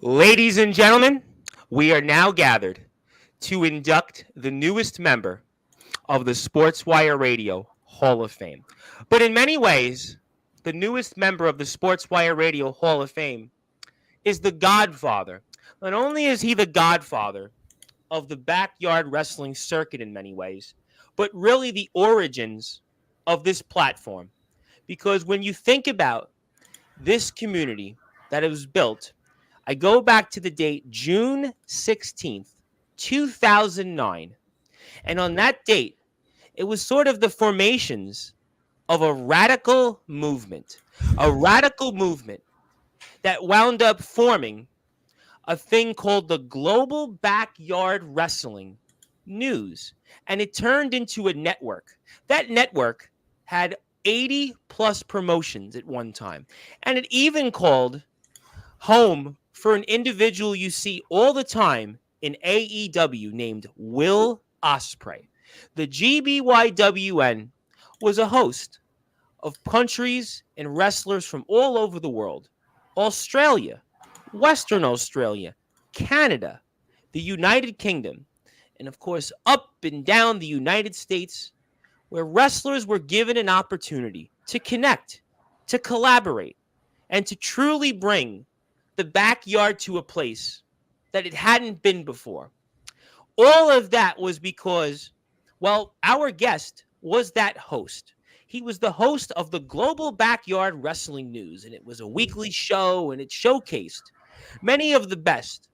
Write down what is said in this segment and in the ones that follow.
Ladies and gentlemen, we are now gathered to induct the newest member of the Sportswire Radio Hall of Fame. But in many ways, the newest member of the Sportswire Radio Hall of Fame is the godfather. Not only is he the godfather of the backyard wrestling circuit in many ways, but really the origins of this platform. Because when you think about this community that it was built, I go back to the date June 16th, 2009. And on that date, it was sort of the formations of a radical movement that wound up forming a thing called the Global Backyard Wrestling News. And it turned into a network. That network had 80 plus promotions at one time. And it even called home for an individual you see all the time in AEW named Will Ospreay. The GBYWN was a host of countries and wrestlers from all over the world: Australia, Western Australia, Canada, the United Kingdom, and of course, up and down the United States, where wrestlers were given an opportunity to connect, to collaborate, and to truly bring the backyard to a place that it hadn't been before. All of that was because, well, our guest was that host. He was the host of the Global Backyard Wrestling News, and it was a weekly show, and it showcased many of the best,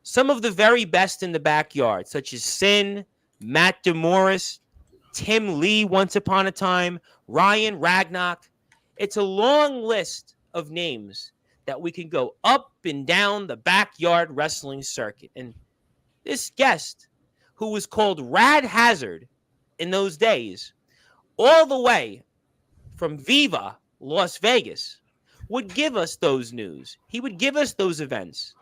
some of the very best in the backyard, such as Sin, Matt DeMorris, Tim Lee once upon a time, Ryan Ragnock. It's a long list of names that we can go up and down the backyard wrestling circuit. And this guest, who was called Rad Hazard in those days, all the way from Viva, Las Vegas, would give us those news. He would give us those events,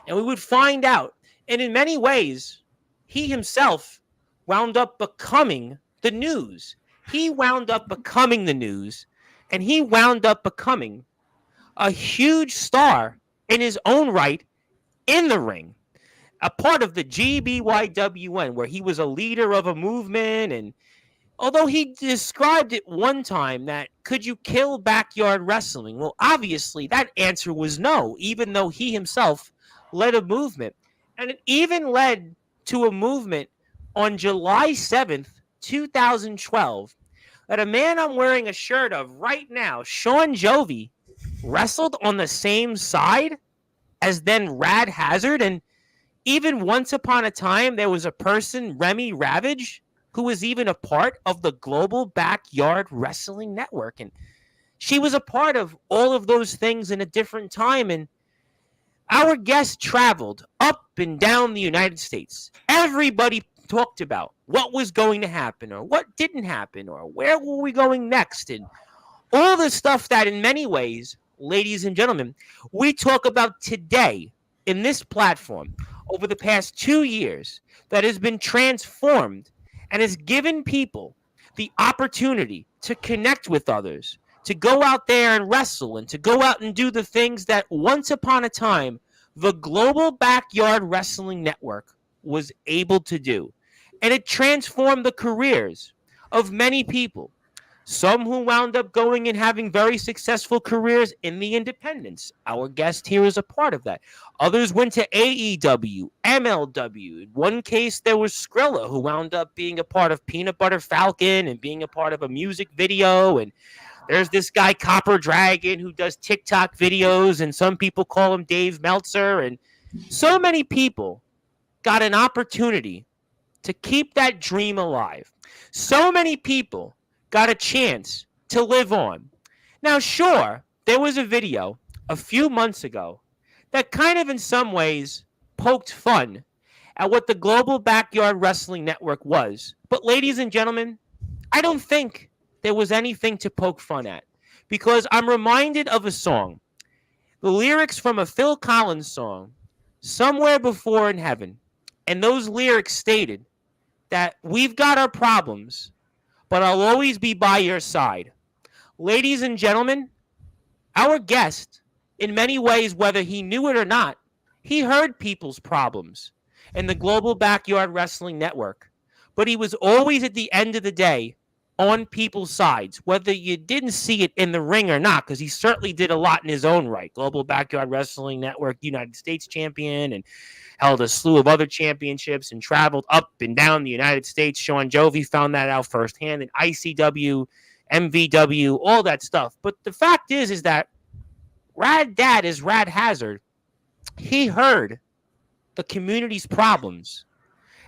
and we would find out. And in many ways, he himself wound up becoming the news. He wound up becoming the news, and he wound up becoming a huge star in his own right in the ring, a part of the GBYWN, where he was a leader of a movement. And although he described it one time that could you kill backyard wrestling? Well, obviously that answer was no, even though he himself led a movement. And it even led to a movement on July 7th, 2012, that a man I'm wearing a shirt of right now, Sean Jovi, wrestled on the same side as then Rad Hazard. And even once upon a time, there was a person, Remy Ravage, who was even a part of the Global Backyard Wrestling Network. And she was a part of all of those things in a different time. And our guest traveled up and down the United States. Everybody talked about what was going to happen or what didn't happen or where were we going next, and all the stuff that in many ways, ladies and gentlemen, we talk about today in this platform over the past 2 years that has been transformed and has given people the opportunity to connect with others, to go out there and wrestle, and to go out and do the things that once upon a time the Global Backyard Wrestling Network was able to do. And it transformed the careers of many people. Some who wound up going and having very successful careers in the independents. Our guest here is a part of that. Others went to AEW, MLW. In one case, there was Skrilla, who wound up being a part of Peanut Butter Falcon and being a part of a music video. And there's this guy, Copper Dragon, who does TikTok videos, and some people call him Dave Meltzer. And so many people got an opportunity to keep that dream alive. So many people got a chance to live on. Now, sure, there was a video a few months ago that kind of in some ways poked fun at what the Global Backyard Wrestling Network was. But ladies and gentlemen, I don't think there was anything to poke fun at, because I'm reminded of a song, the lyrics from a Phil Collins song, Somewhere Before in Heaven. And those lyrics stated that we've got our problems, but I'll always be by your side. Ladies and gentlemen, our guest, in many ways, whether he knew it or not, He heard people's problems in the Global Backyard Wrestling Network, but he was always at the end of the day on people's sides, whether you didn't see it in the ring or not, because he certainly did a lot in his own right. Global Backyard Wrestling Network, United States champion, and held a slew of other championships and traveled up and down the United States. Sean Jovi found that out firsthand in ICW, MVW, all that stuff. But the fact is that Rad Dad is Rad Hazard. He heard the community's problems,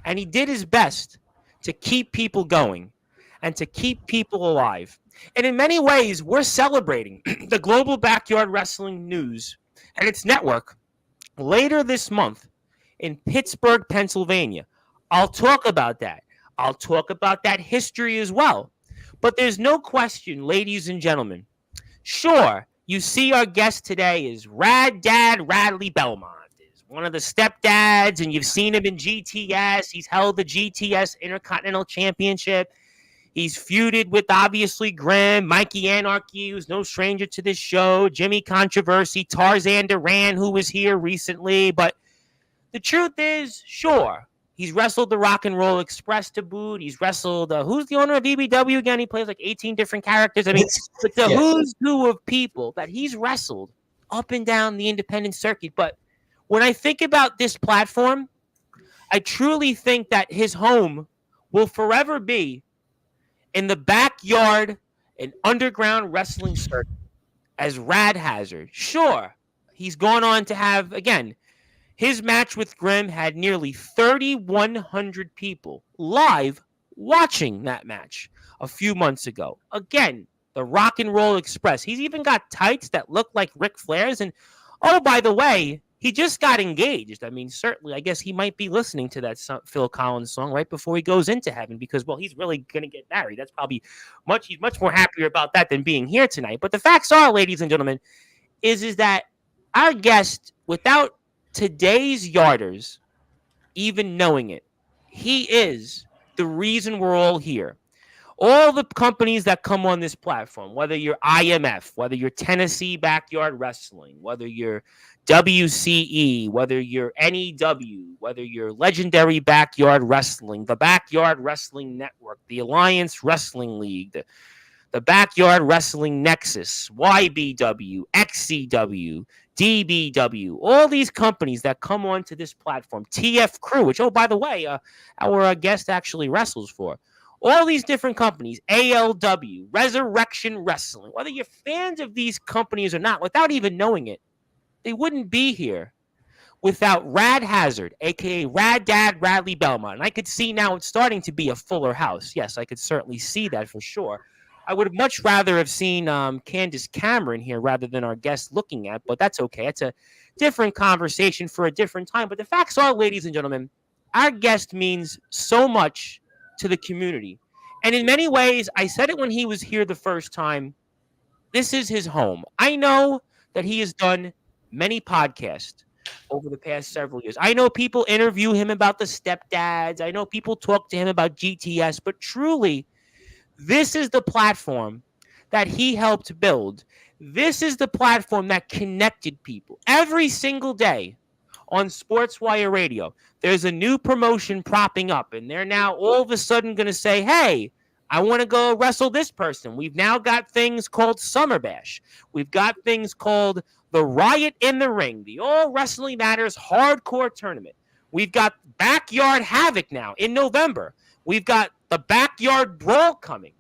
and he did his best to keep people going and to keep people alive. And in many ways, we're celebrating the Global Backyard Wrestling News and its network later this month in Pittsburgh, Pennsylvania. I'll talk about that. I'll talk about that history as well. But there's no question, ladies and gentlemen. Sure, you see our guest today is Rad Dad Radley Belmont. He's one of the stepdads, and you've seen him in GTS. He's held the GTS Intercontinental Championship. He's feuded with, obviously, Grimm, Mikey Anarchy, who's no stranger to this show, Jimmy Controversy, Tarzan Duran, who was here recently. But the truth is, sure, he's wrestled the Rock and Roll Express to boot. He's wrestled, who's the owner of EBW again? He plays like 18 different characters. I mean, but the who's who of people that he's wrestled up and down the independent circuit. But when I think about this platform, I truly think that his home will forever be in the backyard and underground wrestling circuit as Rad Hazard. Sure, he's gone on to have, again, his match with Grimm had nearly 3,100 people live watching that match a few months ago. Again, the Rock and Roll Express. He's even got tights that look like Ric Flair's. And, oh, by the way, he just got engaged. I mean, certainly, I guess he might be listening to that Phil Collins song right before he goes into heaven because, well, he's really going to get married. That's probably he's much more happier about that than being here tonight. But the facts are, ladies and gentlemen, is that our guest, without today's Yarders even knowing it, he is the reason we're all here. All the companies that come on this platform, whether you're IMF, whether you're Tennessee Backyard Wrestling, whether you're WCE, whether you're NEW, whether you're Legendary Backyard Wrestling, the Backyard Wrestling Network, the Alliance Wrestling League, the Backyard Wrestling Nexus, YBW, XCW, DBW, all these companies that come onto this platform, TF Crew, which, oh, by the way, our guest actually wrestles for. All these different companies, ALW, Resurrection Wrestling, whether you're fans of these companies or not, without even knowing it, they wouldn't be here without Rad Hazard, a.k.a. Rad Dad Radley Belmont. And I could see now it's starting to be a fuller house. Yes, I could certainly see that for sure. I would have much rather have seen Candace Cameron here rather than our guest looking at, but that's okay. It's a different conversation for a different time. But the facts are, ladies and gentlemen, our guest means so much to the community. And in many ways, I said it when he was here the first time, this is his home. I know that he has done many podcasts over the past several years. I know people interview him about the stepdads. I know people talk to him about GTS, but truly, this is the platform that he helped build. This is the platform that connected people every single day on Sportswire Radio. There's a new promotion propping up, and they're now all of a sudden going to say, hey, I want to go wrestle this person. We've now got things called Summer Bash. We've got things called the Riot in the Ring, the All Wrestling Matters Hardcore Tournament. We've got Backyard Havoc now in November. We've got the Backyard Brawl coming.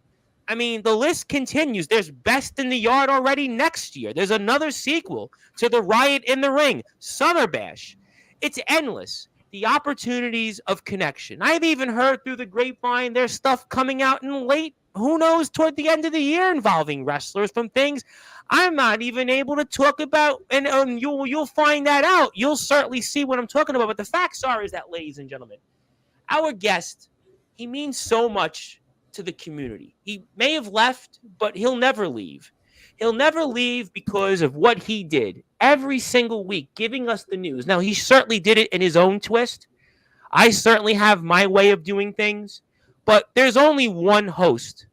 I mean, the list continues. There's Best in the Yard already next year. There's another sequel to the Riot in the Ring, Summer Bash. It's endless. The opportunities of connection. I've even heard through the grapevine there's stuff coming out in late, who knows, toward the end of the year involving wrestlers from things I'm not even able to talk about, and you'll find that out. You'll certainly see what I'm talking about. But the facts are is that, ladies and gentlemen, our guest, he means so much to the community. He may have left, but he'll never leave. He'll never leave because of what he did every single week, giving us the news. Now, he certainly did it in his own twist. I certainly have my way of doing things, but there's only one host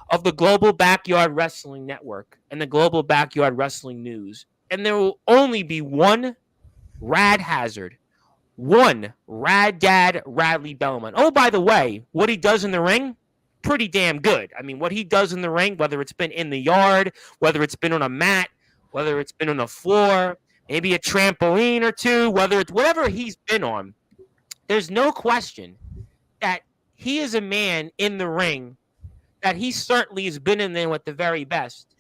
of the Global Backyard Wrestling Network and the Global Backyard Wrestling News, and there will only be one Rad Hazard. 1, Rad Dad Radley Belmont. Oh, by the way, what he does in the ring, pretty damn good. I mean, what he does in the ring, whether it's been in the yard, whether it's been on a mat, whether it's been on the floor, maybe a trampoline or two, whether it's whatever he's been on, there's no question that he is a man in the ring that he certainly has been in there with the very best.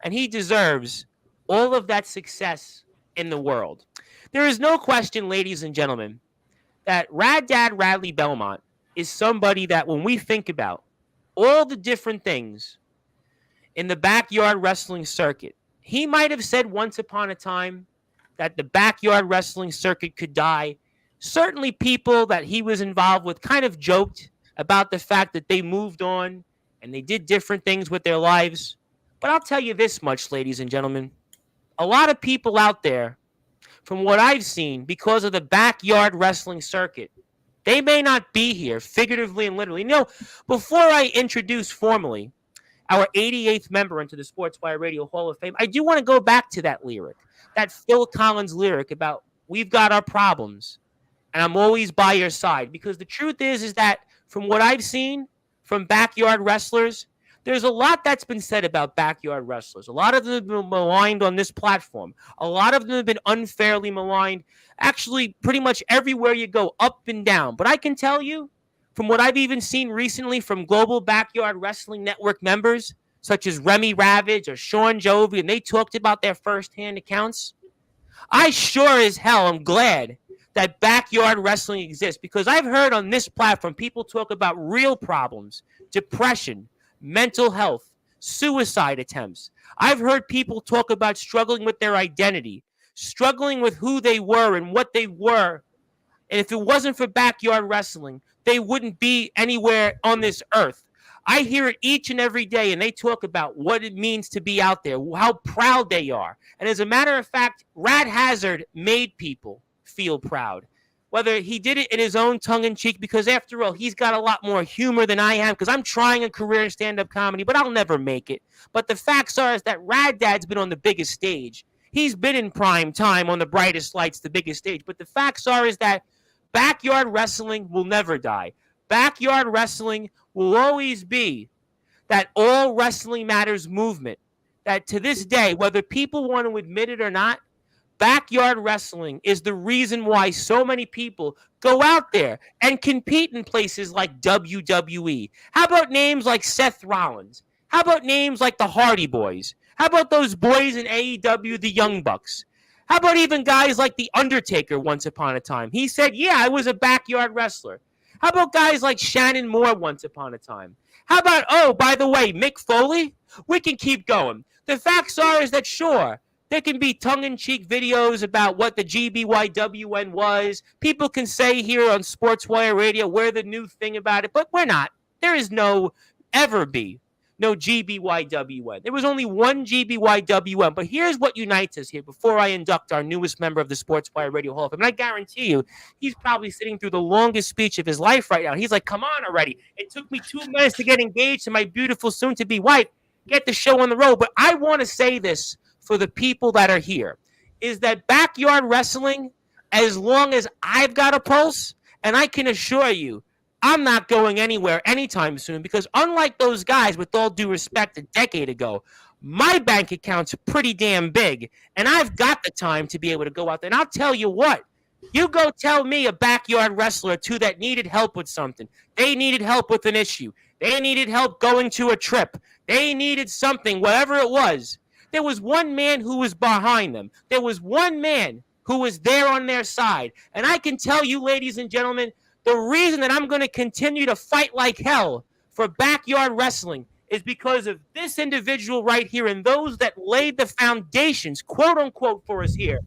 And he deserves all of that success in the world. There is no question, ladies and gentlemen, that Rad Dad Radley Belmont is somebody that when we think about all the different things in the backyard wrestling circuit, he might have said once upon a time that the backyard wrestling circuit could die. Certainly people that he was involved with kind of joked about the fact that they moved on and they did different things with their lives. But I'll tell you this much, ladies and gentlemen. A lot of people out there, from what I've seen, because of the backyard wrestling circuit, they may not be here, figuratively and literally. Before I introduce formally our 88th member into the Sportswire Radio Hall of Fame, I do want to go back to that lyric, that Phil Collins lyric about we've got our problems, and I'm always by your side. Because the truth is that from what I've seen from backyard wrestlers, there's a lot that's been said about backyard wrestlers. A lot of them have been maligned on this platform. A lot of them have been unfairly maligned. Actually, pretty much everywhere you go, up and down. But I can tell you, from what I've even seen recently from Global Backyard Wrestling Network members, such as Remy Ravage or Sean Jovi, and they talked about their firsthand accounts, I sure as hell am glad that backyard wrestling exists, because I've heard on this platform people talk about real problems, depression, mental health, suicide attempts. I've heard people talk about struggling with their identity, struggling with who they were and what they were. And if it wasn't for backyard wrestling, they wouldn't be anywhere on this earth. I hear it each and every day, and they talk about what it means to be out there, how proud they are. And as a matter of fact, Rad Hazard made people feel proud. Whether he did it in his own tongue-in-cheek, because after all, he's got a lot more humor than I am, because I'm trying a career in stand-up comedy, but I'll never make it. But the facts are is that Rad Dad's been on the biggest stage. He's been in prime time on the brightest lights, the biggest stage. But the facts are is that backyard wrestling will never die. Backyard wrestling will always be that all wrestling matters movement. That to this day, whether people want to admit it or not, backyard wrestling is the reason why so many people go out there and compete in places like WWE. How about names like Seth Rollins? How about names like the Hardy Boys? How about those boys in AEW, the Young Bucks? How about even guys like The Undertaker once upon a time? He said, yeah, I was a backyard wrestler. How about guys like Shannon Moore once upon a time? How about, oh, by the way, Mick Foley? We can keep going. The facts are is that, sure, there can be tongue-in-cheek videos about what the GBYWN was. People can say here on Sportswire Radio, we're the new thing about it, but we're not. There is no, ever be, no GBYWN. There was only one GBYWN, but here's what unites us here before I induct our newest member of the Sportswire Radio Hall of Fame. And I guarantee you, he's probably sitting through the longest speech of his life right now. He's like, come on already. It took me 2 minutes to get engaged to my beautiful soon-to-be wife. Get the show on the road. But I want to say this for the people that are here, is that backyard wrestling, as long as I've got a pulse, and I can assure you, I'm not going anywhere anytime soon, because unlike those guys, with all due respect, a decade ago, my bank account's pretty damn big, and I've got the time to be able to go out there. And I'll tell you what, you go tell me a backyard wrestler or two that needed help with something. They needed help with an issue. They needed help going to a trip. They needed something, whatever it was. There was one man who was behind them. There was one man who was there on their side. And I can tell you, ladies and gentlemen, the reason that I'm going to continue to fight like hell for backyard wrestling is because of this individual right here and those that laid the foundations, quote unquote, for us here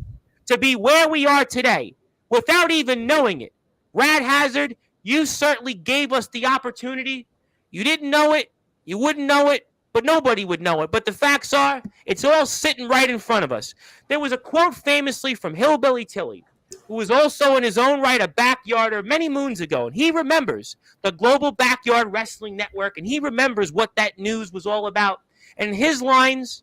to be where we are today without even knowing it. Rad Hazard, you certainly gave us the opportunity. You didn't know it. You wouldn't know it. But nobody would know it. But the facts are, it's all sitting right in front of us. There was a quote famously from Hillbilly Tilly, who was also in his own right a backyarder many moons ago. And he remembers the Global Backyard Wrestling Network, and he remembers what that news was all about. And his lines,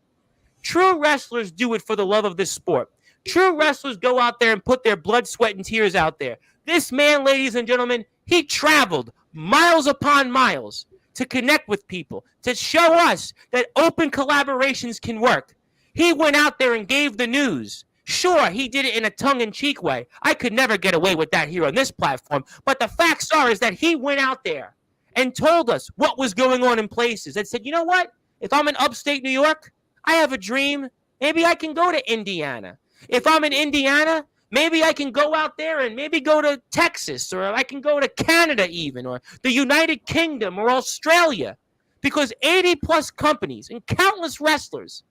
true wrestlers do it for the love of this sport. True wrestlers go out there and put their blood, sweat, and tears out there. This man, ladies and gentlemen, he traveled miles upon miles to connect with people, to show us that open collaborations can work. He went out there and gave the news. Sure, he did it in a tongue-in-cheek way. I could never get away with that here on this platform. But the facts are is that he went out there and told us what was going on in places and said, you know what? If I'm in upstate New York, I have a dream. Maybe I can go to Indiana. If I'm in Indiana, maybe I can go out there and maybe go to Texas, or I can go to Canada even, or the United Kingdom or Australia, because 80-plus companies and countless wrestlers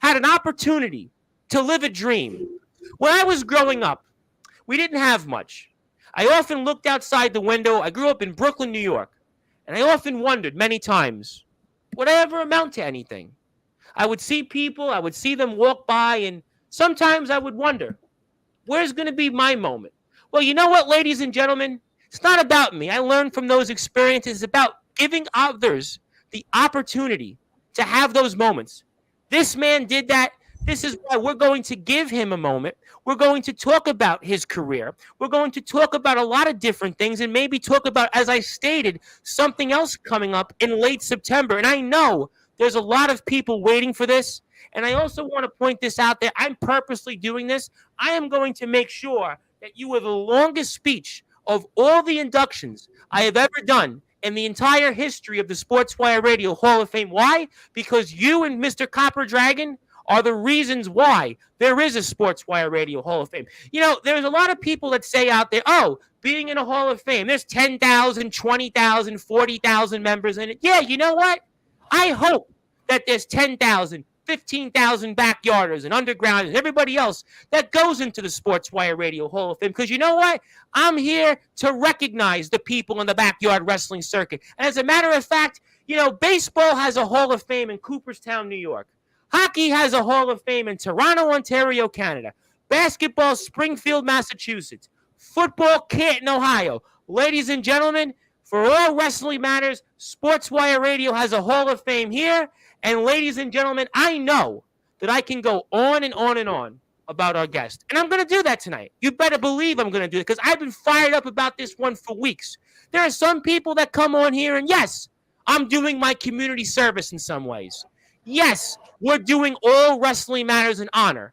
had an opportunity to live a dream. When I was growing up, we didn't have much. I often looked outside the window. I grew up in Brooklyn, New York, and I often wondered many times, would I ever amount to anything? I would see people, I would see them walk by, and sometimes I would wonder, where's going to be my moment? Well, you know what, ladies and gentlemen? It's not about me. I learned from those experiences. It's about giving others the opportunity to have those moments. This man did that. This is why we're going to give him a moment. We're going to talk about his career. We're going to talk about a lot of different things and maybe talk about, as I stated, something else coming up in late September. And I know there's a lot of people waiting for this. And I also want to point this out there. I'm purposely doing this. I am going to make sure that you have the longest speech of all the inductions I have ever done in the entire history of the Sportswire Radio Hall of Fame. Why? Because you and Mr. Copper Dragon are the reasons why there is a Sportswire Radio Hall of Fame. You know, there's a lot of people that say out there, oh, being in a Hall of Fame, there's 10,000, 20,000, 40,000 members in it. Yeah, you know what? I hope that there's 10,000, 15,000 backyarders and underground and everybody else that goes into the Sportswire Radio Hall of Fame. Because you know what? I'm here to recognize the people in the backyard wrestling circuit. And as a matter of fact, you know, baseball has a Hall of Fame in Cooperstown, New York. Hockey has a Hall of Fame in Toronto, Ontario, Canada. Basketball, Springfield, Massachusetts. Football, Canton, Ohio. Ladies and gentlemen, for all wrestling matters, Sportswire Radio has a Hall of Fame here. And ladies and gentlemen, I know that I can go on and on and on about our guest. And I'm going to do that tonight. You better believe I'm going to do it because I've been fired up about this one for weeks. There are some people that come on here and yes, I'm doing my community service in some ways. Yes, we're doing all wrestling matters in honor.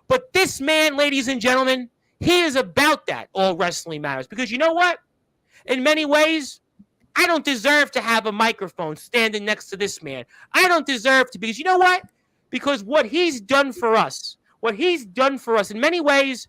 But this man, ladies and gentlemen, he is about that, all wrestling matters. Because you know what? In many ways, I don't deserve to have a microphone standing next to this man. I don't deserve to, because you know what? Because what he's done for us, in many ways,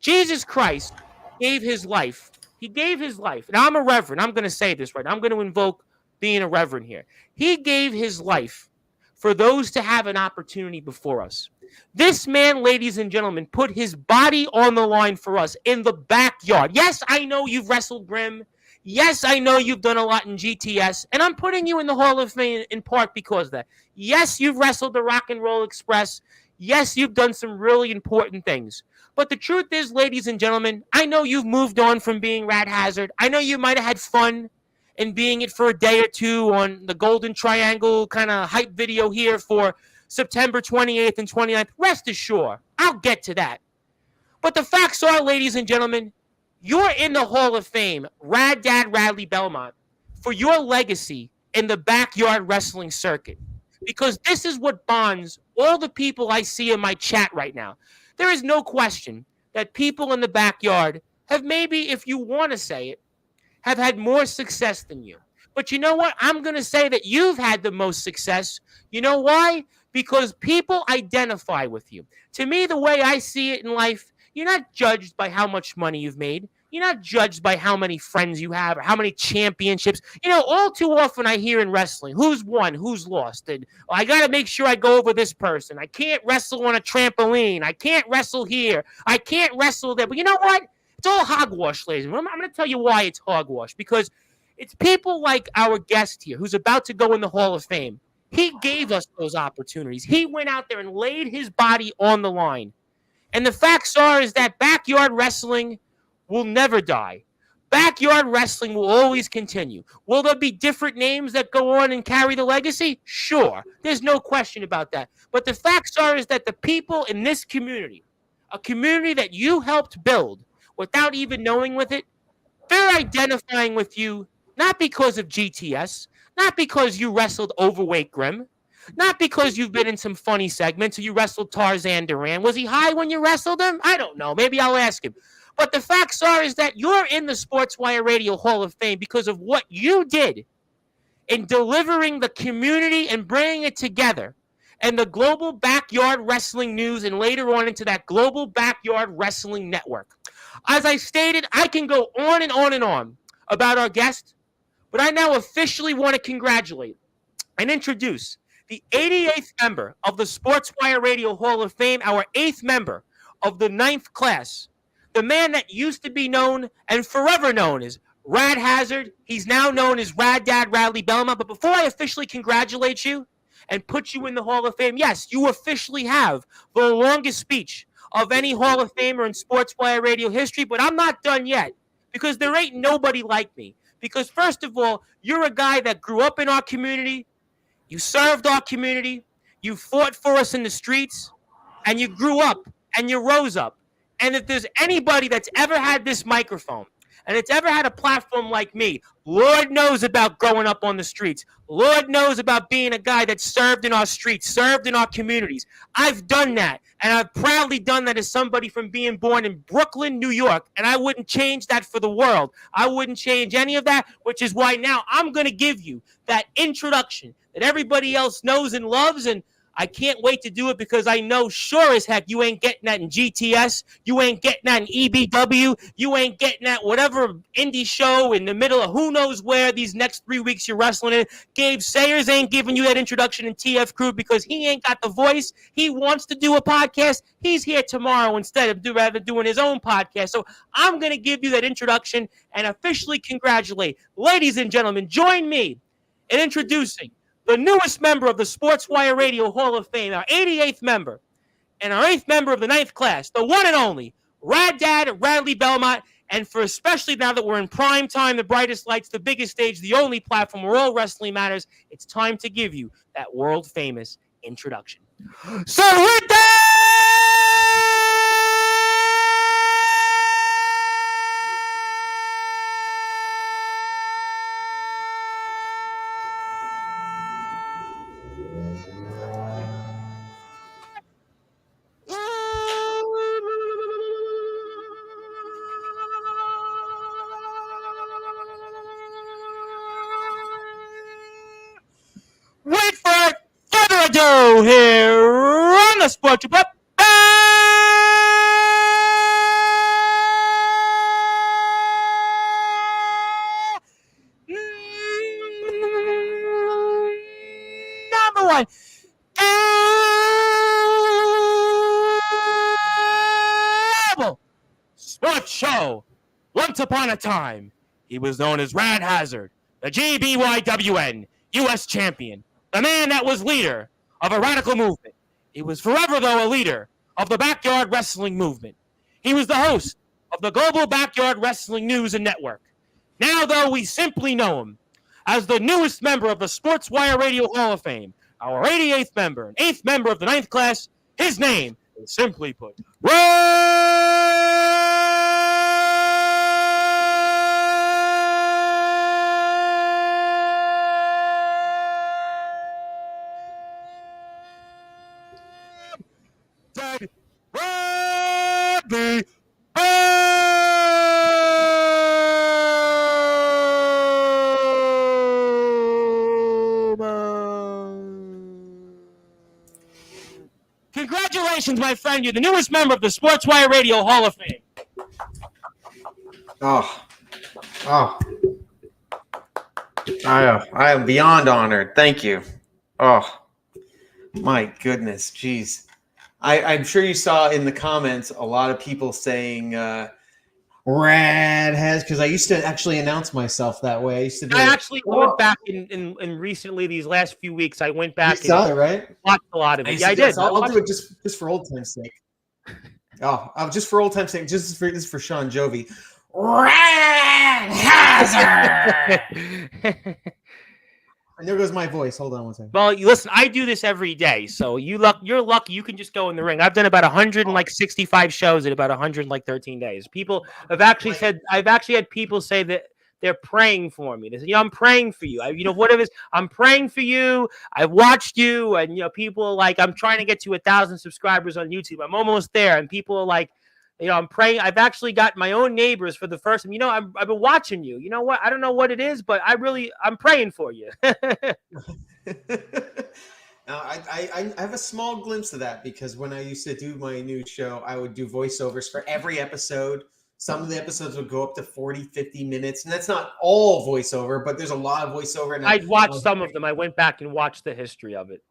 Jesus Christ gave his life. He gave his life. And I'm a reverend. I'm going to say this right now. I'm going to invoke being a reverend here. He gave his life for those to have an opportunity before us. This man, ladies and gentlemen, put his body on the line for us in the backyard. Yes, I know you've wrestled Grim. Yes, I know you've done a lot in GTS, and I'm putting you in the Hall of Fame in part because of that. Yes, you've wrestled the Rock and Roll Express. Yes, you've done some really important things. But the truth is, ladies and gentlemen, I know you've moved on from being Rad Hazard. I know you might have had fun in being it for a day or two on the Golden Triangle kind of hype video here for September 28th and 29th. Rest assured, I'll get to that. But the facts are, ladies and gentlemen, you're in the Hall of Fame, Rad Dad Radley Belmont, for your legacy in the backyard wrestling circuit. Because this is what bonds all the people I see in my chat right now. There is no question that people in the backyard have maybe, if you want to say it, have had more success than you. But you know what? I'm going to say that you've had the most success. You know why? Because people identify with you. To me, the way I see it in life, you're not judged by how much money you've made. You're not judged by how many friends you have or how many championships. You know, all too often I hear in wrestling, who's won, who's lost. And I got to make sure I go over this person. I can't wrestle on a trampoline. I can't wrestle here. I can't wrestle there. But you know what? It's all hogwash, ladies and gentlemen. I'm going to tell you why it's hogwash. Because it's people like our guest here who's about to go in the Hall of Fame. He gave us those opportunities. He went out there and laid his body on the line. And the facts are is that backyard wrestling will never die. Backyard wrestling will always continue. Will there be different names that go on and carry the legacy? Sure. There's no question about that. But the facts are is that the people in this community, a community that you helped build without even knowing with it, they're identifying with you not because of GTS, not because you wrestled overweight Grim, not because you've been in some funny segments or you wrestled Tarzan Duran. Was he high when you wrestled him? I don't know. Maybe I'll ask him. But the facts are is that you're in the Sportswire Radio Hall of Fame because of what you did in delivering the community and bringing it together and the global backyard wrestling news and later on into that global backyard wrestling network. As I stated, I can go on and on and on about our guest, but I now officially want to congratulate and introduce the 88th member of the Sportswire Radio Hall of Fame, our 8th member of the 9th class, the man that used to be known and forever known as Rad Hazard. He's now known as Rad Dad Radley Belmont. But before I officially congratulate you and put you in the Hall of Fame, yes, you officially have the longest speech of any Hall of Famer in Sportswire Radio history. But I'm not done yet because there ain't nobody like me. Because first of all, you're a guy that grew up in our community. You served our community. You fought for us in the streets. And you grew up and you rose up. And if there's anybody that's ever had this microphone and it's ever had a platform like me, Lord knows about growing up on the streets. Lord knows about being a guy that served in our streets, served in our communities. I've done that, and I've proudly done that as somebody from being born in Brooklyn, New York, and I wouldn't change that for the world. I wouldn't change any of that, which is why now I'm going to give you that introduction that everybody else knows and loves, and I can't wait to do it because I know sure as heck you ain't getting that in GTS. You ain't getting that in EBW. You ain't getting that whatever indie show in the middle of who knows where these next 3 weeks you're wrestling in. Gabe Sayers ain't giving you that introduction in TF Crew because he ain't got the voice. He wants to do a podcast. He's here tomorrow instead of rather doing his own podcast. So I'm going to give you that introduction and officially congratulate. Ladies and gentlemen, join me in introducing the newest member of the Sportswire Radio Hall of Fame, our 88th member, and our 8th member of the 9th class, the one and only Rad Dad Radley Belmont. And for especially now that we're in prime time, the brightest lights, the biggest stage, the only platform where all wrestling matters, it's time to give you that world-famous introduction. So with that, wait for further ado here on the Sports Wire. Number one. Sports show. Once upon a time, he was known as Rad Hazard, the GBYWN U.S. champion, the man that was leader of a radical movement. He was forever, though, a leader of the backyard wrestling movement. He was the host of the Global Backyard Wrestling News and Network. Now, though, we simply know him as the newest member of the Sportswire Radio Hall of Fame, our 88th member and 8th member of the 9th class. His name is simply put, Radley Congratulations, my friend. You're the newest member of the Sportswire Radio Hall of Fame. I am beyond honored. Thank you. Oh, my goodness. Jeez. I'm sure you saw in the comments a lot of people saying Rad has, because I used to actually announce myself that way. I actually went back in recently, these last few weeks. I went back and saw it, right? Watched a lot of it. Yeah, I did. I'll do it just for old time's sake. Just for old time's sake. This is for Sean Jovi. Rad Hazard. And there goes my voice. Hold on one second. Well, you listen. I do this every day, so you're lucky. You can just go in the ring. I've done about 165 shows in about 113 days. People have actually said. I've actually had people say that they're praying for me. They say, I'm praying for you. Whatever it is, I'm praying for you. I've watched you, and people are like, I'm trying to get to 1,000 subscribers on YouTube. I'm almost there, and people are like, I'm praying. I've actually got my own neighbors for the first time. I've been watching you. You know what? I don't know what it is, but I'm praying for you. Now, I have a small glimpse of that because when I used to do my new show, I would do voiceovers for every episode. Some of the episodes would go up to 40, 50 minutes. And that's not all voiceover, but there's a lot of voiceover. And I'd watched some of them. I went back and watched the history of it.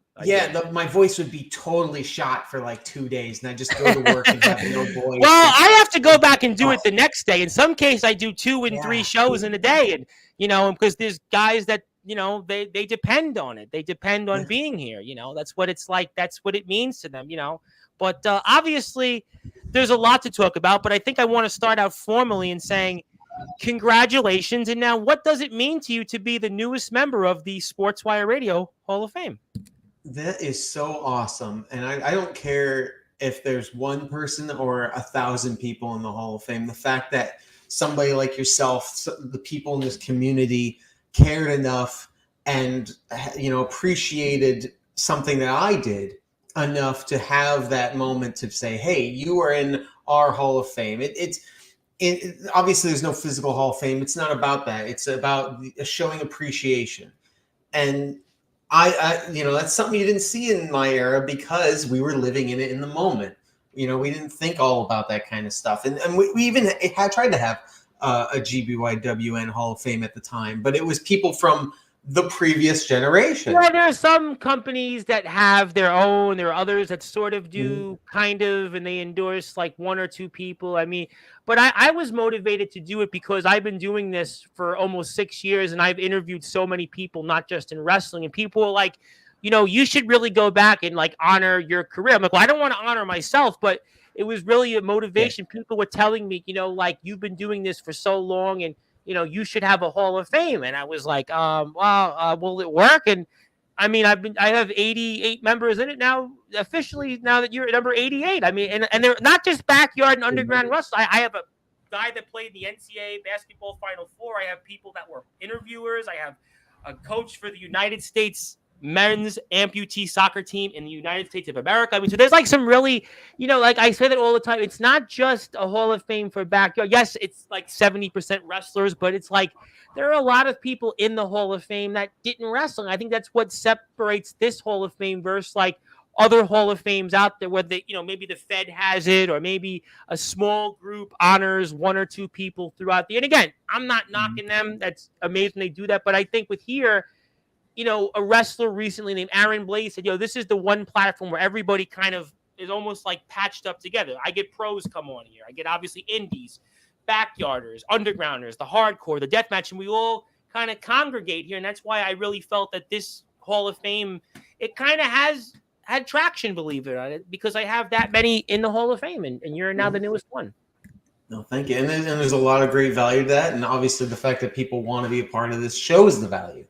My voice would be totally shot for like 2 days. And I just go to work and have no voice. Well, I have to go back and do it the next day. In some case, I do 2 and 3 shows in a day. And, because there's guys that, they depend on it. They depend on being here. That's what it's like. That's what it means to them, But obviously, there's a lot to talk about. But I think I want to start out formally in saying congratulations. And now, what does it mean to you to be the newest member of the Sportswire Radio Hall of Fame? That is so awesome. And I don't care if there's one person or 1,000 people in the Hall of Fame. The fact that somebody like yourself, the people in this community, cared enough and appreciated something that I did enough to have that moment to say, hey, you are in our Hall of Fame. It's obviously there's no physical Hall of Fame. It's not about that. It's about showing appreciation. And I that's something you didn't see in my era because we were living in it in the moment. We didn't think all about that kind of stuff. And we even had tried to have a GBYWN Hall of Fame at the time, but it was people from the previous generation. Well, there are some companies that have their own. There are others that sort of do kind of, and they endorse like 1 or 2 people. But I was motivated to do it because I've been doing this for almost 6 years, and I've interviewed so many people, not just in wrestling, and people are like, you should really go back and like honor your career. I'm like, well, I don't want to honor myself, but it was really a motivation. Yeah. People were telling me, like you've been doing this for so long, and you should have a Hall of Fame. And I was like, will it work? And I have 88 members in it now, officially, now that you're at number 88. And they're not just backyard and underground wrestling. I have a guy that played the NCAA basketball Final Four. I have people that were interviewers. I have a coach for the United States men's amputee soccer team in the United States of America. So there's like some really, like I say that all the time, it's not just a Hall of Fame for backyard. Yes, it's like 70% wrestlers, but it's like there are a lot of people in the Hall of Fame that didn't wrestle. And I think that's what separates this Hall of Fame versus like other Hall of Fames out there where maybe the Fed has it, or maybe a small group honors 1 or 2 people throughout the. And again, I'm not knocking them. That's amazing they do that. But I think with here, a wrestler recently named Aaron Blaze said, this is the one platform where everybody kind of is almost like patched up together. I get pros come on here. I get obviously indies, backyarders, undergrounders, the hardcore, the deathmatch, and we all kind of congregate here. And that's why I really felt that this Hall of Fame, it kind of has had traction, believe it or not, because I have that many in the Hall of Fame, and you're now the newest one. No, thank you. And there's a lot of great value to that. And obviously the fact that people want to be a part of this shows the value.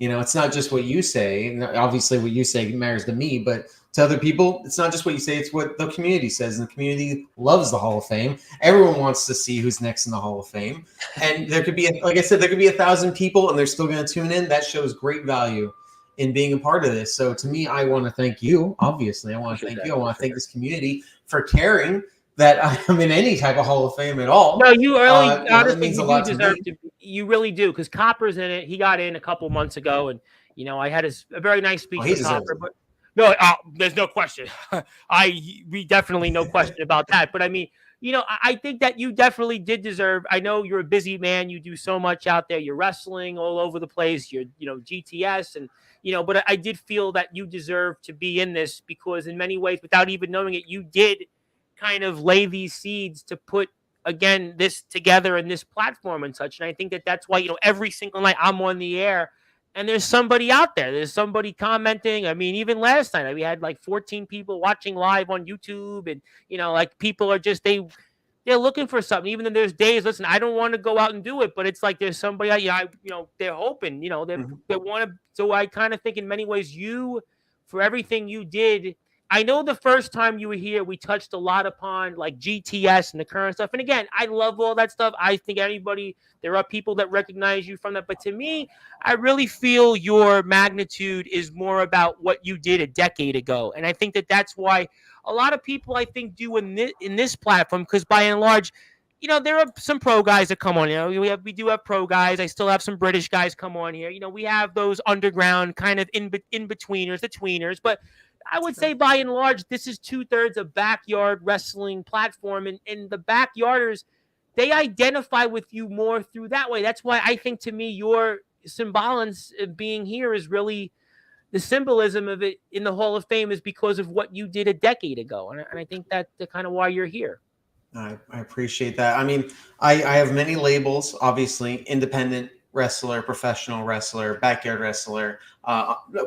It's not just what you say. And obviously what you say matters to me, but to other people, it's not just what you say. It's what the community says. And the community loves the Hall of Fame. Everyone wants to see who's next in the Hall of Fame. And there could be, like I said, there could be 1,000 people and they're still going to tune in. That shows great value in being a part of this. So to me, I want to thank you. Obviously, I want to thank you. I want to thank this community for caring that I'm in any type of Hall of Fame at all. No, you really, honestly, means a lot to me. You really do, because Copper's in it. He got in a couple months ago, and I had a very nice speech with Copper. But no, there's no question. We definitely no question about that. But I think that you definitely did deserve. I know you're a busy man. You do so much out there. You're wrestling all over the place. You're GTS and. But I did feel that you deserve to be in this because in many ways, without even knowing it, you did kind of lay these seeds to put, again, this together and this platform and such. And I think that that's why, every single night I'm on the air and there's somebody out there. There's somebody commenting. Even last night, we had like 14 people watching live on YouTube and, like people are just, they're they're looking for something. Even though there's days, listen, I don't want to go out and do it, but it's like there's somebody, they're hoping, they want to. So I kind of think in many ways, for everything you did. I know the first time you were here, we touched a lot upon like GTS and the current stuff. And again, I love all that stuff. I think there are people that recognize you from that. But to me, I really feel your magnitude is more about what you did a decade ago. And I think that's why a lot of people, I think, do in this platform, because by and large, there are some pro guys that come on. We do have pro guys. I still have some British guys come on here. We have those underground kind of in betweeners, the tweeners. But I would say by and large, this is 2/3 a backyard wrestling platform. And the backyarders, they identify with you more through that way. That's why I think, to me, your symbolance of being here is really the symbolism of it in the Hall of Fame is because of what you did a decade ago. And I think that's kind of why you're here. I appreciate that. I mean, I have many labels, obviously: independent wrestler, professional wrestler, backyard wrestler,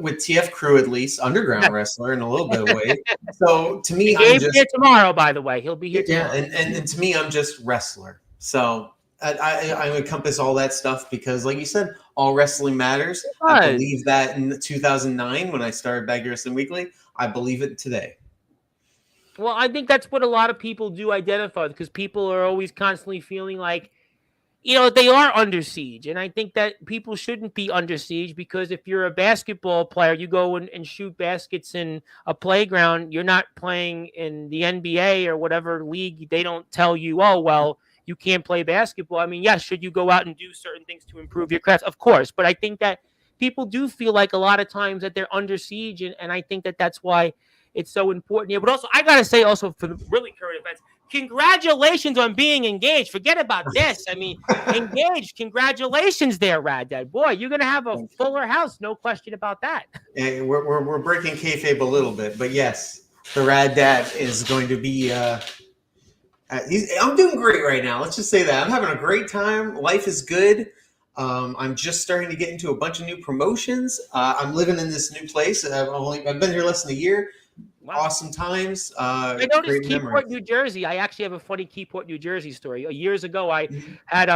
with TF Crew, at least underground wrestler in a little bit of way. So to me, I'm just here tomorrow, by the way. He'll be here tomorrow. Yeah, and to me, I'm just wrestler. So I encompass all that stuff because, like you said, all wrestling matters. I believe that in 2009 when I started Backyard Wrestling Weekly. I believe it today. Well, I think that's what a lot of people do identify, because people are always constantly feeling like, they are under siege. And I think that people shouldn't be under siege, because if you're a basketball player, you go and shoot baskets in a playground, you're not playing in the NBA or whatever league. They don't tell you, oh, well, you can't play basketball. I mean, yes, should you go out and do certain things to improve your craft? Of course. But I think that people do feel like a lot of times that they're under siege. And I think that that's why it's so important here. But also, I got to say also, for the really current events, congratulations on being engaged. Forget about this. I mean, engaged. Congratulations there, Rad Dad. Boy, you're going to have a fuller house. No question about that. Yeah, we're breaking kayfabe a little bit. But yes, the Rad Dad is going to be... I'm doing great right now. Let's just say that. I'm having a great time. Life is good. I'm just starting to get into a bunch of new promotions. I'm living in this new place. I've been here less than a year. Wow. Awesome times. I noticed Keyport, New Jersey. I actually have a funny Keyport, New Jersey story. Years ago, I had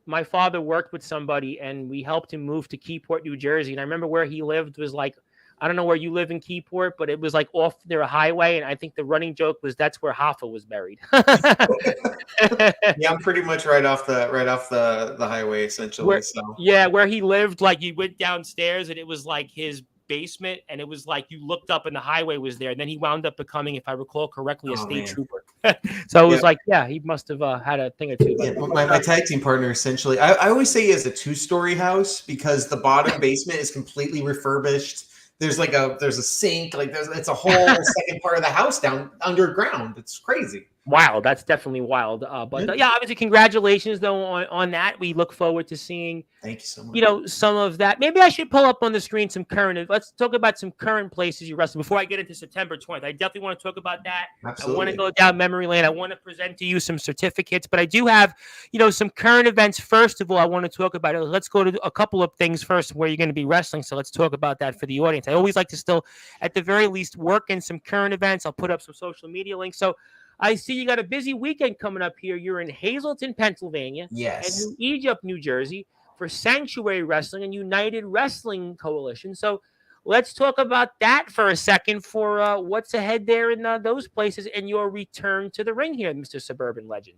my father worked with somebody, and we helped him move to Keyport, New Jersey. And I remember where he lived was like, I don't know where you live in Keyport, but it was like off near a highway. And I think the running joke was that's where Hoffa was buried. Yeah, I'm pretty much right off the highway, essentially. Where he lived, like you went downstairs and it was like his basement, and it was like you looked up and the highway was there. And then he wound up becoming, if I recall correctly, a state trooper. So it was like, yeah, he must have had a thing or two. Yeah, my tag team partner, essentially, I always say he has a 2-story house because the bottom basement is completely refurbished. There's a sink, it's a whole second part of the house down underground. It's crazy. Wow, that's definitely wild. But obviously, congratulations though on that. We look forward to seeing. Thank you so much. Some of that. Maybe I should pull up on the screen some current. Let's talk about some current places you wrestled before I get into September 20th. I definitely want to talk about that. Absolutely. I want to go down memory lane. I want to present to you some certificates, but I do have some current events. First of all, I want to talk about it. Let's go to a couple of things first where you're going to be wrestling. So let's talk about that for the audience. I always like to still, at the very least, work in some current events. I'll put up some social media links. So I see you got a busy weekend coming up here. You're in Hazleton, Pennsylvania. Yes. And New Egypt, New Jersey for Sanctuary Wrestling and United Wrestling Coalition. So let's talk about that for a second for what's ahead there in those places and your return to the ring here, Mr. Suburban Legend.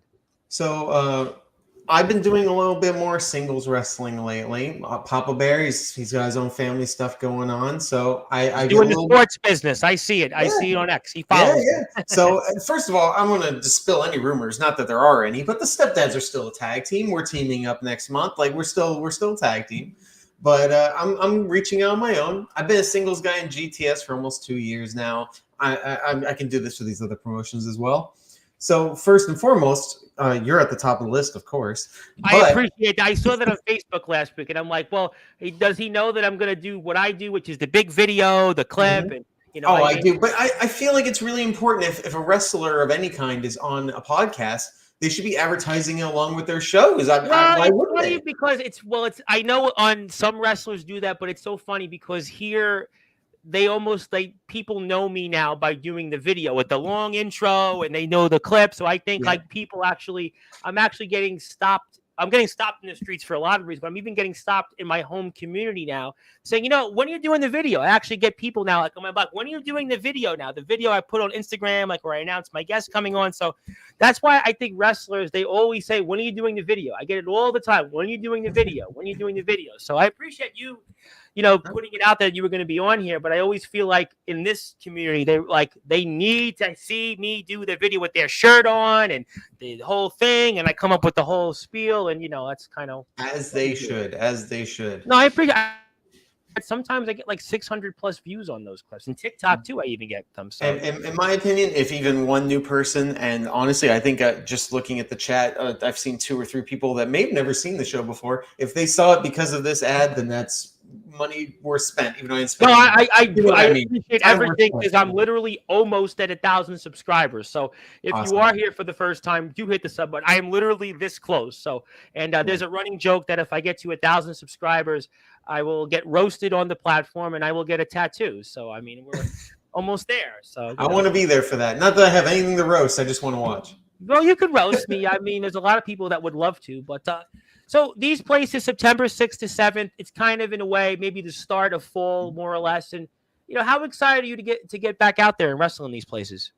So I've been doing a little bit more singles wrestling lately. Papa Bear, he's got his own family stuff going on. So I doing the sports business. I see it. I see it on X. He follows. Yeah. So first of all, I'm going to dispel any rumors. Not that there are any, but the Stepdads are still a tag team. We're teaming up next month. We're still a tag team. But I'm reaching out on my own. I've been a singles guy in GTS for almost 2 years now. I can do this for these other promotions as well. So first and foremost, you're at the top of the list, of course. I appreciate that. I saw that on Facebook last week, and I'm like, well, does he know that I'm going to do what I do, which is the big video, the clip, and I do. But I feel like it's really important if a wrestler of any kind is on a podcast, they should be advertising it along with their shows. Why wouldn't they? Because it's I know on some wrestlers do that, but it's so funny because here they almost like people know me now by doing the video with the long intro and they know the clip. So I think like people actually, I'm actually getting stopped. I'm getting stopped in the streets for a lot of reasons, but I'm even getting stopped in my home community now saying, when are you doing the video? I actually get people now like on my block, when are you doing the video now? The video I put on Instagram, like where I announce my guest coming on. So that's why I think wrestlers, they always say, when are you doing the video? I get it all the time. When are you doing the video? When are you doing the video? So I appreciate you, putting it out there that you were going to be on here. But I always feel like in this community, they need to see me do the video with their shirt on and the whole thing. And I come up with the whole spiel and, that's kind of as they should. No, I appreciate sometimes I get like 600 plus views on those clips, and TikTok too. I even get them. So, and in my opinion, if even one new person, and honestly, I think just looking at the chat, I've seen 2 or 3 people that may have never seen the show before. If they saw it because of this ad, then that's money worth spent. Even though I didn't spend. No, I appreciate everything because I'm literally almost at 1,000 subscribers. So if you are here for the first time, do hit the sub button. I am literally this close. So, and there's a running joke that if I get to 1,000 subscribers, I will get roasted on the platform and I will get a tattoo. So, I mean, we're almost there. So I want to be there for that. Not that I have anything to roast. I just want to watch. Well, you could roast me. I mean, there's a lot of people that would love to, but so these places, September 6th to 7th, it's kind of in a way maybe the start of fall, more or less. And how excited are you to get back out there and wrestle in these places?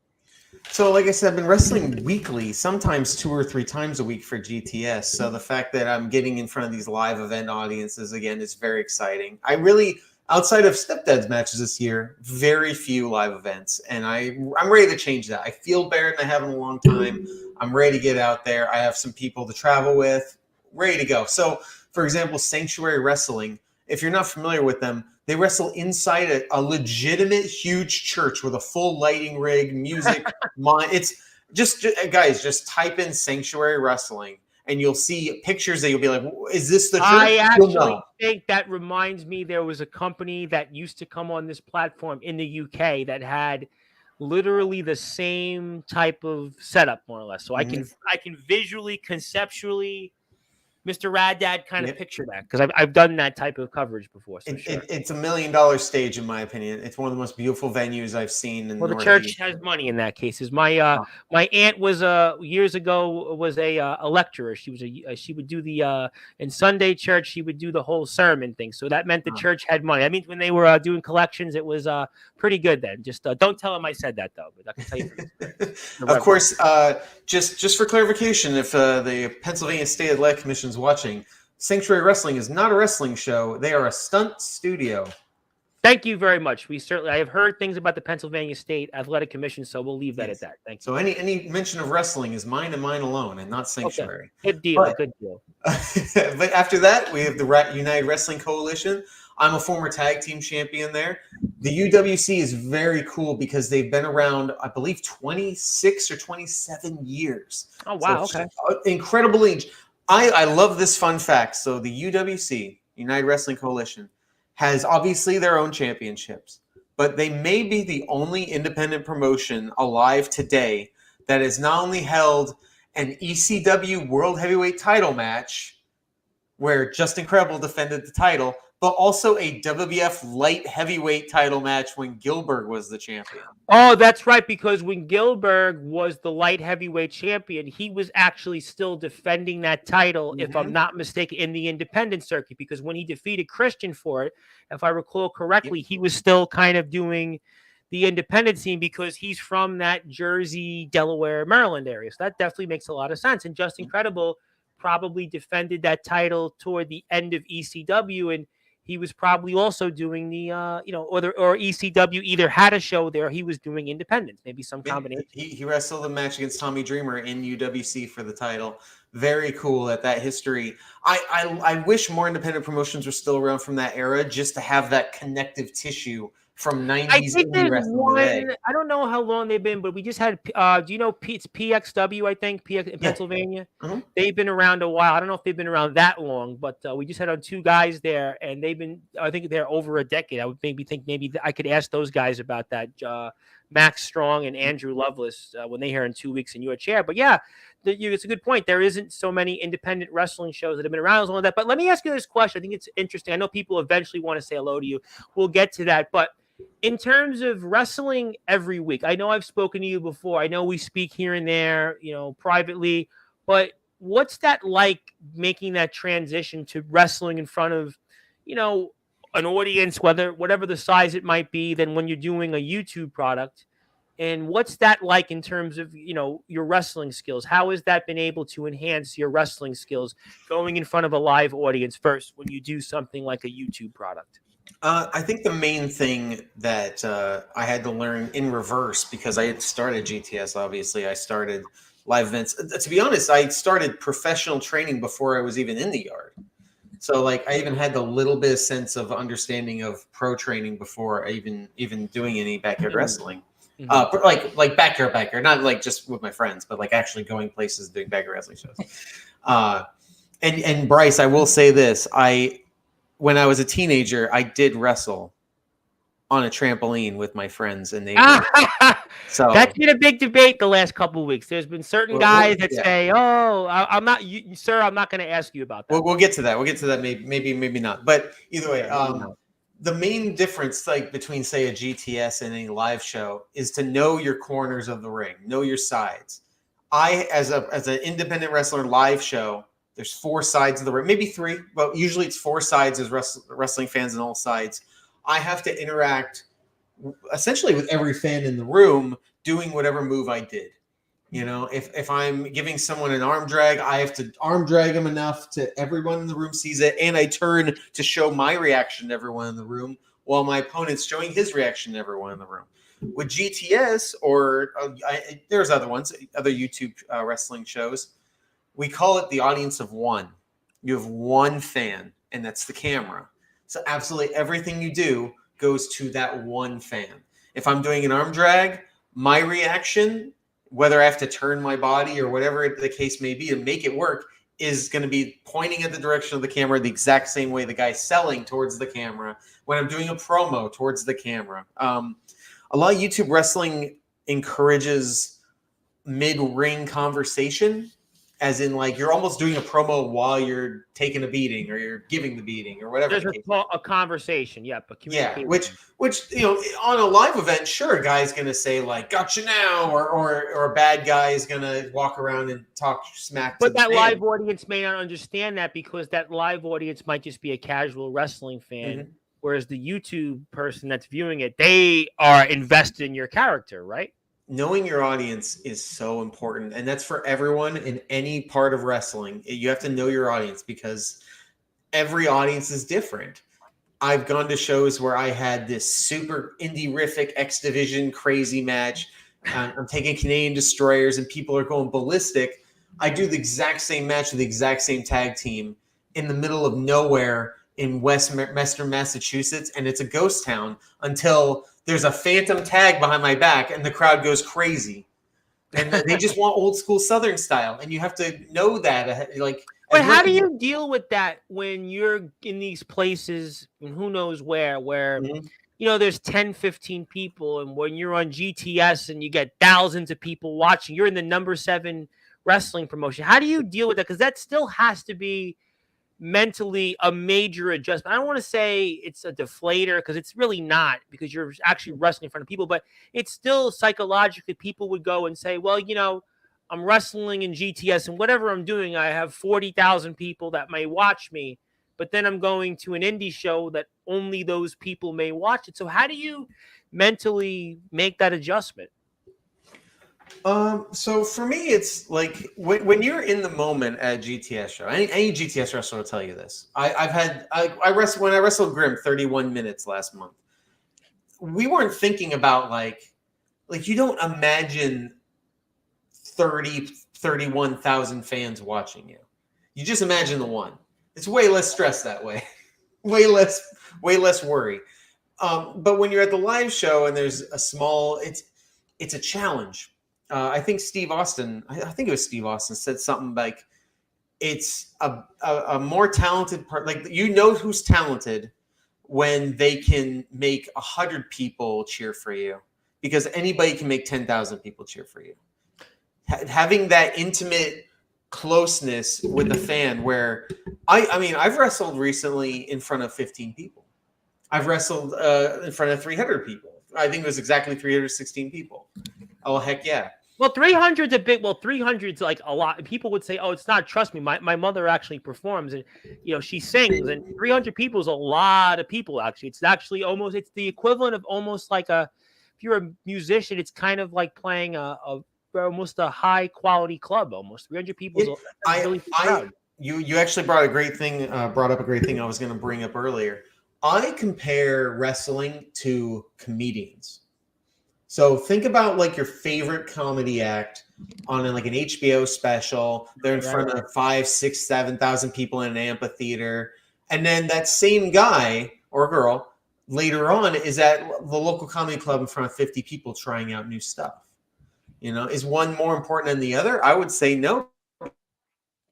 So, like I said, I've been wrestling weekly, sometimes 2 or 3 times a week for GTS. So the fact that I'm getting in front of these live event audiences again is very exciting. I really, outside of Stepdad's matches this year, very few live events, and I'm ready to change that. I feel better than I have in a long time. I'm ready to get out there. I have some people to travel with, ready to go. So, for example, Sanctuary Wrestling, if you're not familiar with them, they wrestle inside a legitimate huge church with a full lighting rig, music. It's just guys, just type in Sanctuary Wrestling and you'll see pictures that you'll be like, is this the church? I actually think that reminds me, there was a company that used to come on this platform in the UK that had literally the same type of setup, more or less. So I can visually, conceptually, Mr. Rad Dad kind of picture that because I've done that type of coverage before. So it's $1 million stage, in my opinion. It's one of the most beautiful venues I've seen. Well, the church has money in that case. My aunt was years ago was a lecturer. She would do the in Sunday church. She would do the whole sermon thing. So that meant the church had money. I mean, when they were doing collections, it was pretty good then. Just don't tell them I said that though. But I can tell you. Of course, just for clarification, if the Pennsylvania State Athletic Commission's watching, Sanctuary Wrestling is not a wrestling show. They are a stunt studio. Thank you very much. I have heard things about the Pennsylvania State Athletic Commission, so we'll leave that at that. Thank you. So any mention of wrestling is mine and mine alone, and not Sanctuary. Okay. Good deal. Good deal. But after that, we have the United Wrestling Coalition. I'm a former tag team champion there. The UWC is very cool because they've been around, I believe, 26 or 27 years. Oh, wow. So okay. Incredible age. I love this fun fact. So the UWC, United Wrestling Coalition, has obviously their own championships, but they may be the only independent promotion alive today that has not only held an ECW World Heavyweight title match where Just Incredible defended the title, but also a WWF Light Heavyweight title match when Gilbert was the champion. Oh, that's right, because when Gilbert was the Light Heavyweight champion, he was actually still defending that title, if I'm not mistaken, in the independent circuit, because when he defeated Christian for it, if I recall correctly, he was still kind of doing the independent scene because he's from that Jersey, Delaware, Maryland area. So that definitely makes a lot of sense. And Just Incredible probably defended that title toward the end of ECW, and he was probably also doing the, or ECW either had a show there, or he was doing independence, maybe some combination. He wrestled a match against Tommy Dreamer in UWC for the title. Very cool at that history. I wish more independent promotions were still around from that era, just to have that connective tissue from 90s indie wrestling today. I don't know how long they've been, but we just had, do you know it's PXW, I think, in Pennsylvania? Mm-hmm. They've been around a while. I don't know if they've been around that long, but we just had on 2 guys there, and they've been, I think they're over a decade. I would maybe I could ask those guys about that, Max Strong and Andrew Lovelace, when they here in 2 weeks in your chair. But yeah, it's a good point. There isn't so many independent wrestling shows that have been around as long as that. But let me ask you this question. I think it's interesting. I know people eventually want to say hello to you. We'll get to that, but In terms of wrestling every week, I know I've spoken to you before. I know we speak here and there, privately, but what's that like making that transition to wrestling in front of, you know, an audience, whatever the size it might be, than when you're doing a YouTube product? And what's that like in terms of, your wrestling skills? How has that been able to enhance your wrestling skills going in front of a live audience first when you do something like a YouTube product? I think the main thing that I had to learn in reverse, because I had started GTS, obviously, I started live events. To be honest, I started professional training before I was even in the yard. So, like, I even had the little bit of sense of understanding of pro training before I even doing any backyard wrestling. Mhm. But like backyard, not like just with my friends, but like actually going places doing backyard wrestling shows. And Bryce, I will say this: when I was a teenager, I did wrestle on a trampoline with my friends and neighbors. That's So, been a big debate the last couple of weeks. There's been certain guys that yeah, say, "Oh, I'm not, sir. I'm not going to ask you about that." we'll get to that. We'll get to that. Maybe not. But either way, Yeah, maybe not. the main difference, like between say a GTS and a live show, is to know your corners of the ring, know your sides. As an independent wrestler live show, there's 4 sides of the ring, maybe 3, but usually it's 4 sides as wrestling fans on all sides. I have to interact essentially with every fan in the room doing whatever move I did. If I'm giving someone an arm drag, I have to arm drag them enough to everyone in the room sees it, and I turn to show my reaction to everyone in the room while my opponent's showing his reaction to everyone in the room. With GTS or there's other ones, other YouTube wrestling shows, we call it the audience of one. You have one fan, and that's the camera. So absolutely everything you do goes to that one fan. If I'm doing an arm drag, my reaction, whether I have to turn my body or whatever the case may be to make it work, is going to be pointing at the direction of the camera the exact same way the guy's selling towards the camera. When I'm doing a promo, towards the camera. A lot of YouTube wrestling encourages mid-ring conversation, as in like you're almost doing a promo while you're taking a beating or you're giving the beating or whatever. There's a conversation, yeah, but Yeah, communication. which on a live event, sure, a guy's gonna say like "gotcha now," or a bad guy is gonna walk around and talk smack to But the that fan. live audience may not understand that because that live audience might just be a casual wrestling fan, Mhm. whereas the YouTube person that's viewing it, they are invested in your character, right? Knowing your audience is so important, and that's for everyone in any part of wrestling. You have to know your audience because every audience is different. I've gone to shows where I had this super indie-rific X Division crazy match. I'm taking Canadian Destroyers and people are going ballistic. I do the exact same match with the exact same tag team in the middle of nowhere in Western Massachusetts, and it's a ghost town until there's a phantom tag behind my back and the crowd goes crazy. And they just want old school Southern style, and you have to know that. Like, But as much how do as you deal with that when you're in these places and who knows where Mhm. there's 10, 15 people, and when you're on GTS and you get thousands of people watching, you're in the number 7 wrestling promotion. How do you deal with that? Because that still has to be mentally a major adjustment. I don't want to say it's a deflator because it's really not, because you're actually wrestling in front of people, but it's still psychologically people would go and say, well, I'm wrestling in GTS and whatever I'm doing, I have 40,000 people that may watch me, but then I'm going to an indie show that only those people may watch it. So how do you mentally make that adjustment? So for me, it's like when you're in the moment at a GTS show, any GTS wrestler will tell you this. I wrestled when I wrestled Grim 31 minutes last month. We weren't thinking about like you don't imagine 31,000 fans watching you. You just imagine the one. It's way less stress that way. Way less worry. But when you're at the live show and there's it's a challenge. I think Steve Austin, I think it was Steve Austin, said something like it's a more talented part. Like who's talented when they can make 100 people cheer for you, because anybody can make 10,000 people cheer for you. Having that intimate closeness with the fan, where I mean I've wrestled recently in front of 15 people. I've wrestled in front of 300 people. I think it was exactly 316 people. Oh, heck yeah. Well, 300's a big. Well, 300's like a lot. People would say, "Oh, it's not." Trust me, my mother actually performs, and she sings, and 300 people is a lot of people. Actually, it's actually almost it's the equivalent of almost like a. If you're a musician, it's kind of like playing a almost a high quality club. Almost 300 people is a really big crowd. You actually brought a great thing. Brought up a great thing I was going to bring up earlier. I compare wrestling to comedians. So think about like your favorite comedy act on like an HBO special. They're in front of 5, 6, 7,000 people in an amphitheater. And then that same guy or girl later on is at the local comedy club in front of 50 people trying out new stuff. Is one more important than the other? I would say no.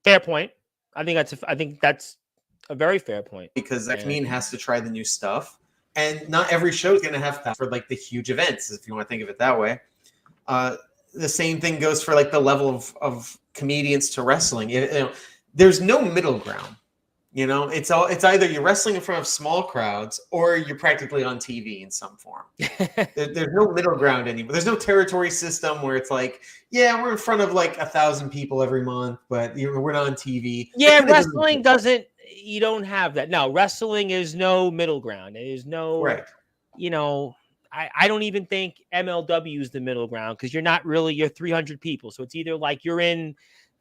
Fair point. I think that's a very fair point. Because that comedian has to try the new stuff. And not every show is going to have that for like the huge events, if you want to think of it that way. The same thing goes for like the level of comedians to wrestling. There's no middle ground. It's either you're wrestling in front of small crowds or you're practically on TV in some form. There's no middle ground anymore. There's no territory system where it's like, yeah, we're in front of like 1,000 people every month, but we're not on TV. Yeah, wrestling doesn't. You don't have that. No, wrestling is no middle ground. It is no, right. I don't even think MLW is the middle ground because you're 300 people. So it's either like you're in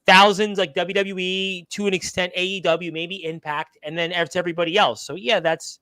thousands like WWE, to an extent AEW, maybe Impact, and then it's everybody else. So yeah, that's,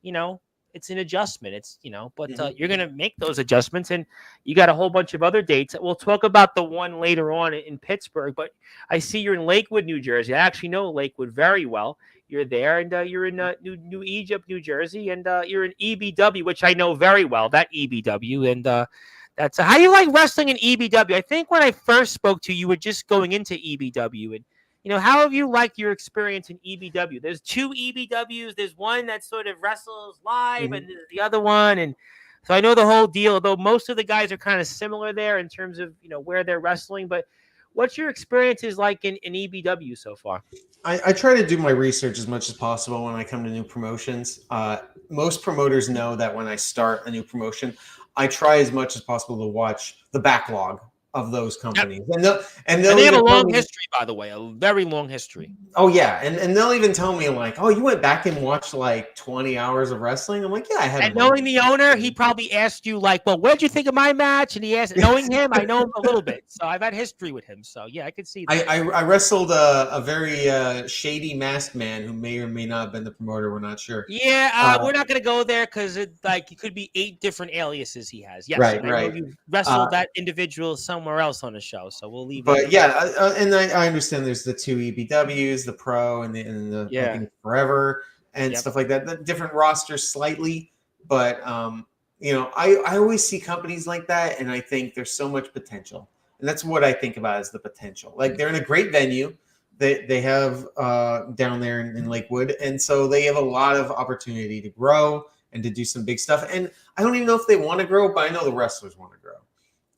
it's an adjustment. It's, but you're going to make those adjustments, and you got a whole bunch of other dates. We'll talk about the one later on in Pittsburgh, but I see you're in Lakewood, New Jersey. I actually know Lakewood very well. You're there, and you're in New Egypt, New Jersey, and you're in EBW, which I know very well, that EBW. And that's how you like wrestling in EBW. I think when I first spoke to you, you were just going into EBW, and how have you liked your experience in EBW? There's 2 EBWs. There's one that sort of wrestles live, and there's the other one. And so I know the whole deal, although most of the guys are kind of similar there in terms of, where they're wrestling. But what's your experiences like in EBW so far? I try to do my research as much as possible when I come to new promotions. Most promoters know that when I start a new promotion, I try as much as possible to watch the backlog of those companies. Yep. And they have a long history, by the way, a very long history. Oh yeah. And they'll even tell me like, oh, you went back and watched like 20 hours of wrestling. I'm like, yeah, I had. And knowing the owner, he probably asked you like, well, what'd you think of my match? And he asked, knowing him, I know him a little bit. So I've had history with him. So yeah, I could see that. I wrestled a very shady masked man who may or may not have been the promoter. We're not sure. Yeah. We're not going to go there because it could be 8 different aliases he has. Yes. Right. I know you wrestled that individual somewhere else on the show, so we'll leave. But yeah, and I understand there's the 2 EBWs, the Pro and the Forever and stuff like that. The different rosters slightly, but I always see companies like that, and I think there's so much potential, and that's what I think about as the potential. Like they're in a great venue. They have down there in Lakewood, and so they have a lot of opportunity to grow and to do some big stuff. And I don't even know if they want to grow, but I know the wrestlers want to grow.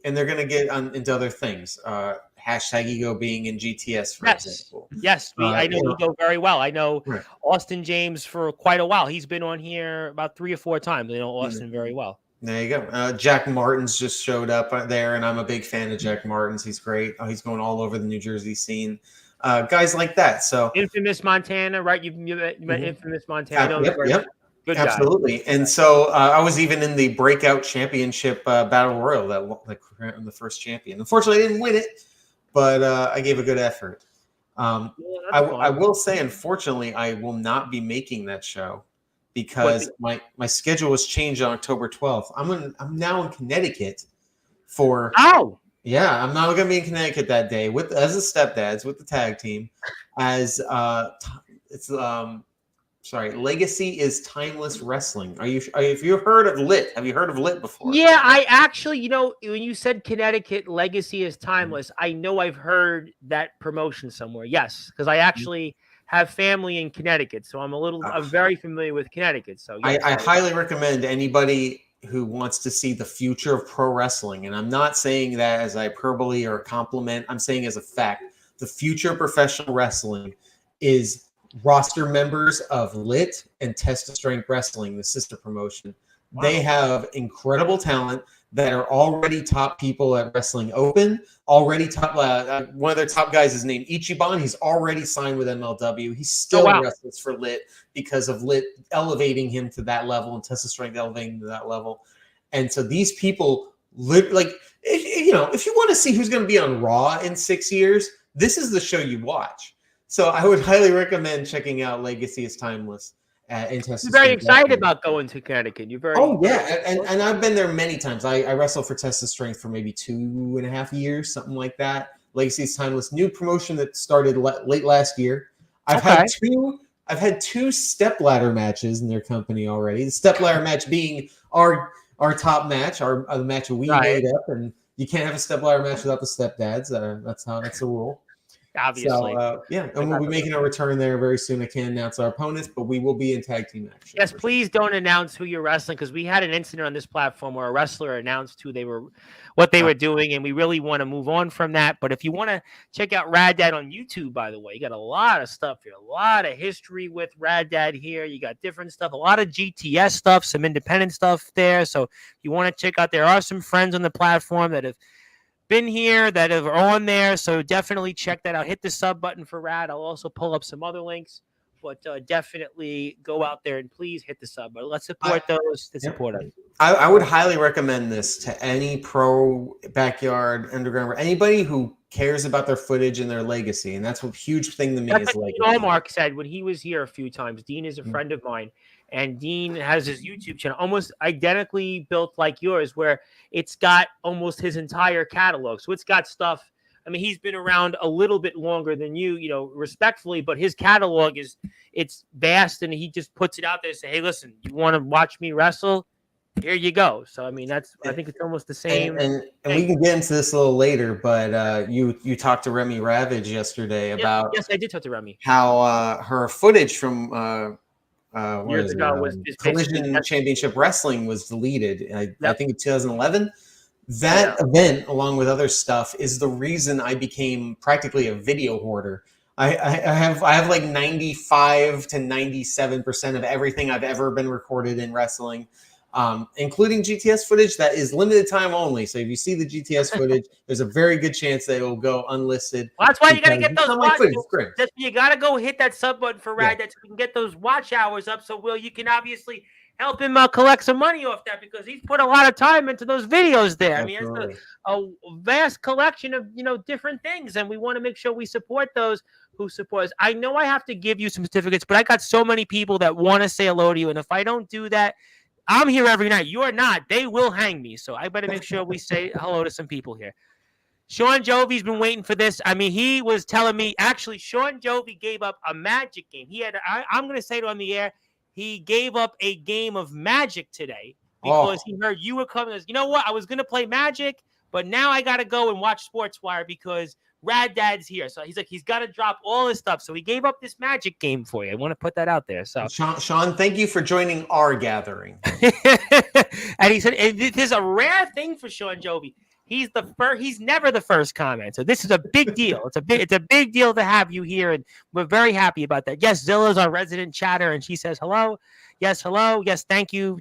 And they're going to get into other things. Hashtag Ego being in GTS, for example. Yes, I know Ego very well. I know Austin James for quite a while. He's been on here about 3 or 4 times. I know Austin very well. There you go. Jack Martins just showed up there, and I'm a big fan of Jack Martins. He's great. He's going all over the New Jersey scene. Guys like that. So Infamous Montana, right? You met Infamous Montana. Yep. Absolutely. And so I was even in the breakout championship battle royal that the first champion. Unfortunately, I didn't win it, but I gave a good effort. I will say, unfortunately, I will not be making that show because my schedule was changed on October 12th. I'm now in Connecticut for. Oh. Yeah, I'm not going to be in Connecticut that day as a stepdads with the tag team as Legacy is Timeless Wrestling. Have you heard of Lit? Have you heard of Lit before? Yeah, I actually, when you said Connecticut, Legacy is Timeless, I know I've heard that promotion somewhere. Yes, because I actually have family in Connecticut, so I'm very familiar with Connecticut. So yes, I highly recommend anybody who wants to see the future of pro wrestling, and I'm not saying that as hyperbole or a compliment. I'm saying as a fact, the future of professional wrestling is roster members of Lit and Test of Strength Wrestling, the sister promotion. Wow. They have incredible talent that are already top people at Wrestling Open. Already top. One of their top guys is named Ichiban. He's already signed with MLW. He still wrestles for Lit because of Lit elevating him to that level and Test of Strength elevating him to that level. And so these people, like, if you want to see who's going to be on Raw in 6 years, this is the show you watch. So I would highly recommend checking out Legacy is Timeless. You're very excited about going to Connecticut. You're very and I've been there many times. I wrestled for Test of Strength for maybe 2.5 years, something like that. Legacy is Timeless, new promotion that started late last year. I've had two step ladder matches in their company already. The step ladder match being our top match, the match we made up, and you can't have a step ladder match without the stepdads. That's the rule. Obviously. So, and we'll be making a return there very soon. I can't announce our opponents, but we will be in tag team action. Yes, please don't announce who you're wrestling, because we had an incident on this platform where a wrestler announced what they were doing, and we really want to move on from that. But if you want to check out Rad Dad on YouTube, by the way, you got a lot of stuff here, a lot of history with Rad Dad here. You got different stuff, a lot of GTS stuff, some independent stuff there. So if you want to check out, there are some friends on the platform that have been here that are on there, so definitely check that out. Hit the sub button for Rad. I'll also pull up some other links, but definitely go out there and please hit the sub button. Let's support those that support us. I would highly recommend this to any pro backyard underground, anybody who cares about their footage and their legacy, and that's a huge thing to me. That's what Dean Allmark said when he was here a few times. Dean is a friend of mine, and Dean has his YouTube channel almost identically built like yours, where it's got almost his entire catalog. So it's got stuff. I mean, he's been around a little bit longer than you, respectfully, but his catalog it's vast, and he just puts it out there and say, hey, listen, you want to watch me wrestle? Here you go. So, I mean, I think it's almost the same. And we can get into this a little later, but you talked to Remy Ravage yesterday about. Yes, I did talk to Remy. How her footage from years ago was Collision Championship Wrestling was deleted. I think in 2011. That event, along with other stuff, is the reason I became practically a video hoarder. I have like 95 to 97% of everything I've ever been recorded in wrestling, including GTS footage that is limited time only. So if you see the GTS footage, there's a very good chance that it will go unlisted. Well, that's why you got to get those watch hours. You got to go hit that sub button for Rad Dad so we can get those watch hours up. So, Will, you can obviously help him collect some money off that, because he's put a lot of time into those videos there. Absolutely. I mean, it's a vast collection of, different things, and we want to make sure we support those who support us. I know I have to give you some certificates, but I got so many people that want to say hello to you, and if I don't do that, I'm here every night. You're not. They will hang me, so I better make sure we say hello to some people here. Sean Jovi's been waiting for this. I mean, he was telling me, actually, Sean Jovi gave up a Magic game. I'm going to say it on the air, he gave up a game of Magic today because he heard you were coming. You know what? I was going to play Magic, but now I got to go and watch Sportswire because Rad Dad's here. So he's like, he's got to drop all his stuff. So he gave up this Magic game for you. I want to put that out there. So Sean, thank you for joining our gathering. And he said, it is a rare thing for Sean Jovi. He's the first. He's never the first comment. So this is a big deal. It's a big deal to have you here, and we're very happy about that. Yes, Zilla's our resident chatter, and she says hello. Yes, hello. Yes, thank you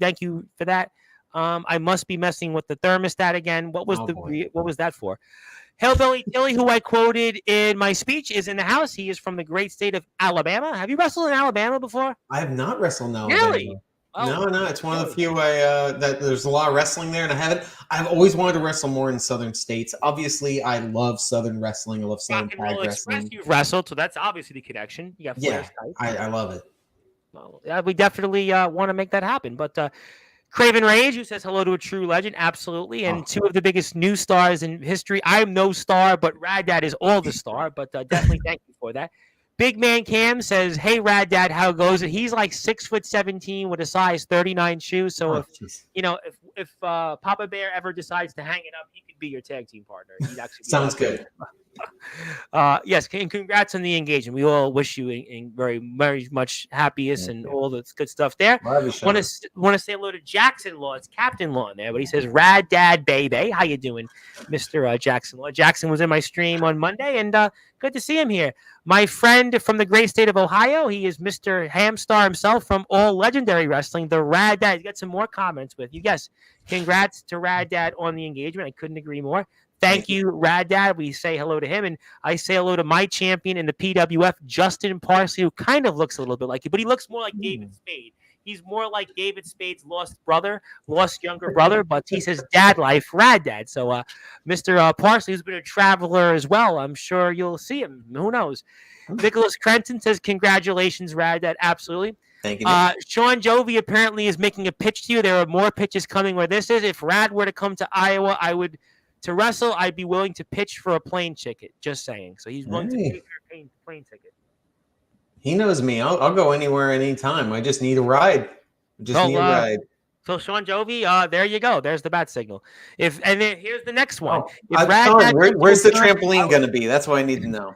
for that. I must be messing with the thermostat again. What was what was that for? Hellbilly Tilly, who I quoted in my speech, is in the house. He is from the great state of Alabama. Have you wrestled in Alabama before? I have not wrestled in Alabama. Really? No, it's one of the few that there's a lot of wrestling there, and I haven't. I've always wanted to wrestle more in southern states. Obviously, I love southern wrestling. I love southern tag wrestling. You've wrestled, so that's obviously the connection. You got I love it. Well, yeah, we definitely want to make that happen. But Craven Rage, who says hello to a true legend, absolutely, and two of the biggest new stars in history. I'm no star, but Rad Dad is all the star. But definitely thank you for that. Big Man Cam says, hey, Rad Dad, how goes it? He's like 6'17" with a size 39 shoe. So if Papa Bear ever decides to hang it up, he could be your tag team partner. He'd actually Sounds good. Yes, and congrats on the engagement. We all wish you in very, very much happiness and all the good stuff there. Love you, Sean. Want to say hello to Jackson Law. It's Captain Law in there, but he says, "Rad Dad, baby, how you doing, Mister Jackson Law?" Jackson was in my stream on Monday, and good to see him here. My friend from the great state of Ohio. He is Mister Hamstar himself from All Legendary Wrestling. The Rad Dad. He's got some more comments with you. Yes, congrats to Rad Dad on the engagement. I couldn't agree more. Thank you, Rad Dad. We say hello to him, and I say hello to my champion in the PWF, Justin Parsley, who kind of looks a little bit like you, but he looks more like David Spade. He's more like David Spade's lost younger brother, but he says dad life, Rad Dad. So Mr. Parsley, who's been a traveler as well, I'm sure you'll see him. Who knows? Nicholas Crenton says, congratulations, Rad Dad. Absolutely. Thank you. Sean Jovi apparently is making a pitch to you. There are more pitches coming where this is. If Rad were to come to Iowa, to wrestle, I'd be willing to pitch for a plane ticket. Just saying. So he's willing to pay for a plane ticket. He knows me. I'll go anywhere, anytime. I just need a ride. So Sean Jovi, there you go. There's the bat signal. Here's the next one. Where's the trampoline going to be? That's what I need to know.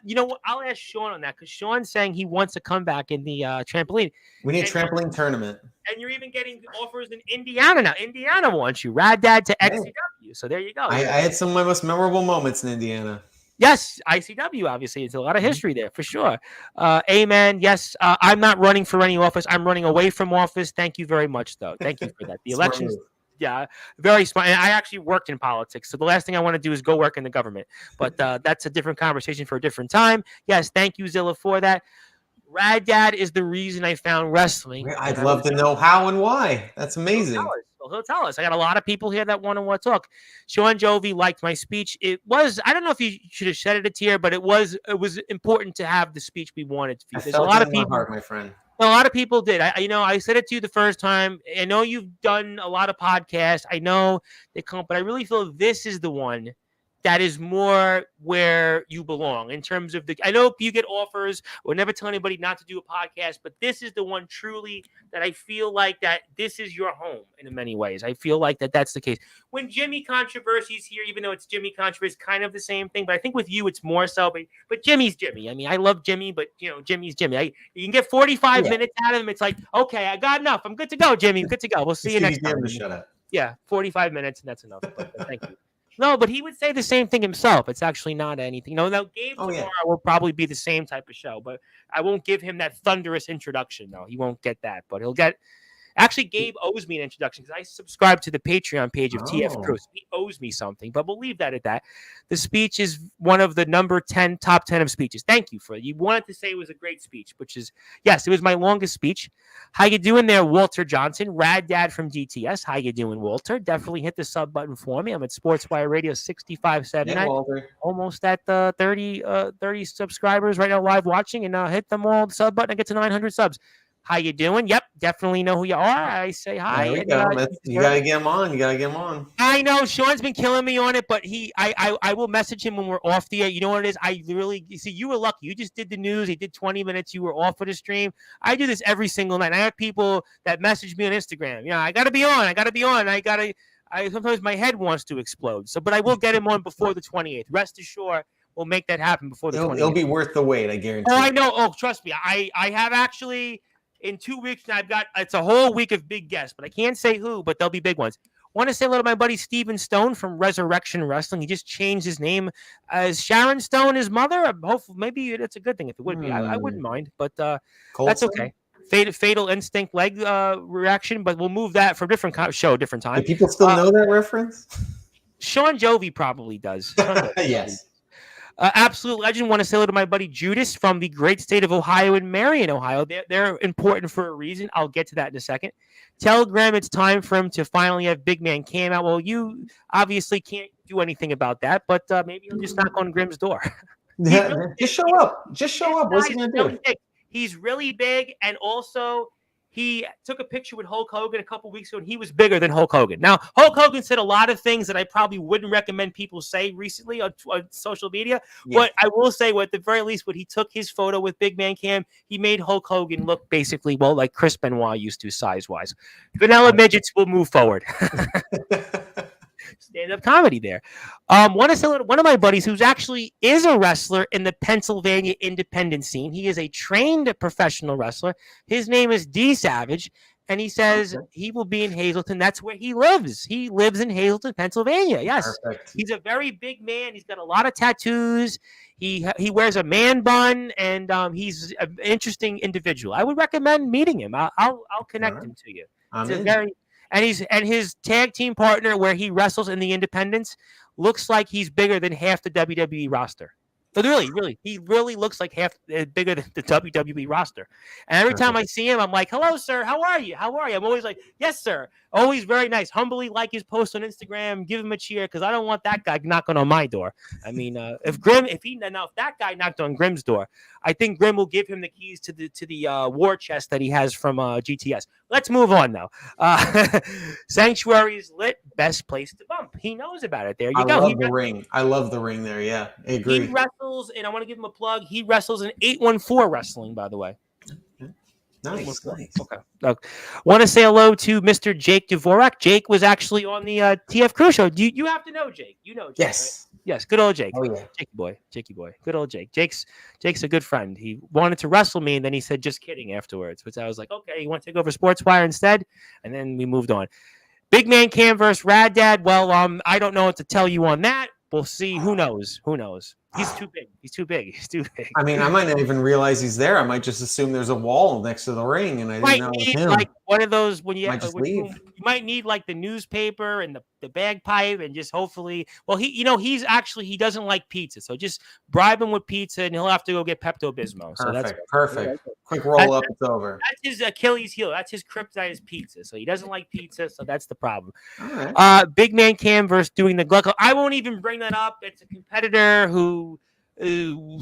You know what? I'll ask Sean on that because Sean's saying he wants to come back in the trampoline. We need a trampoline tournament. And you're even getting offers in Indiana now. Indiana wants you. Rad Dad to XCW. So there you go. I had some of my most memorable moments in Indiana. Yes, ICW, obviously. It's a lot of history there, for sure. Amen. Yes, I'm not running for any office. I'm running away from office. Thank you very much, though. Thank you for that. The elections, yeah, very smart. And I actually worked in politics, so the last thing I want to do is go work in the government. But that's a different conversation for a different time. Yes, thank you, Zilla, for that. Rad Dad is the reason I found wrestling. I'd love to know how and why. That's amazing. He'll tell us. I got a lot of people here that want to talk. Sean Jovi liked my speech. I don't know if you should have shed it here, but it was important to have the speech we wanted. There's a lot of people, my heart, my friend. A lot of people did. I said it to you the first time. I know you've done a lot of podcasts. I know they come, but I really feel this is the one that is more where you belong in terms of I know you get offers. We'll never tell anybody not to do a podcast, but this is the one truly that I feel like that this is your home in many ways. I feel like that's the case. When Jimmy Controversy is here, even though it's Jimmy Controversy, it's kind of the same thing, but I think with you, it's more so, but Jimmy's Jimmy. I mean, I love Jimmy, but Jimmy's Jimmy. You can get 45 minutes out of him. It's like, okay, I got enough. I'm good to go, Jimmy. I'm good to go. We'll see you next time. Shut up. Yeah, 45 minutes, and that's enough. But thank you. No, but he would say the same thing himself. It's actually not anything. Now Gabe tomorrow will probably be the same type of show, but I won't give him that thunderous introduction. No, he won't get that, but he'll get. Actually, Gabe owes me an introduction because I subscribe to the Patreon page of TF Cruz. He owes me something, but we'll leave that at that. The speech is one of the top 10 of speeches. Thank you for it. You wanted to say it was a great speech, which is, yes, it was my longest speech. How you doing there, Walter Johnson? Rad Dad from DTS. How you doing, Walter? Definitely hit the sub button for me. I'm at Sportswire Radio 6579. Yeah, almost at 30 subscribers right now live watching, and hit them all the sub button and get to 900 subs. How you doing? Yep, definitely know who you are. I say hi. There we go. You gotta get him on. I know Sean's been killing me on it, but I will message him when we're off the air. You know what it is? You were lucky. You just did the news. He did 20 minutes. You were off of the stream. I do this every single night. I have people that message me on Instagram. I gotta be on. Sometimes my head wants to explode. But I will get him on before the 28th. Rest assured, we'll make that happen before the 28th. It'll be worth the wait, I guarantee. Oh, I know. Oh, trust me. I have actually. In 2 weeks, it's a whole week of big guests, but I can't say who, but they'll be big ones. Want to say hello to my buddy Steven Stone from Resurrection Wrestling. He just changed his name as Sharon Stone, his mother. Hopefully, maybe that's a good thing if it would be. I wouldn't mind, but that's okay. Fatal Instinct leg reaction, but we'll move that for a different show, different time. Do people still know that reference? Sean Jovi probably does. Yes. Absolute legend. Want to say hello to my buddy Judas from the great state of Ohio in Marion, Ohio. They're important for a reason. I'll get to that in a second. Telegram, it's time for him to finally have Big Man Cam out. Well, you obviously can't do anything about that, but maybe he'll just knock on Grimm's door. Just show up. What's he going to do? He's really big, and also he took a picture with Hulk Hogan a couple weeks ago, and he was bigger than Hulk Hogan. Now, Hulk Hogan said a lot of things that I probably wouldn't recommend people say recently on social media. Yeah. But I will say, at the very least, when he took his photo with Big Man Cam, he made Hulk Hogan look basically, like Chris Benoit used to size-wise. Vanilla midgets will move forward. stand-up comedy there. Want to say one of my buddies who's actually is a wrestler in the Pennsylvania independent scene. He is a trained professional wrestler. His name is D Savage, and he says he will be in Hazleton. That's where he lives. He lives in Hazleton, Pennsylvania. Yes, Perfect. he's a very big man. He's got a lot of tattoos. He wears a man bun, and he's an interesting individual. I would recommend meeting him. I'll connect him to you. And his tag team partner, where he wrestles in the independents, looks like he's bigger than half the WWE roster. But really, he really looks like half bigger than the WWE roster. And every time I see him, I'm like, "Hello, sir. How are you? How are you?" I'm always like, "Yes, sir." Always very nice. Humbly like his post on Instagram. Give him a cheer because I don't want that guy knocking on my door. I mean, if that guy knocked on Grimm's door, I think Grimm will give him the keys to the war chest that he has from GTS. Let's move on now. Sanctuary's lit. Best place to bump. He knows about it. There you go. I love the ring. I love the ring there. Yeah, I agree. He wrestles, and I want to give him a plug. He wrestles in 814 Wrestling, by the way. Nice. Okay. Want to say hello to Mr. Jake Dvorak. Jake was actually on the TF Crew show. You have to know Jake. You know Jake. Yes. Right? Yes. Good old Jake. Oh yeah. Jakey boy. Good old Jake. Jake's a good friend. He wanted to wrestle me, and then he said, "Just kidding," afterwards. Which I was like, "Okay, you want to take over Sportswire instead?" And then we moved on. Big Man Cam versus Rad Dad. Well, I don't know what to tell you on that. We'll see. Who knows? He's too big. I mean, I might not even realize he's there. I might just assume there's a wall next to the ring, and I didn't know it was him. Like one of those when you leave. You might need like the newspaper and the bagpipe, and just hopefully. Well, he doesn't like pizza, so just bribe him with pizza, and he'll have to go get Pepto-Bismol. So that's perfect. Quick roll up, it's over. That's his Achilles heel. That's his kryptonite is pizza. So he doesn't like pizza, so that's the problem. All right. Big Man Cam versus doing the Glucko. I won't even bring that up. It's a competitor who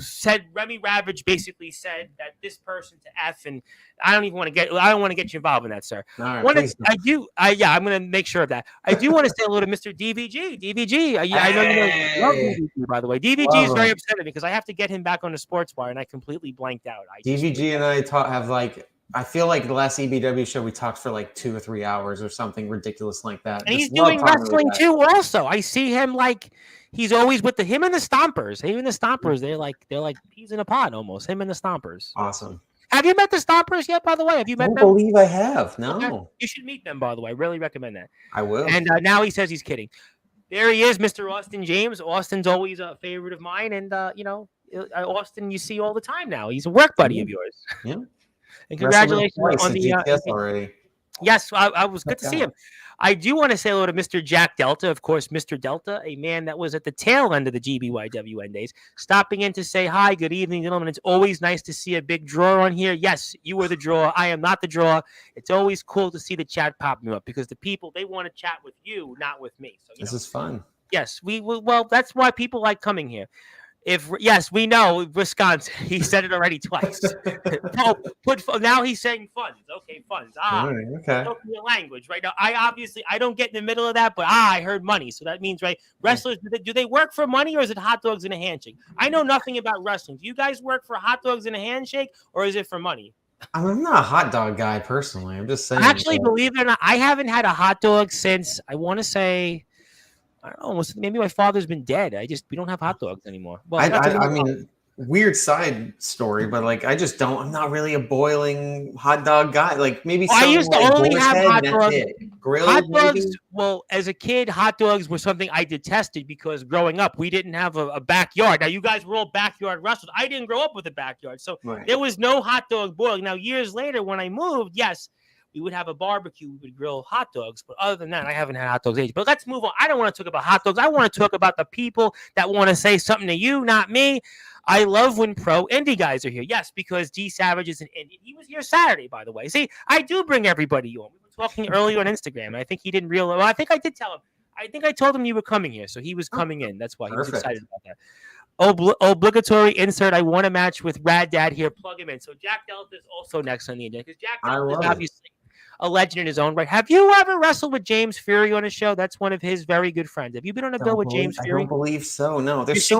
said Remy Ravage basically said that this person to F, and I don't want to get you involved in that, sir. Right, I'm going to make sure of that. I do want to say hello to Mr. DVG. I know you love DVG, by the way. DVG is very upset at me because I have to get him back on the Sportswire, and I completely blanked out. DVG and I I feel like the last EBW show we talked for like 2 or 3 hours or something ridiculous like that. And he's doing wrestling too. Also, I see him like he's always with him and the Stompers. Him and the Stompers, they're like peas in a pod almost. Him and the Stompers. Awesome. Have you met the Stompers yet? By the way, have you met them? I don't believe I have. No. Okay. You should meet them. By the way, I really recommend that. I will. And now he says he's kidding. There he is, Mr. Austin James. Austin's always a favorite of mine, and Austin you see all the time now. He's a work buddy of yours. Yeah. And congratulations on the GTS already. Yes, I was good to see him. I do want to say hello to Mr. Jack Delta, of course, Mr. Delta, a man that was at the tail end of the GBYWN days, stopping in to say hi, good evening, gentlemen. It's always nice to see a big drawer on here. Yes, you are the drawer. I am not the drawer. It's always cool to see the chat popping up because the people, they want to chat with you, not with me. So this is fun. Yes, well, that's why people like coming here. Yes, we know Wisconsin. He said it already twice. Now he's saying funds. Okay, funds. Right, okay. Your language right now. I don't get in the middle of that, but I heard money, so that means right. Wrestlers, do they work for money or is it hot dogs and a handshake? I know nothing about wrestling. Do you guys work for hot dogs and a handshake or is it for money? I'm not a hot dog guy personally. I'm just saying. Actually, believe it or not, I haven't had a hot dog since I want to say. I don't know. Maybe my father's been dead. We don't have hot dogs anymore. Well, I mean, weird side story, but like, I'm not really a boiling hot dog guy. Like maybe I used to only have hot dogs. Grilled, maybe? Well, as a kid, hot dogs were something I detested because growing up, we didn't have a backyard. Now, you guys were all backyard wrestlers. I didn't grow up with a backyard. So There was no hot dog boiling. Now, years later, when I moved, yes, we would have a barbecue. We would grill hot dogs. But other than that, I haven't had hot dogs age. But let's move on. I don't want to talk about hot dogs. I want to talk about the people that want to say something to you, not me. I love when pro indie guys are here. Yes, because D Savage is an indie. He was here Saturday, by the way. See, I do bring everybody on. We were talking earlier on Instagram, and I think he didn't realize. Well, I think I did tell him. I think I told him you were coming here, so he was coming in. That's why he was excited about that. Obligatory insert. I want a match with Rad Dad here. Plug him in. So Jack Delta is also next on the agenda because Jack Delta is obviously a legend in his own right. Have you ever wrestled with James Fury on a show? That's one of his very good friends. Have you been on a bill with James Fury? I don't believe so. No, there's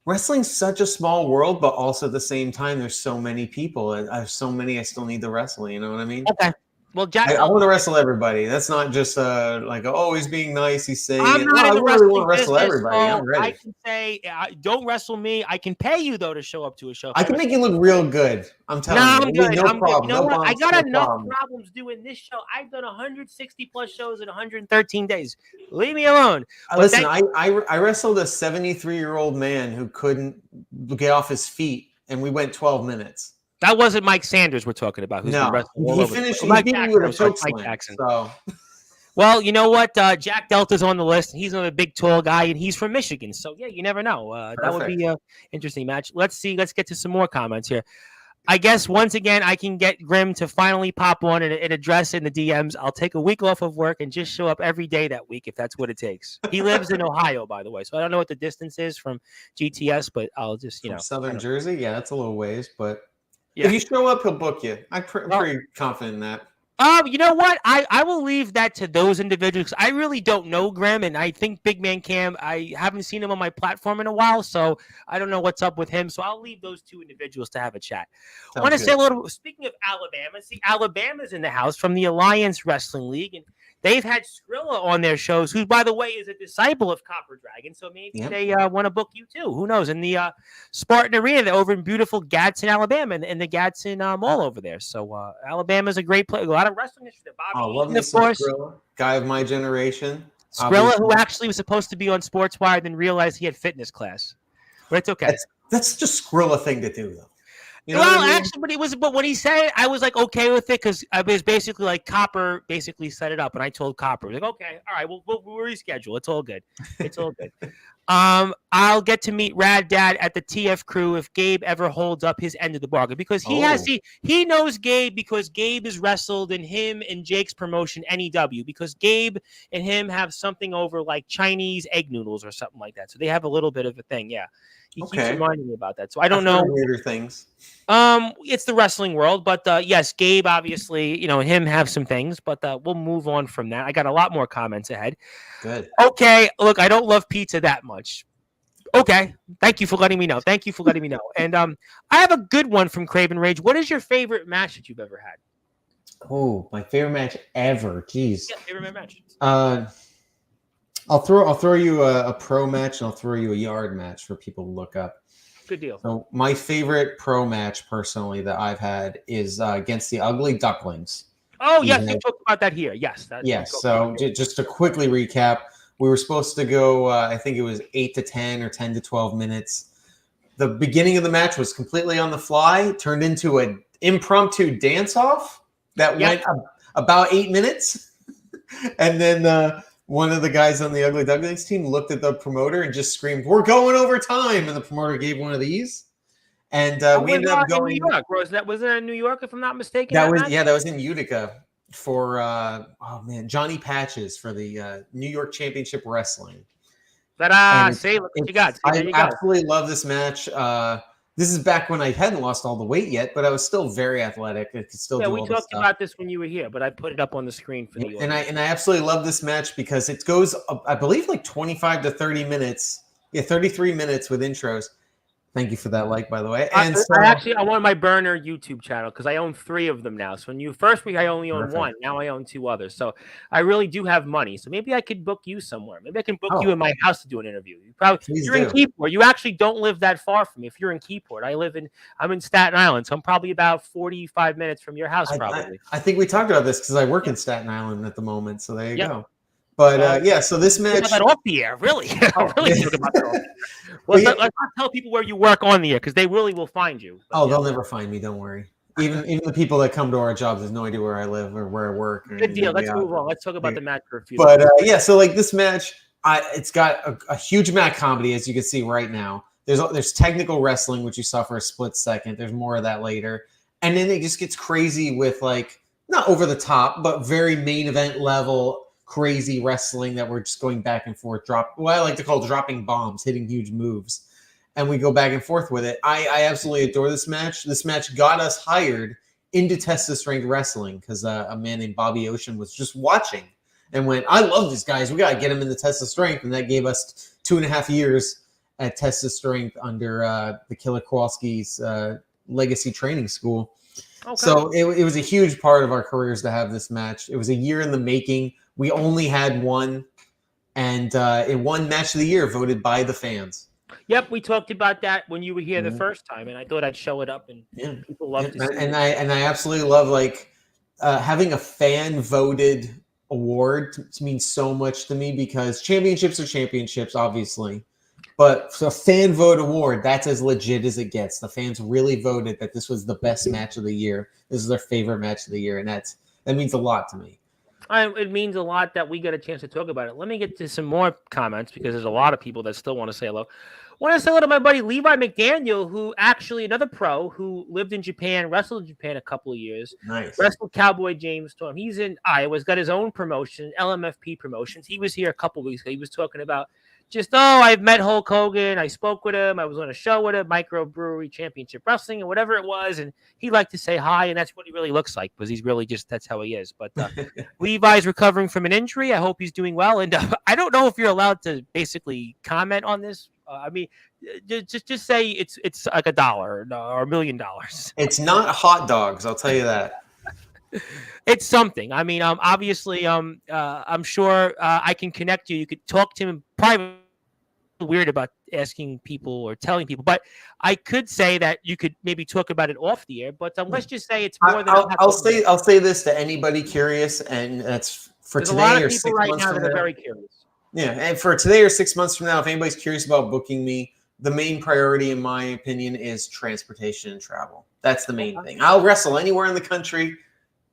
wrestling's such a small world, but also at the same time, there's so many people. I have so many. I still need the wrestling. You know what I mean? Okay. Well, Jack, I want to wrestle everybody. That's not just like, oh, he's being nice. He's saying I'm it. not No, in I the really want to wrestling wrestle business, everybody. so I'm I ready. can say, don't wrestle me. I can pay you though to show up to a show. I can make you look real good. I'm No, telling you. I'm It'll be good. no I'm good. You problem. know No what? I bumps, got no enough problem. problems doing this show. I've done 160 plus shows in 113 days. Leave me alone. But Listen, I wrestled a 73-year-old man who couldn't get off his feet, and we went 12 minutes. that wasn't Mike Sanders we're talking about, who's been No, wrestling all he over. finished. He Mike beat me Jackson. with I'm a sorry, choke Mike slam. Jackson. So Well, you know what? Jack Delta's on the list. He's a big, tall guy, and he's from Michigan. So, yeah, you never know. That would be an interesting match. Let's see. Let's get to some more comments here. I guess, once again, I can get Grim to finally pop on and address in the DMs. I'll take a week off of work and just show up every day that week if that's what it takes. He lives in Ohio, by the way. So I don't know what the distance is from GTS, but I'll just, from Southern Jersey, yeah, that's a little ways. But yeah. if you show up, he'll book you. I'm pretty confident in that. You know what? I will leave that to those individuals. I really don't know Graham, and I think Big Man Cam, I haven't seen him on my platform in a while, so I don't know what's up with him. So I'll leave those two individuals to have a chat. I want to say a little, speaking of Alabama, Alabama's in the house from the Alliance Wrestling League, and they've had Skrilla on their shows, who, by the way, is a disciple of Copper Dragon, so maybe they want to book you too. Who knows? In the Spartan Arena, they're over in beautiful Gadsden, Alabama, and the Gadsden Mall over there. So Alabama's a great place. A lot of wrestling history. Bobby Eaton, of course. Skrilla, guy of my generation. Skrilla, who actually was supposed to be on Sportswire, then realized he had fitness class. But it's okay. That's just Skrilla thing to do, though. You know well, I mean? actually, but when he said it, I was like okay with it because I was basically like Copper basically set it up, and I told Copper, like, okay, all right, we'll reschedule. It's all good. It's all good. I'll get to meet Rad Dad at the TF Crew if Gabe ever holds up his end of the bargain because he knows Gabe because Gabe is wrestled in him and Jake's promotion NEW because Gabe and him have something over like Chinese egg noodles or something like that. So they have a little bit of a thing, yeah. He keeps reminding me about that. So I don't know. Weirder things. It's the wrestling world, but yes, Gabe obviously, and him have some things, but we'll move on from that. I got a lot more comments ahead. Good. Okay, look, I don't love pizza that much. Okay, thank you for letting me know. And I have a good one from Craven Rage. What is your favorite match that you've ever had? Oh, my favorite match ever. Jeez. Yeah, favorite match. I'll throw you a pro match and I'll throw you a yard match for people to look up. Good deal. So my favorite pro match personally that I've had is against the Ugly Ducklings. Oh, yes, you talked about that here. Yes. Yes. So just to quickly recap, we were supposed to go, I think it was 8 to 10 or 10 to 12 minutes. The beginning of the match was completely on the fly, turned into an impromptu dance-off that went about 8 minutes. And then one of the guys on the Ugly Ducklings team looked at the promoter and just screamed, "We're going over time!" And the promoter gave one of these. And we ended up going. In New York. Was it in New York, if I'm not mistaken? That was in Utica for Johnny Patches for the New York Championship Wrestling. Look what you got. I absolutely love this match. This is back when I hadn't lost all the weight yet, but I was still very athletic. I could still do all we talked about this when you were here, but I put it up on the screen for the audience. And I absolutely love this match because it goes, I believe, like 25 to 30 minutes. Yeah, 33 minutes with intros. Thank you for that like, by the way. And I want my burner YouTube channel because I own 3 of them now. So first week I only owned 1. Now I own 2 others. So I really do have money. So maybe I could book you somewhere. Maybe I can book you in my house to do an interview. You're in Keyport. You actually don't live that far from me. If you're in Keyport, I'm in Staten Island. So I'm probably about 45 minutes from your house probably. I think we talked about this because I work in Staten Island at the moment. So there you go. But so this match. About that off the air, really. Really talk about that off the air. Well, let's not tell people where you work on the air because they really will find you. But, they'll never find me. Don't worry. Even the people that come to our jobs have no idea where I live or where I work. Good deal. Let's move on. Let's talk about the match for a few. But so like this match, it's got a huge amount of comedy as you can see right now. There's technical wrestling which you saw for a split second. There's more of that later, and then it just gets crazy with like not over the top but very main event level. Crazy wrestling that we're just going back and forth. I like to call dropping bombs, hitting huge moves, and we go back and forth with it. I absolutely adore this match. This match got us hired into Testa Strength Wrestling because a man named Bobby Ocean was just watching and went, "I love these guys. We got to get them into Testa Strength," and that gave us 2.5 years at Testa Strength under the Killer Kowalski's legacy training school. Okay. So it was a huge part of our careers to have this match. It was a year in the making. We only had one, and it won match of the year voted by the fans. Yep, we talked about that when you were here the Mhm. first time, and I thought I'd show it up, and Yeah, people yeah. love to see And it. I absolutely love like having a fan voted award means so much to me because championships are championships, obviously. But for a fan vote award, that's as legit as it gets. The fans really voted that this was the best match of the year. This is their favorite match of the year, and that means a lot to me. It means a lot that we get a chance to talk about it. Let me get to some more comments because there's a lot of people that still want to say hello. Want to say hello to my buddy Levi McDaniel, who actually another pro who lived in Japan, wrestled in Japan a couple of years, Nice. wrestled Cowboy James Storm. He's in Iowa. He's got his own promotion, LMFP Promotions. He was here a couple of weeks ago. He was talking about I've met Hulk Hogan. I spoke with him. I was on a show with him, Microbrewery Championship Wrestling, and whatever it was. And he liked to say hi, and that's what he really looks like because he's really that's how he is. But Levi's recovering from an injury. I hope he's doing well. And I don't know if you're allowed to basically comment on this. I mean, just say it's like $1 or $1 million. It's not hot dogs, I'll tell you that. It's something. I mean, obviously, I'm sure I can connect you. You could talk to him privately. Weird about asking people or telling people, but I could say that you could maybe talk about it off the air. But let's just say it's more than I'll say this to anybody curious, and that's for there's today a lot of or people 6 right months now from that are now. very curious. Yeah, and for today or 6 months from now, if anybody's curious about booking me, the main priority, in my opinion, is transportation and travel. That's the main thing. I'll wrestle anywhere in the country.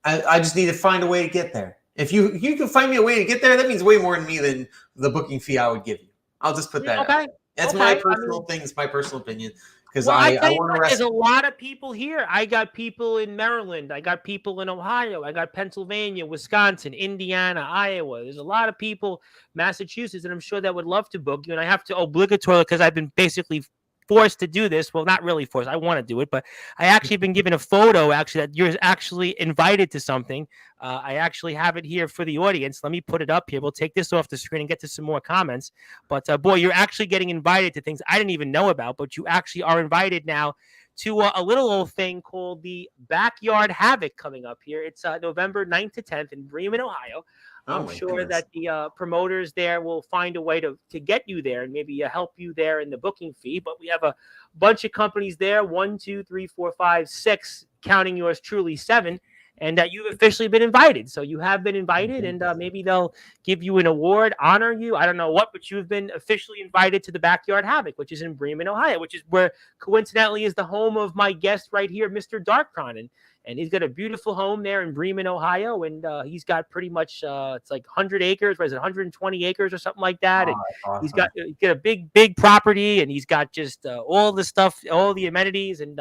I just need to find a way to get there. If you can find me a way to get there, that means way more to me than the booking fee I would give you. I'll just put that out. That's my personal thing. It's my personal opinion because I tell you want to what, there's a wrestle. lot of people here. I got people in Maryland. I got people in Ohio. I got Pennsylvania, Wisconsin, Indiana, Iowa. There's a lot of people, Massachusetts, and I'm sure that would love to book you. And I have to obligatorily because I've been basically forced to do this. Well, not really forced. I want to do it, but I actually been given a photo actually that you're actually invited to something. I actually have it here for the audience. Let me put it up here. We'll take this off the screen and get to some more comments. But boy, you're actually getting invited to things I didn't even know about, but you actually are invited now to a little old thing called the Backyard Havoc coming up here. It's November 9th to 10th in Bremen, Ohio. I'm sure that the promoters there will find a way to get you there and maybe help you there in the booking fee. But we have a bunch of companies there, 1, 2, 3, 4, 5, 6, counting yours truly 7. And that you've officially been invited. So you have been invited, and maybe they'll give you an award, honor you. I don't know what, but you've been officially invited to the Backyard Havoc, which is in Bremen, Ohio, which is where coincidentally is the home of my guest right here, Mr. Darktron. And he's got a beautiful home there in Bremen, Ohio. And he's got pretty much, it's like 100 acres, or is it 120 acres or something like that? And Awesome. he's got a big property, and he's got just all the stuff, all the amenities. And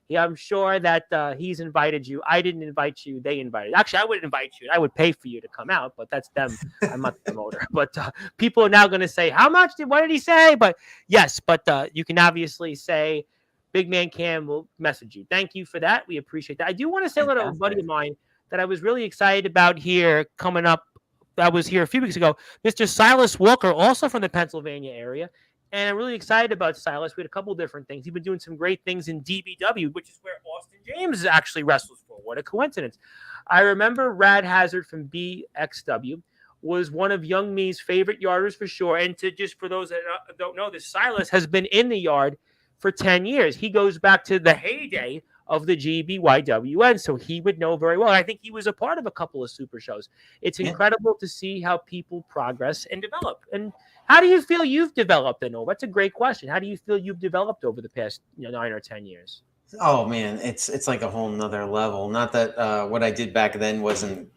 yeah, I'm sure that he's invited you. I didn't invite you. They invited. Actually, I would invite you. I would pay for you to come out, but that's them. I'm not the promoter. But people are now going to say, how much what did he say? But yes, but you can obviously say, Big Man Cam will message you. Thank you for that. We appreciate that. I do want to say a little buddy of mine that I was really excited about here coming up. I was here a few weeks ago. Mr. Silas Walker, also from the Pennsylvania area. And I'm really excited about Silas. We had a couple different things. He's been doing some great things in DBW, which is where Austin James actually wrestles for. What a coincidence. I remember Rad Hazard from BXW was one of Young Me's favorite yarders for sure. And for those that don't know this, Silas has been in the yard for 10 years. He goes back to the heyday of the GBYWN, so he would know very well. I think he was a part of a couple of super shows. It's incredible to see how people progress and develop. And how do you feel you've developed, Anil? That's a great question. How do you feel you've developed over the past 9 or 10 years? Oh man, it's like a whole nother level. Not that what I did back then wasn't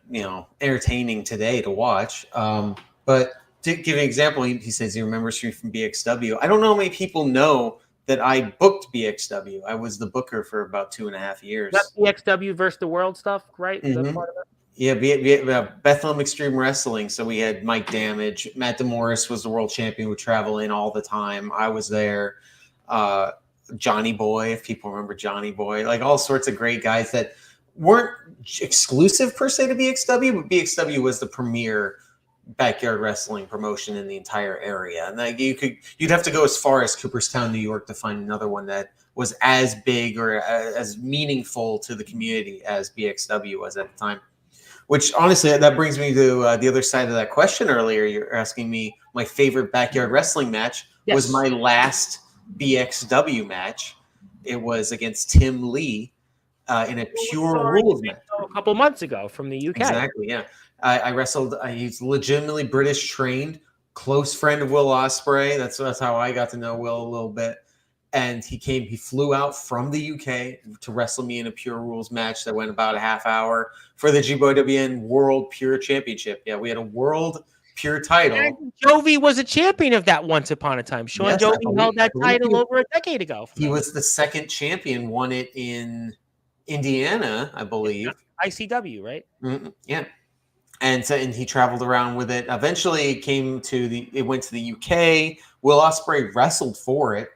entertaining today to watch. But to give an example, he says he remembers me from BXW. I don't know how many people know that I booked BXW. I was the booker for about 2.5 years. That's BXW versus the World stuff, right? Mm-hmm. Is that part of it? Yeah, Bethlehem Extreme Wrestling. So we had Mike Damage. Matt DeMorris was the world champion, would travel in all the time. I was there. Johnny Boy, if people remember Johnny Boy, like all sorts of great guys that weren't exclusive per se to BXW, but BXW was the premier backyard wrestling promotion in the entire area. And like you'd have to go as far as Cooperstown, New York to find another one that was as big or as meaningful to the community as BXW was at the time. Which honestly, that brings me to the other side of that question earlier. You're asking me my favorite backyard wrestling match was my last BXW match. It was against Tim Lee in a pure rules match. A couple months ago from the UK. Exactly, yeah. I wrestled. He's legitimately British trained, close friend of Will Ospreay. That's how I got to know Will a little bit. And he flew out from the UK to wrestle me in a pure rules match that went about a half hour for the GWN World Pure Championship. Yeah, we had a world pure title. And Jovi was a champion of that once upon a time. Sean Jovi held that title over a decade ago. He was the second champion, won it in Indiana, I believe. ICW, right? Yeah. And he traveled around with it. Eventually it went to the UK. Will Ospreay wrestled for it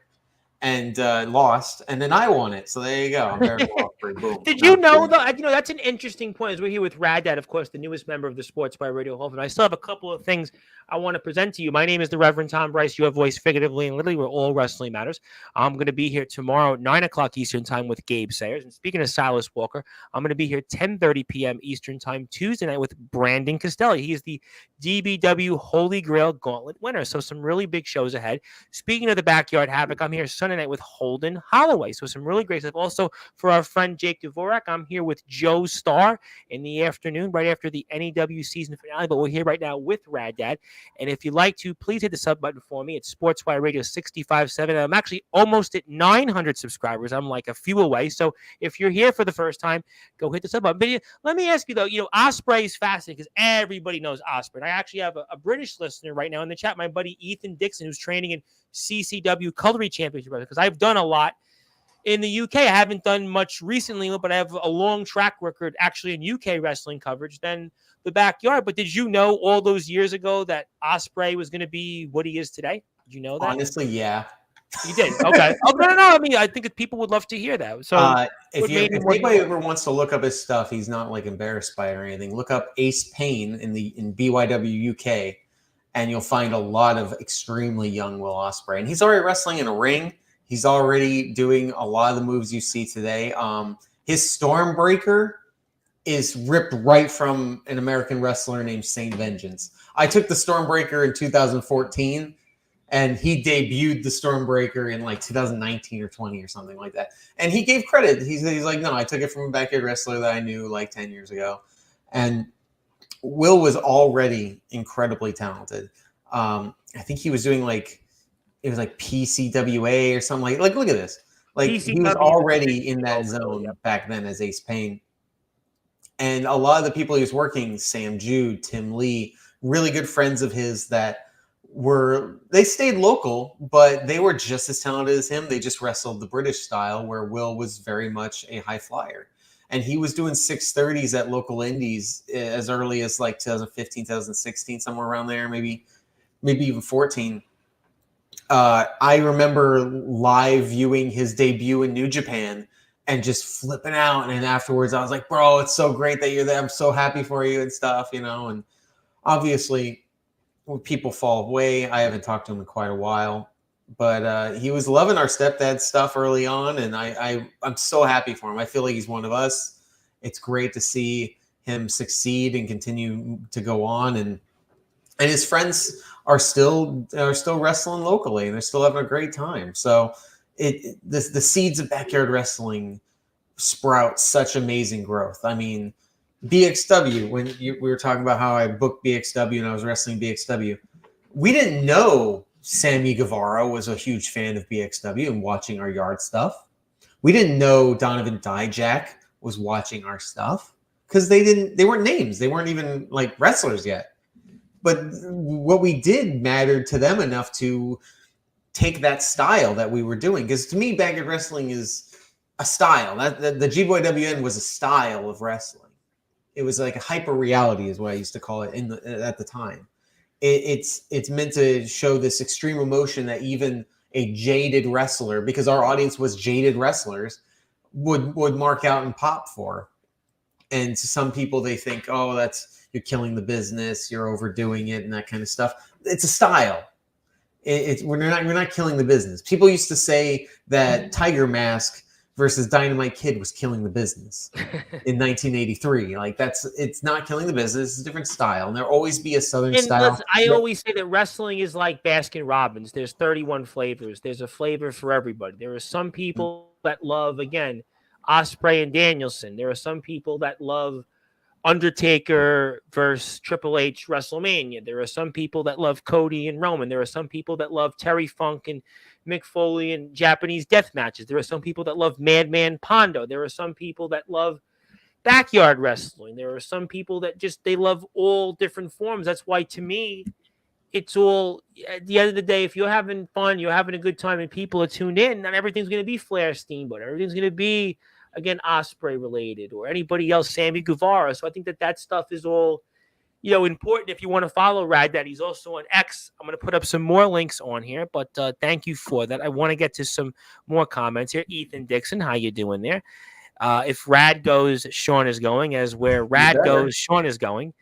and lost, and then I won it. So there you go. I'm very boom. Did you know though? That's an interesting point. As we're here with Radley, of course, the newest member of the Sportzwire Radio Hall, and I still have a couple of things I want to present to you. My name is the Reverend Tom Bryce. Your voice, figuratively and literally, where all wrestling matters. I'm going to be here tomorrow at 9:00 Eastern Time with Gabe Sayers. And speaking of Silas Walker, I'm going to be here 10:30 p.m. Eastern Time Tuesday night with Brandon Costelli. He is the DBW Holy Grail Gauntlet winner. So some really big shows ahead. Speaking of the Backyard Havoc, I'm here Sunday night with Holden Holloway. So some really great stuff. Also, for our friend Jake Dvorak, I'm here with Joe Starr in the afternoon, right after the NEW season finale. But we're here right now with Rad Dad. And if you'd like to, please hit the sub button for me. It's Sportswire Radio 65.7. I'm actually almost at 900 subscribers. I'm like a few away. So if you're here for the first time, go hit the sub button. But let me ask you, though, Ospreay is fascinating because everybody knows Ospreay. And I actually have a British listener right now in the chat, my buddy Ethan Dixon, who's training in CCW Cutlery Championship, because I've done a lot in the UK. I haven't done much recently, but I have a long track record actually in UK wrestling coverage than the Backyard. But did you know all those years ago that Ospreay was going to be what he is today? Did you know that? Honestly, yeah. You did? Okay. No. I mean, I think people would love to hear that. So if anybody ever wants to look up his stuff, he's not like embarrassed by it or anything. Look up Ace Payne in BYW UK, and you'll find a lot of extremely young Will Ospreay. And he's already wrestling in a ring. He's already doing a lot of the moves you see today. His Stormbreaker is ripped right from an American wrestler named Saint Vengeance. I took the Stormbreaker in 2014, and he debuted the Stormbreaker in like 2019 or 20 or something like that. And he gave credit. He's like, no, I took it from a backyard wrestler that I knew like 10 years ago. And Will was already incredibly talented. I think he was doing it was like PCWA or something like look at this. Like he was already in that zone back then as Ace Payne. And a lot of the people he was working, Sam Jude, Tim Lee, really good friends of his that they stayed local, but they were just as talented as him. They just wrestled the British style, where Will was very much a high flyer. And he was doing 630s at local indies as early as like 2015, 2016, somewhere around there, maybe even 14. I remember live viewing his debut in New Japan and just flipping out. And afterwards I was like, bro, it's so great that you're there. I'm so happy for you and stuff, and obviously when people fall away, I haven't talked to him in quite a while, but he was loving our stepdad stuff early on. And I'm so happy for him. I feel like he's one of us. It's great to see him succeed and continue to go on. And his friends are still wrestling locally, and they're still having a great time. So the seeds of backyard wrestling sprout such amazing growth. I mean, BXW, when we were talking about how I booked BXW and I was wrestling BXW, we didn't know Sammy Guevara was a huge fan of BXW and watching our yard stuff. We didn't know Donovan Dijak was watching our stuff because they weren't names. They weren't even like wrestlers yet. But what we did mattered to them enough to take that style that we were doing. Because to me, backyard wrestling is a style. The GWN was a style of wrestling. It was like a hyper reality, is what I used to call it at the time. It's meant to show this extreme emotion that even a jaded wrestler, because our audience was jaded wrestlers, would mark out and pop for. And to some people, they think, oh, you're killing the business, you're overdoing it, and that kind of stuff. It's a style. we're not killing the business. People used to say that Tiger Mask versus Dynamite Kid was killing the business in 1983. Like it's not killing the business. It's a different style, and there'll always be a Southern And style. listen, I always say that wrestling is like Baskin Robbins. There's 31 flavors. There's a flavor for everybody. There are some people that love, again, Osprey and Danielson. There are some people that love Undertaker versus Triple H WrestleMania. There are some people that love Cody and Roman. There are some people that love Terry Funk and Mick Foley and Japanese death matches. There are some people that love Madman Pondo. There are some people that love backyard wrestling. There are some people that they love all different forms. That's why, to me, it's all, at the end of the day, if you're having fun, you're having a good time, and people are tuned in, not everything's going to be Flair Steamboat. Everything's going to be, again, Osprey related or anybody else, Sammy Guevara. So I think that stuff is all, important. If you want to follow Rad Dad, he's also on X. I'm going to put up some more links on here, but thank you for that. I want to get to some more comments here. Ethan Dixon, how you doing there? If Rad goes, Sean is going. As where Rad goes, Sean is going.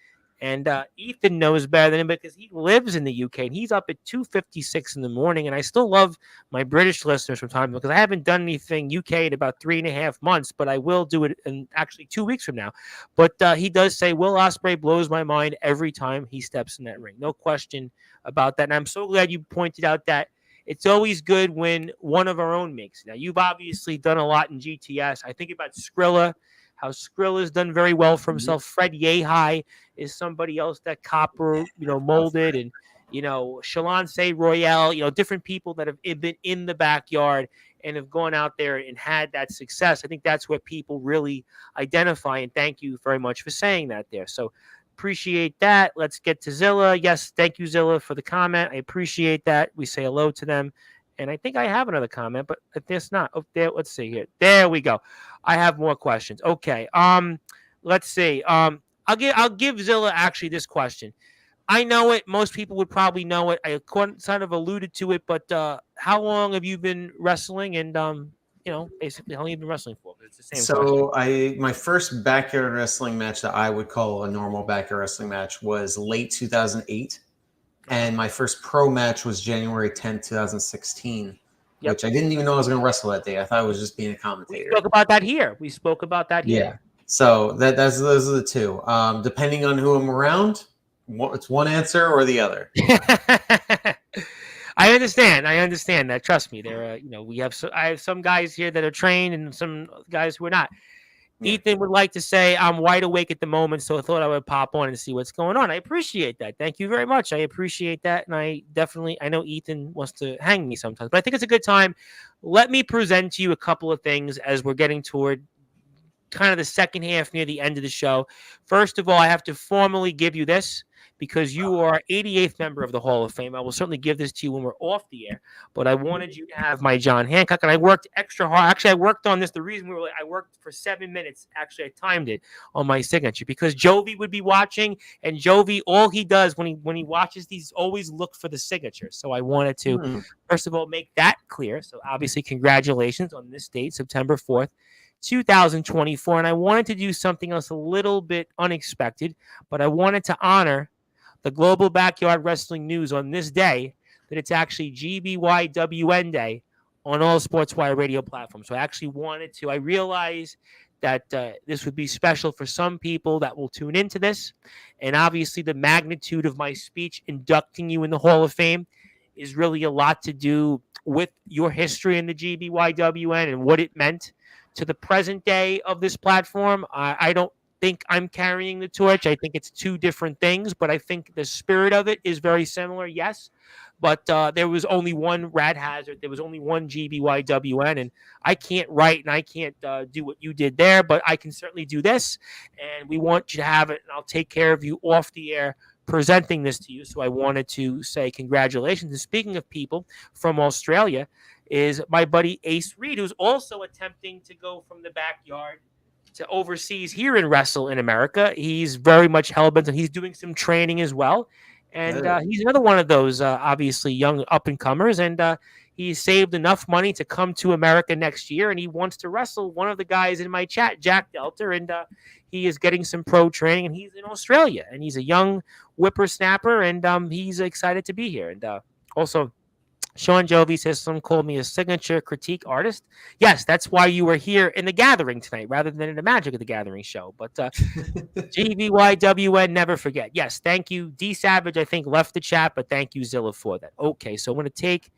And Ethan knows better than him because he lives in the UK and he's up at 2:56 in the morning. And I still love my British listeners from time because I haven't done anything UK in about 3.5 months, but I will do it in actually 2 weeks from now. But he does say Will Ospreay blows my mind every time he steps in that ring. No question about that. And I'm so glad you pointed out that it's always good when one of our own makes it. Now, you've obviously done a lot in GTS. I think about Skrilla, how Skrilla's done very well for himself. Fred Yehai is somebody else that Copper, molded. And, Shalance Royale, different people that have been in the backyard and have gone out there and had that success. I think that's what people really identify. And thank you very much for saying that there. So appreciate that. Let's get to Zilla. Yes, thank you, Zilla, for the comment. I appreciate that. We say hello to them. And I think I have another comment, but if there's not, there, let's see here. There we go. I have more questions. Okay. Let's see. I'll give Zilla actually this question. I know it. Most people would probably know it. I kind of alluded to it, but how long have you been wrestling? And basically, how long have you been wrestling for? It's the same question. My first backyard wrestling match that I would call a normal backyard wrestling match was late 2008. And my first pro match was January 10th, 2016, which I didn't even know I was going to wrestle that day. I thought I was just being a commentator. We spoke about that here. Yeah. So those are the two. Depending on who I'm around, it's one answer or the other. I understand that. Trust me. There are, I have some guys here that are trained and some guys who are not. Yeah. Ethan would like to say, I'm wide awake at the moment, so I thought I would pop on and see what's going on. I appreciate that. Thank you very much. I appreciate that. And I know Ethan wants to hang me sometimes, but I think it's a good time. Let me present to you a couple of things as we're getting toward kind of the second half near the end of the show. First of all, I have to formally give you this because you are 88th member of the Hall of Fame. I will certainly give this to you when we're off the air, but I wanted you to have my John Hancock, and I worked extra hard. Actually, I worked on this. The reason I worked for 7 minutes. Actually, I timed it on my signature because Jovi would be watching, and Jovi, all he does when he watches these, always look for the signature. So I wanted to, first of all, make that clear. So obviously, congratulations on this date, September 4th. 2024, and I wanted to do something else a little bit unexpected, but I wanted to honor the Global Backyard Wrestling News on this day, that it's actually GBYWN Day on all Sportswire radio platforms. So I actually wanted to, I realized that this would be special for some people that will tune into this, and obviously the magnitude of my speech inducting you in the Hall of Fame is really a lot to do with your history in the GBYWN and what it meant to the present day of this platform. I don't think I'm carrying the torch. I think it's two different things, but I think the spirit of it is very similar, yes. But there was only one Rad Hazard. There was only one GBYWN, and I can't write and I can't do what you did there, but I can certainly do this, and we want you to have it, and I'll take care of you off the air presenting this to you. So I wanted to say congratulations. And speaking of people from Australia, is my buddy Ace Reed, who's also attempting to go from the backyard to overseas here and wrestle in America. He's very much hell-bent, and he's doing some training as well. And he's another one of those, obviously, young up-and-comers. And he saved enough money to come to America next year, and he wants to wrestle one of the guys in my chat, Jack Delter. And he is getting some pro training, and he's in Australia. And he's a young whippersnapper, and he's excited to be here. And also, Sean Jovi says someone called me a signature critique artist. Yes, that's why you were here in the Gathering tonight rather than in the Magic of the Gathering show. But GVYWN, never forget. Yes, thank you. D Savage, I think, left the chat, but thank you, Zilla, for that. Okay, so I'm going to take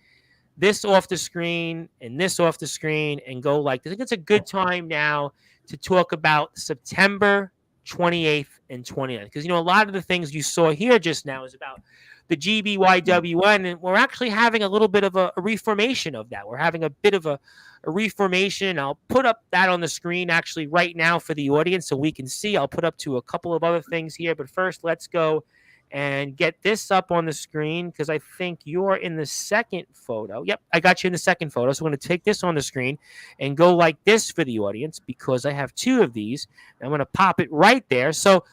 this off the screen and this off the screen and go like this. I think it's a good time now to talk about September 28th and 29th. Because, a lot of the things you saw here just now is about the GBYWN, and we're actually having a little bit of a reformation of that. We're having a bit of a reformation. I'll put up that on the screen actually right now for the audience so we can see. I'll put up to a couple of other things here, but first let's go and get this up on the screen because I think you're in the second photo. Yep, I got you in the second photo. So I'm going to take this on the screen and go like this for the audience because I have two of these. I'm going to pop it right there. So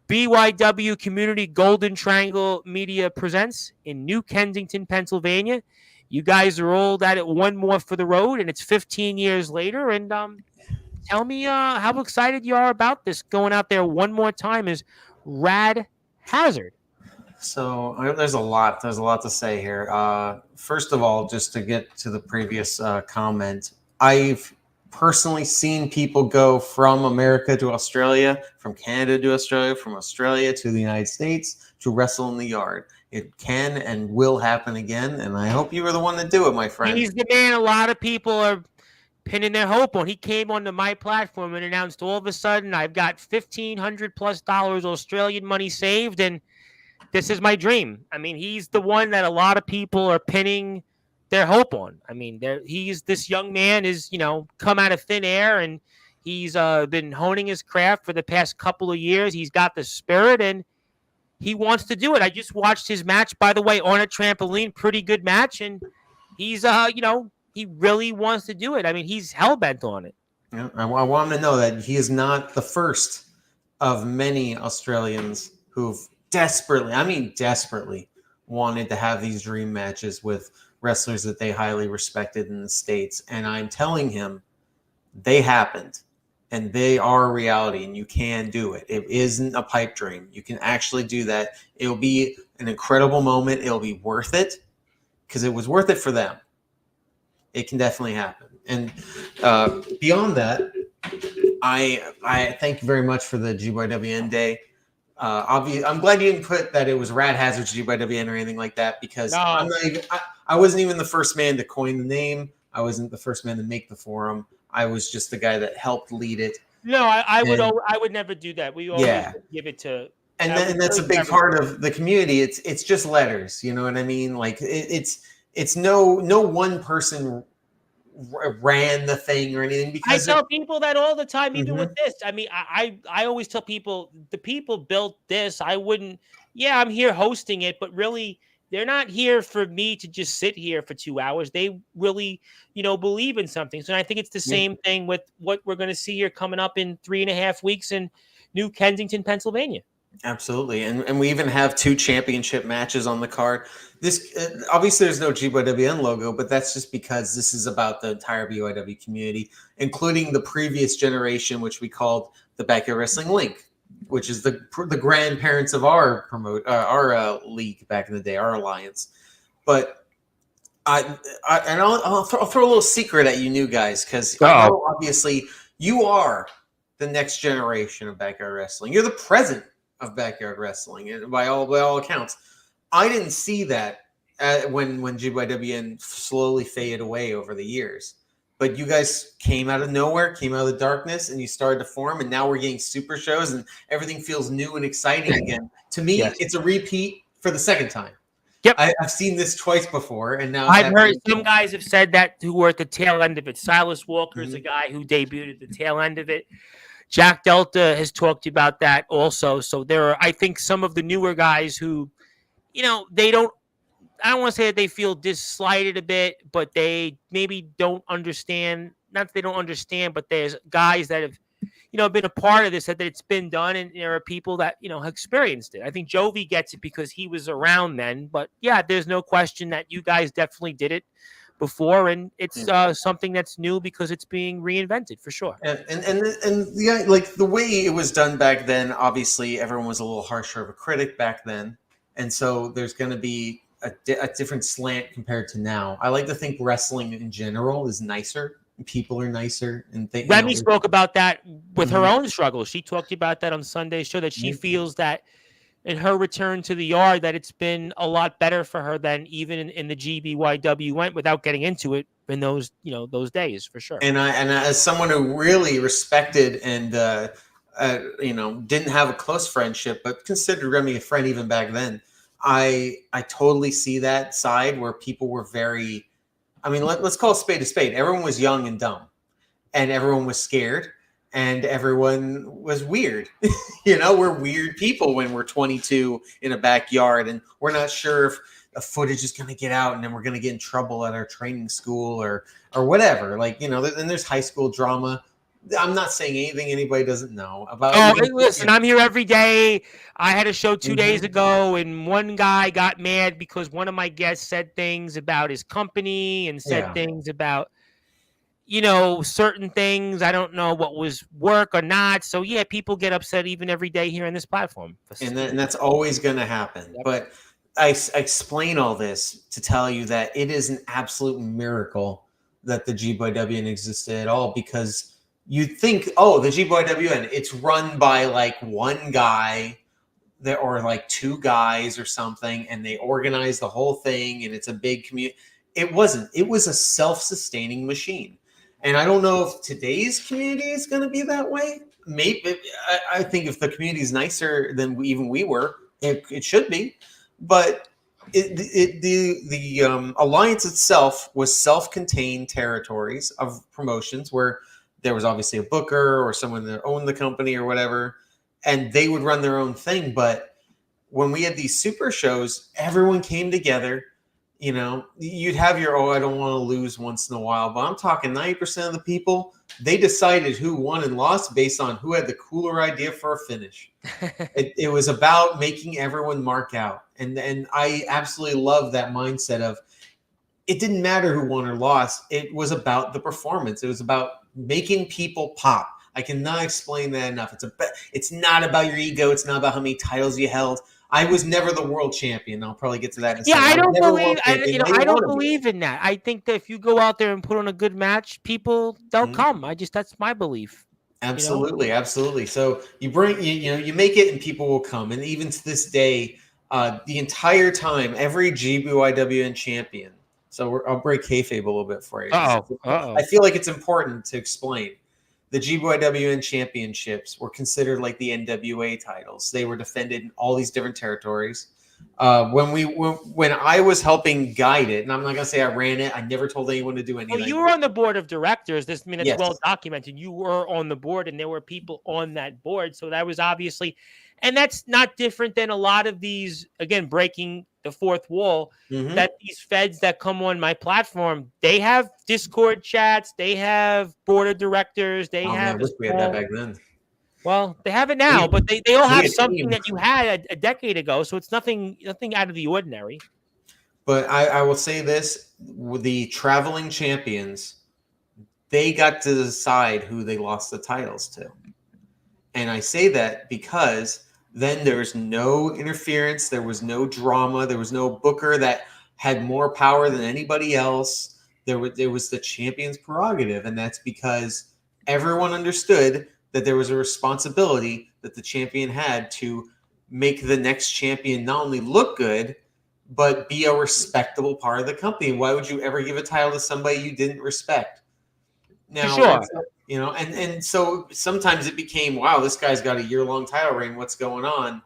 BYW Community Golden Triangle Media presents in New Kensington, Pennsylvania. You guys are all at it one more for the road, and it's 15 years later. And tell me how excited you are about this going out there one more time is Rad Hazard. So there's a lot to say here. First of all, just to get to the previous comment, I've personally seen people go from America to Australia, from Canada to Australia, from Australia to the United States to wrestle in the yard. It can and will happen again, and I hope you were the one to do it, my friend. He's the man a lot of people are pinning their hope on. He came onto my platform and announced all of a sudden I've got $1,500+ Australian money saved, and this is my dream. I mean, he's the one that a lot of people are pinning their hope on. I mean, this young man is, come out of thin air, and he's been honing his craft for the past couple of years. He's got the spirit, and he wants to do it. I just watched his match, by the way, on a trampoline. Pretty good match, and he's, he really wants to do it. I mean, he's hell-bent on it. Yeah, I want him to know that he is not the first of many Australians who've desperately wanted to have these dream matches with wrestlers that they highly respected in the States. And I'm telling him they happened and they are a reality, and you can do it. It isn't a pipe dream. You can actually do that. It'll be an incredible moment. It'll be worth it because it was worth it for them. It can definitely happen. And beyond that, I thank you very much for the GYWN Day. I'm glad you didn't put that it was Rad Hazard GYWN or anything like that because No. I wasn't even the first man to coin the name. I wasn't the first man to make the forum. I was just the guy that helped lead it. No, I would never do that. We always give it to. And that's a big part of the community. It's just letters. You know what I mean? Like it's no one person ran the thing or anything because I tell people that all the time, even with this. I mean, I always tell people the people built this. I wouldn't. Yeah, I'm here hosting it, but really, they're not here for me to just sit here for 2 hours. They really, believe in something. So I think it's the same thing with what we're going to see here coming up in 3.5 weeks in New Kensington, Pennsylvania. Absolutely, and we even have 2 championship matches on the card. This obviously there's no GYWN logo, but that's just because this is about the entire BYW community, including the previous generation, which we called the Backyard Wrestling Link, which is the grandparents of our league back in the day, our alliance. But I'll throw a little secret at you new guys because I know obviously you are the next generation of Backyard Wrestling. You're the present of Backyard Wrestling, and by all accounts, I didn't see that when GYWN slowly faded away over the years. But you guys came out of nowhere, came out of the darkness, and you started to form. And now we're getting super shows, and everything feels new and exciting again. To me, it's a repeat for the second time. Yep, I've seen this twice before, and now I've heard some guys have said that who were at the tail end of it. Silas Walker is a guy who debuted at the tail end of it. Jack Delta has talked about that also. So there are, I think, some of the newer guys who, they don't, I don't want to say that they feel slighted a bit, but they maybe don't understand. Not that they don't understand, but there's guys that have, been a part of this, that it's been done. And there are people that, have experienced it. I think Jovi gets it because he was around then. But yeah, there's no question that you guys definitely did it before, and it's something that's new because it's being reinvented for sure. And like the way it was done back then, obviously everyone was a little harsher of a critic back then, and so there's going to be a different slant compared to now. I like to think wrestling in general is nicer. People are nicer, and Remy spoke about that with her Mhm. own struggles. She talked about that on Sunday's show, that she feels that in her return to the yard, that it's been a lot better for her than even in the GBYW went, without getting into it in those, those days, for sure. And as someone who really respected and didn't have a close friendship, but considered Remy a friend even back then, I totally see that side where people were very. I mean, let's call a spade a spade. Everyone was young and dumb, and everyone was scared, and everyone was weird. We're weird people when we're 22 in a backyard, and we're not sure if the footage is going to get out, and then we're going to get in trouble at our training school or whatever. And there's high school drama. I'm not saying anything anybody doesn't know about. Oh, listen, I'm here every day. I had a show 2 days Mhm. ago, and one guy got mad because one of my guests said things about his company and said Yeah. things about, certain things. I don't know what was work or not. So, yeah, people get upset even every day here on this platform. And that's always going to happen. Yep. But I explain all this to tell you that it is an absolute miracle that the GBWN existed at all, because you'd think, oh, the GBWN, it's run by like one guy or like two guys or something, and they organize the whole thing, and it's a big community. It wasn't. It was a self-sustaining machine. And I don't know if today's community is going to be that way. Maybe I think if the community is nicer than we were, it should be. But the alliance itself was self-contained territories of promotions where there was obviously a booker or someone that owned the company or whatever, and they would run their own thing. But when we had these super shows, everyone came together. You'd have your, I don't want to lose once in a while, but I'm talking 90% of the people, they decided who won and lost based on who had the cooler idea for a finish. It was about making everyone mark out. And I absolutely love that mindset of, it didn't matter who won or lost. It was about the performance. It was about making people pop. I cannot explain that enough. It's not about your ego. It's not about how many titles you held. I was never the world champion. I'll probably get to that in a second. I don't believe. I don't be. believe in that. I think that if you go out there and put on a good match, they'll come. That's my belief. Absolutely, absolutely. So you bring, you make it, and people will come. And even to this day, the entire time, every GBYWN champion. So I'll break kayfabe a little bit for you. I feel like it's important to explain. The GBYWN championships were considered like the NWA titles. They were defended in all these different territories. When I was helping guide it, and I'm not gonna say I ran it. I never told anyone to do anything. Well, you were on the board of directors. It's Yes. well documented. You were on the board, and there were people on that board. So that was obviously, and that's not different than a lot of these, again, breaking the fourth wall, that these feds that come on my platform, they have Discord chats, they have board of directors, they have. I wish we had that back then. Well, they have it now, but they all have something that you had a decade ago, so it's nothing out of the ordinary. But I will say this, the traveling champions, they got to decide who they lost the titles to. And I say that because then there was no interference, there was no drama, there was no booker that had more power than anybody else. It was the champion's prerogative, and that's because everyone understood that there was a responsibility that the champion had to make the next champion not only look good, but be a respectable part of the company. Why would you ever give a title to somebody you didn't respect? Now, sure. And so sometimes it became, wow, this guy's got a year-long title reign. What's going on?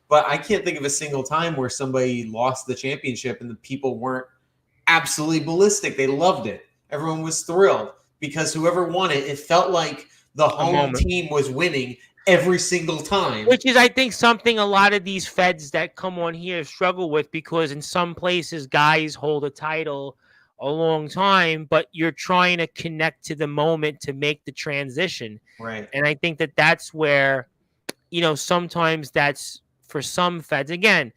But I can't think of a single time where somebody lost the championship and the people weren't absolutely ballistic. They loved it. Everyone was thrilled because whoever won it, it felt like the home team was winning every single time. Which is, I think, something a lot of these feds that come on here struggle with, because in some places guys hold a title a long time, but you're trying to connect to the moment to make the transition. Right. And I think that that's where, sometimes that's for some feds. Again,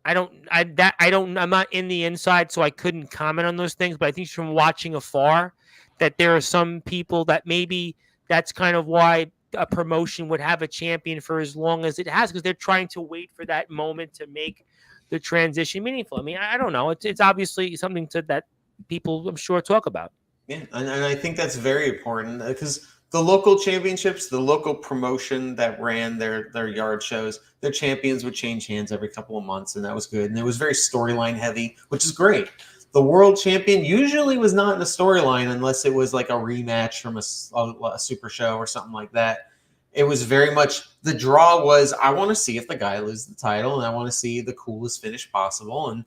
I'm not in the inside, so I couldn't comment on those things, but I think from watching afar that there are some people that maybe that's kind of why a promotion would have a champion for as long as it has, because they're trying to wait for that moment to make the transition meaningful. I mean, I don't know. It's obviously something that people, I'm sure, talk about. Yeah, and I think that's very important because the local championships, the local promotion that ran their yard shows, their champions would change hands every couple of months, and that was good. And it was very storyline heavy, which is great. The world champion usually was not in a storyline unless it was like a rematch from a super show or something like that. It was very much the draw was I want to see if the guy loses the title, and I want to see the coolest finish possible,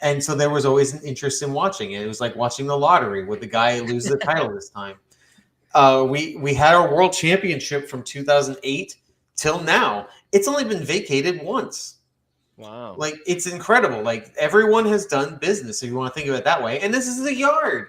and so there was always an interest in watching it. It was like watching the lottery. Would the guy lose the title this time? We had our world championship from 2008 till now. It's only been vacated once. Wow. Like, it's incredible. Like, everyone has done business, if you want to think of it that way. And this is the yard.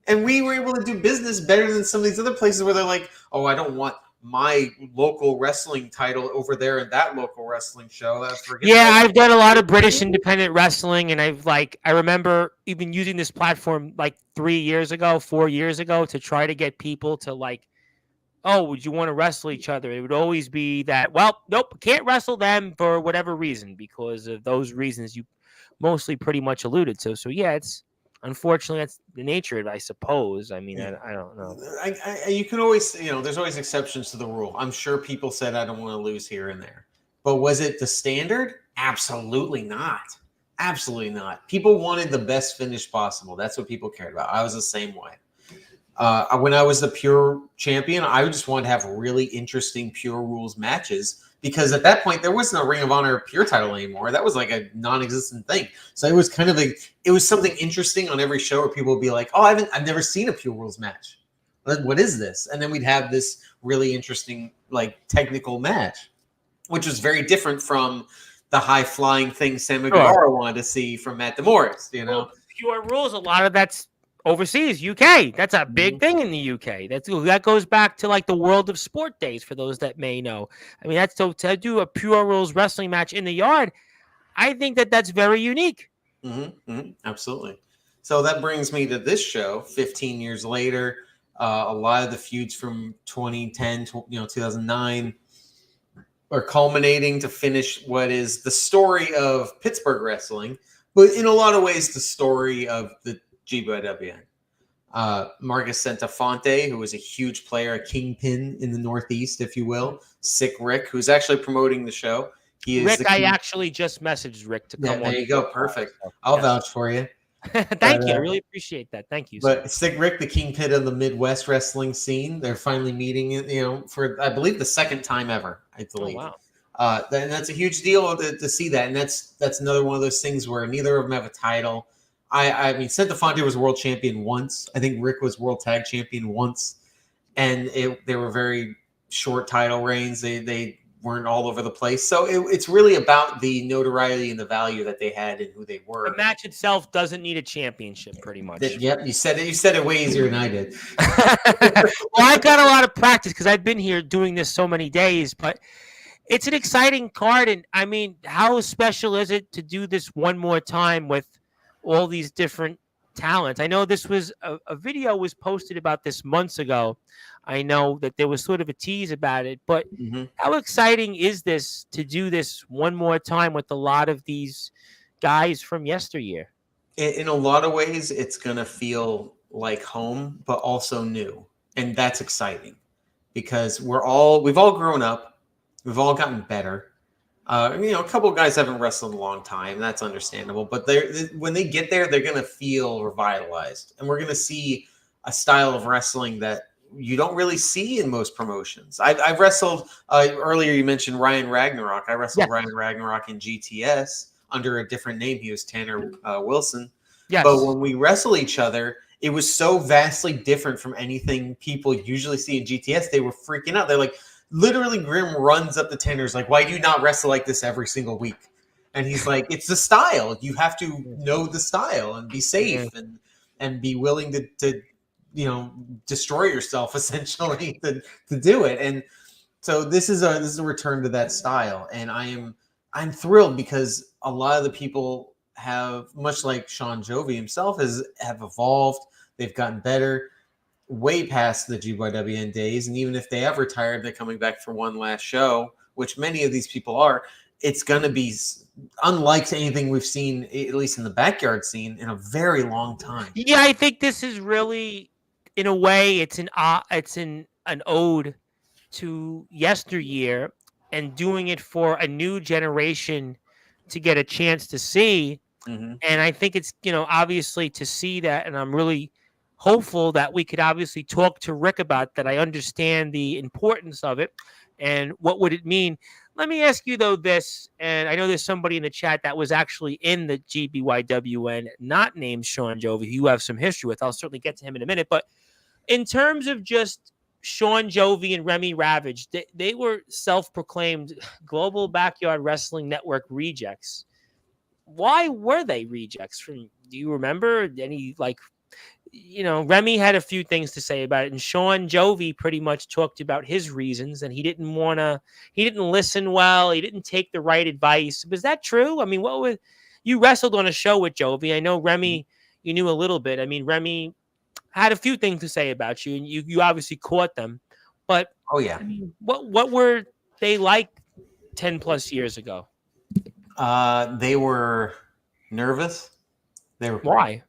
And we were able to do business better than some of these other places where they're like, oh, I don't want my local wrestling title over there in that local wrestling show. Yeah, I've done a lot of British independent wrestling, and I remember even using this platform like 4 years ago, to try to get people to like, oh, would you want to wrestle each other? It would always be that, well, nope, can't wrestle them for whatever reason, because of those reasons you mostly pretty much alluded to. So yeah, unfortunately that's the nature of it, I suppose. I mean, I don't know. You can always, there's always exceptions to the rule. I'm sure people said I don't want to lose here and there. But was it the standard? Absolutely not. Absolutely not. People wanted the best finish possible. That's what people cared about. I was the same way. When I was the pure champion, I just wanted to have really interesting pure rules matches because at that point there wasn't a Ring of Honor pure title anymore. That was like a non-existent thing. So it was kind of it was something interesting on every show where people would be like, "Oh, I've never seen a pure rules match. What is this?" And then we'd have this really interesting like technical match, which was very different from the high-flying thing Sam Guevara wanted to see from Matt DeMorris. Well, pure rules, a lot of that's overseas, UK. That's a big thing in the UK. That goes back to like the World of Sport days for those that may know. I mean, that's to do a pure rules wrestling match in the yard. I think that's very unique. Absolutely. So that brings me to this show 15 years later. A lot of the feuds from 2010, 2009 are culminating to finish what is the story of Pittsburgh wrestling, but in a lot of ways the story of the GBWN. Marcus Santafonte, who was a huge player, a kingpin in the Northeast, if you will. Sick Rick, who's actually promoting the show. I actually just messaged Rick to come on. There you go. Perfect. I'll vouch for you. Thank you. I really appreciate that. Thank you. But Sick Rick, the kingpin of the Midwest wrestling scene, they're finally meeting, for, I believe, the second time ever, I believe. Oh, wow. And that's a huge deal to see that. And that's another one of those things where neither of them have a title. I mean, Santafonte was world champion once. I think Rick was world tag champion once. And they were very short title reigns. They weren't all over the place. So it's really about the notoriety and the value that they had and who they were. The match itself doesn't need a championship, pretty much. Yep, you said it. You said it way easier than I did. Well, I've got a lot of practice because I've been here doing this so many days, but it's an exciting card. And I mean, how special is it to do this one more time with all these different talents? I know this was a video was posted about this months ago. I know that there was sort of a tease about it, but how exciting is this to do this one more time with a lot of these guys from yesteryear? In a lot of ways, it's going to feel like home, but also new. And that's exciting because we've all grown up. We've all gotten better. A couple of guys haven't wrestled in a long time. That's understandable. But when they get there, they're going to feel revitalized. And we're going to see a style of wrestling that you don't really see in most promotions. I've wrestled, earlier you mentioned Ryan Ragnarok. I wrestled Ryan Ragnarok in GTS under a different name. He was Tanner Wilson. Yes. But when we wrestle each other, it was so vastly different from anything people usually see in GTS. They were freaking out. They're like, literally, Grim runs up to Tanner's like, why do you not wrestle like this every single week? And he's like, it's the style. You have to know the style and be safe and be willing to destroy yourself essentially to do it. And so this is a return to that style. And I'm thrilled because a lot of the people have, much like Sean Jovi himself, have evolved. They've gotten better. Way past the GYWN days, and even if they have retired, they're coming back for one last show, which many of these people are. it's going to be unlike anything we've seen, at least in the backyard scene, in a very long time. Yeah, I think this is really, in a way, it's an ode to yesteryear and doing it for a new generation to get a chance to see. Mm-hmm. And I think it's, obviously to see that. And I'm really hopeful that we could obviously talk to Rick about that. I understand the importance of it and what would it mean. Let me ask you, though, this. And I know there's somebody in the chat that was actually in the GBYWN, not named Sean Jovi, who you have some history with. I'll certainly get to him in a minute. But in terms of just Sean Jovi and Remy Ravage, they were self-proclaimed Global Backyard Wrestling Network rejects. Why were they rejects? Do you remember any, Remy had a few things to say about it, and Sean Jovi pretty much talked about his reasons, and he didn't listen well, he didn't take the right advice. Was that true? I mean, you wrestled on a show with Jovi. I know Remy, you knew a little bit. I mean, Remy had a few things to say about you, and you obviously caught them. But oh yeah, I mean, what were they like 10 plus years ago? They were nervous. They were why?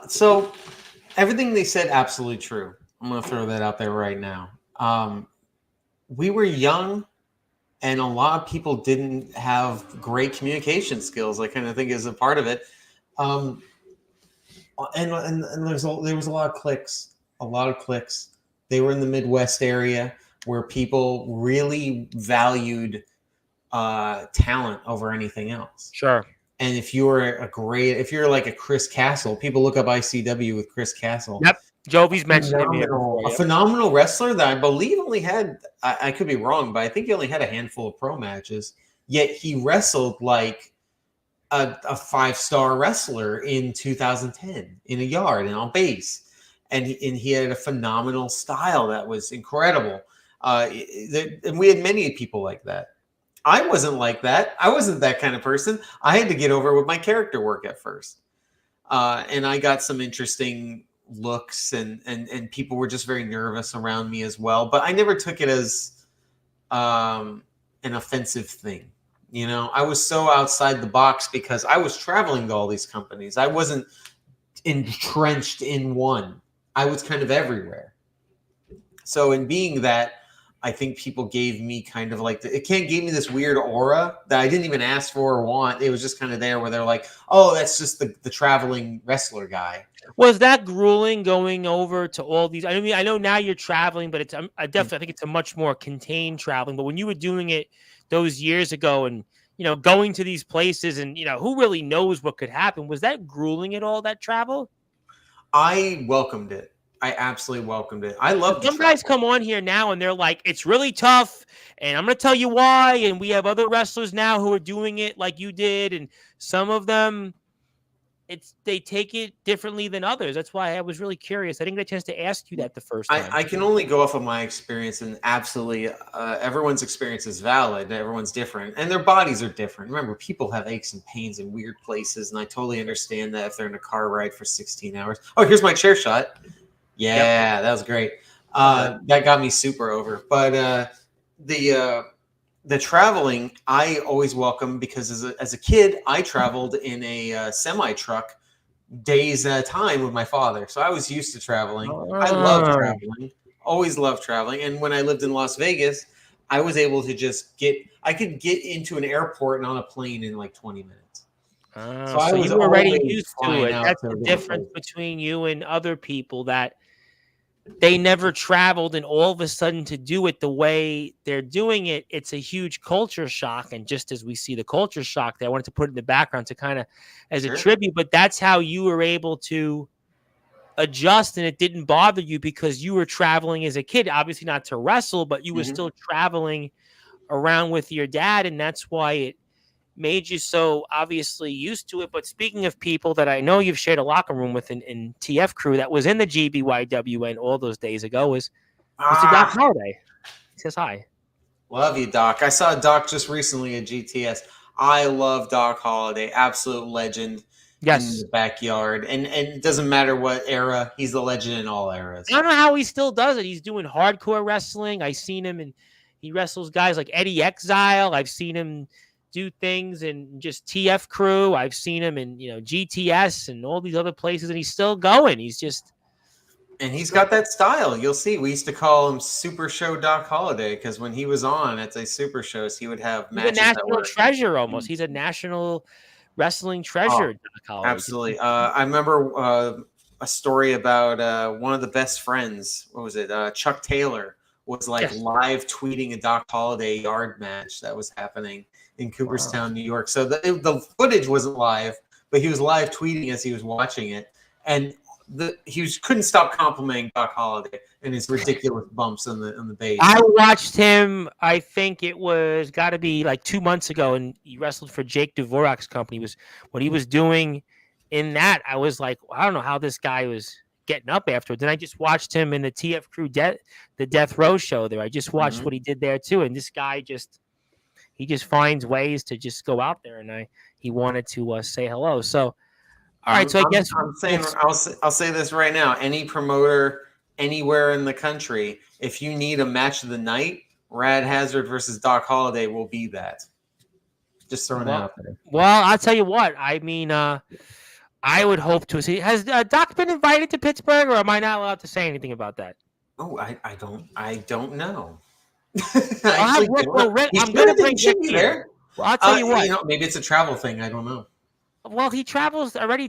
So everything they said absolutely true. I'm going to throw that out there right now. We were young, and a lot of people didn't have great communication skills. I kind of think is a part of it. And there was a lot of clicks. They were in the Midwest area where people really valued talent over anything else. Sure. And if you're like a Chris Castle, people look up ICW with Chris Castle. Yep. Jovi's mentioned him here before. A phenomenal wrestler that I believe only had, I could be wrong, but I think he only had a handful of pro matches. Yet he wrestled like a 5-star wrestler in 2010 in a yard and on base. And he had a phenomenal style that was incredible. And we had many people like that. I wasn't like that. I wasn't that kind of person. I had to get over with my character work at first. And I got some interesting looks and people were just very nervous around me as well. But I never took it as an offensive thing. I was so outside the box because I was traveling to all these companies. I wasn't entrenched in one. I was kind of everywhere. So in being that, I think people gave me kind of like it gave me this weird aura that I didn't even ask for or want. It was just kind of there where they're like, oh, that's just the traveling wrestler guy. Was that grueling going over to all these? I mean, I know now you're traveling, but I think it's a much more contained traveling. But when you were doing it those years ago and, going to these places and, who really knows what could happen? Was that grueling at all, that travel? I welcomed it. I absolutely welcomed it. I love some guys come on here now and they're like, it's really tough. And I'm going to tell you why. And we have other wrestlers now who are doing it like you did. And some of them, they take it differently than others. That's why I was really curious. I didn't get a chance to ask you that the first time. I can only go off of my experience, and absolutely everyone's experience is valid. Everyone's different and their bodies are different. Remember, people have aches and pains in weird places. And I totally understand that if they're in a car ride for 16 hours. Oh, here's my chair shot. Yeah, yep. That was great. That got me super over. But the traveling, I always welcome because as a kid, I traveled in a semi truck days at a time with my father. So I was used to traveling. I love traveling. Always loved traveling. And when I lived in Las Vegas, I was able to I could get into an airport and on a plane in like 20 minutes. So you were already used to it. That's the difference between you and other people, that they never traveled, and all of a sudden to do it the way they're doing it, it's a huge culture shock. And just as we see the culture shock there, I wanted to put it in the background to kind of as a tribute, but that's how you were able to adjust and it didn't bother you because you were traveling as a kid, obviously not to wrestle, but you were still traveling around with your dad. And that's why it made you so obviously used to it. But speaking of people that I know you've shared a locker room with in TF crew that was in the GBYWN all those days ago was Mr. Doc Holiday. He says hi. Love you, Doc. I saw Doc just recently at GTS. I love Doc Holiday. Absolute legend. Yes. In the backyard. And it doesn't matter what era. He's the legend in all eras. I don't know how he still does it. He's doing hardcore wrestling. I seen him and He wrestles guys like Eddie Exile. I've seen him do things in just TF Crew. I've seen him in GTS and all these other places, and he's still going. And he's got that style. You'll see. We used to call him Super Show Doc Holliday because when he was on at the Super Shows, he would have matches. He's a national treasure almost. He's a national wrestling treasure, Doc Holliday. Absolutely. I remember a story about one of the best friends. What was it? Chuck Taylor was live tweeting a Doc Holliday yard match that was happening in Cooperstown, New York. So the footage wasn't live, but he was live tweeting as he was watching it. And couldn't stop complimenting Doc Holliday and his ridiculous bumps on the base. I watched him. I think it was got to be like 2 months ago, and he wrestled for Jake Dvorak's company. What he was doing in that. I was like, I don't know how this guy was getting up afterwards. And I just watched him in the TF Crew the Death Row show there. I just watched what he did there too, and this guy he just finds ways to just go out there, and he wanted to say hello. So. All right, so I guess I'm saying I'll say this right now. Any promoter anywhere in the country, if you need a match of the night, Rad Hazard versus Doc Holliday will be that. Just throwing it out there. Well, I'll tell you what. I mean, I would hope to see. Has Doc been invited to Pittsburgh, or am I not allowed to say anything about that? Oh, I don't know. I'm going to bring Rick here. Well, I'll tell you what. Maybe it's a travel thing. I don't know. Well, he travels already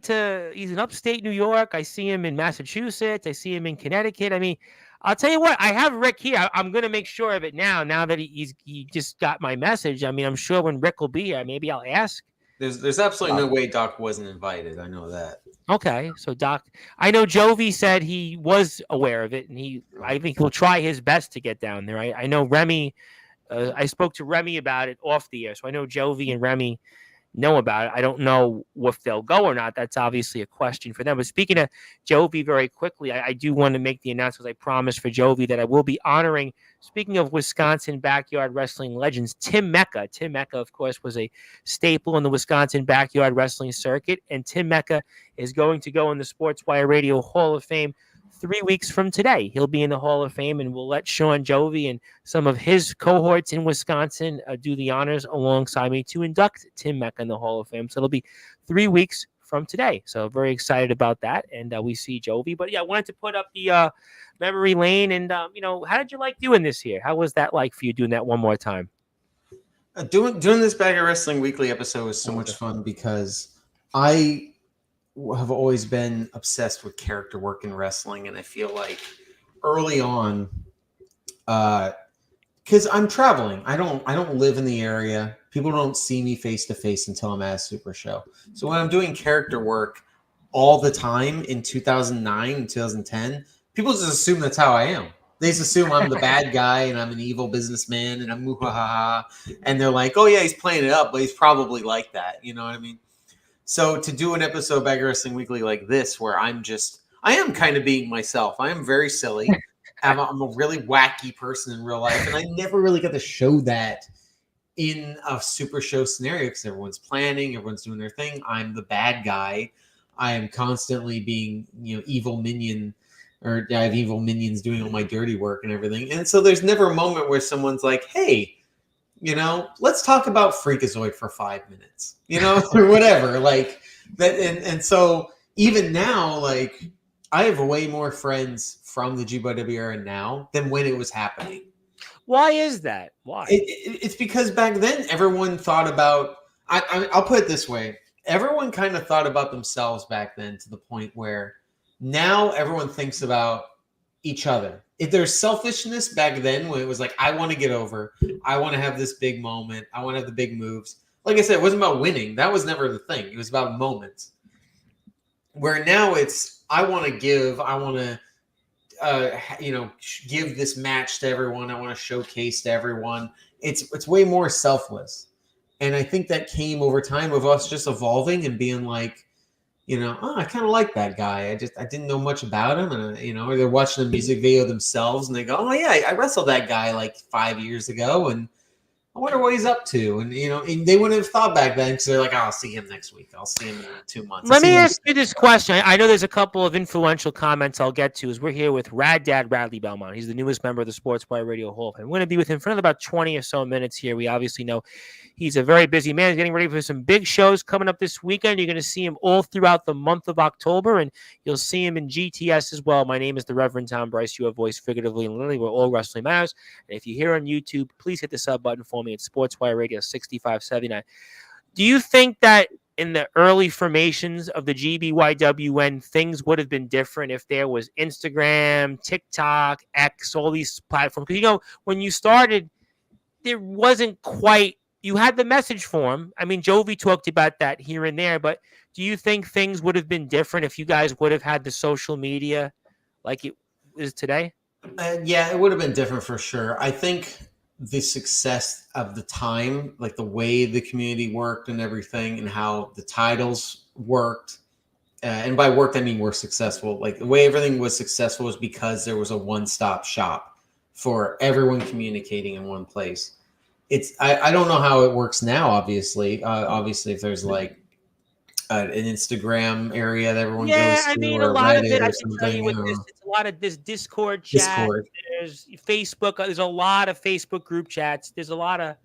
he's in upstate New York. I see him in Massachusetts. I see him in Connecticut. I mean, I'll tell you what, I have Rick here. I'm going to make sure of it now that he just got my message. I mean, I'm sure when Rick will be here, maybe I'll ask. There's absolutely no way Doc wasn't invited. I know that. Okay. So Doc, I know Jovi said he was aware of it, and I think he'll try his best to get down there. I know Remy, I spoke to Remy about it off the air. So I know Jovi and Remy know about it. I don't know if they'll go or not. That's obviously a question for them. But speaking of Jovi very quickly, I do want to make the announcement, I promised for Jovi, that I will be honoring, speaking of Wisconsin backyard wrestling legends, Tim Mecca. Tim Mecca, of course, was a staple in the Wisconsin backyard wrestling circuit, and Tim Mecca is going to go in the Sportswire Radio Hall of Fame 3 weeks from today. He'll be in the Hall of Fame, and we'll let Sean Jovi and some of his cohorts in Wisconsin do the honors alongside me to induct Tim Mecca in the Hall of Fame. So it'll be 3 weeks from today. So very excited about that, and we see Jovi. But yeah, I wanted to put up the memory lane, and how did you like doing this here? How was that like for you doing that one more time? Doing this Bag of Wrestling weekly episode was so much fun because I have always been obsessed with character work in wrestling, and I feel like early on, because I'm traveling, I don't live in the area. People don't see me face to face until I'm at a super show. So when I'm doing character work all the time in 2009 and 2010, people just assume that's how I am. They just assume I'm the bad guy and I'm an evil businessman and I'm muhaha, and they're like, oh yeah, he's playing it up, but he's probably like that. You know what I mean? So to do an episode of Bag of Wrestling Weekly like this, where I am kind of being myself. I am very silly. I'm a really wacky person in real life, and I never really got to show that in a super show scenario because everyone's planning, everyone's doing their thing. I'm the bad guy. I am constantly being, evil minion, or I have evil minions doing all my dirty work and everything. And so there's never a moment where someone's like, hey, let's talk about Freakazoid for 5 minutes, or whatever, like that. And so even now, like, I have way more friends from the GBW era now than when it was happening. Why is that? Why? It's because back then everyone thought about, I'll put it this way. Everyone kind of thought about themselves back then to the point where now everyone thinks about each other. If there's selfishness back then when it was like, I want to get over, I want to have this big moment, I want to have the big moves. Like I said, it wasn't about winning. That was never the thing. It was about moments. Where now it's, I want to give, I want to, give this match to everyone. I want to showcase to everyone. It's way more selfless. And I think that came over time of us just evolving and being like, I kind of like that guy. I didn't know much about him. And, or they're watching a music video themselves and they go, oh, yeah, I wrestled that guy like 5 years ago. And I wonder what he's up to. And, and they wouldn't have thought back then because they're like, oh, I'll see him next week. I'll see him in 2 months. Let me ask you this question. I know there's a couple of influential comments I'll get to as we're here with Rad Dad Radley Belmont. He's the newest member of the Sportswire Radio Hall of Fame. We're going to be with him for another about 20 or so minutes here. We obviously know he's a very busy man. He's getting ready for some big shows coming up this weekend. You're going to see him all throughout the month of October, and you'll see him in GTS as well. My name is the Reverend Tom Bryce, your voice figuratively and literally. We're all wrestling matters. And if you're here on YouTube, please hit the sub button for me at Sportswire Radio 6579. Do you think that in the early formations of the GBYWN, things would have been different if there was Instagram, TikTok, X, all these platforms? Because, when you started, there wasn't quite, you had the message form. I mean, Jovi talked about that here and there, but do you think things would have been different if you guys would have had the social media like it is today? Yeah, it would have been different for sure. I think the success of the time, like the way the community worked and everything, and how the titles worked, and by worked I mean we're successful. Like the way everything was successful was because there was a one-stop shop for everyone communicating in one place. I don't know how it works now. Obviously, if there's like an Instagram area that everyone goes to, I mean, or a lot of Reddit it, I or can tell you something. it's a lot of this Discord chat. There's Facebook. There's a lot of Facebook group chats. There's a lot of,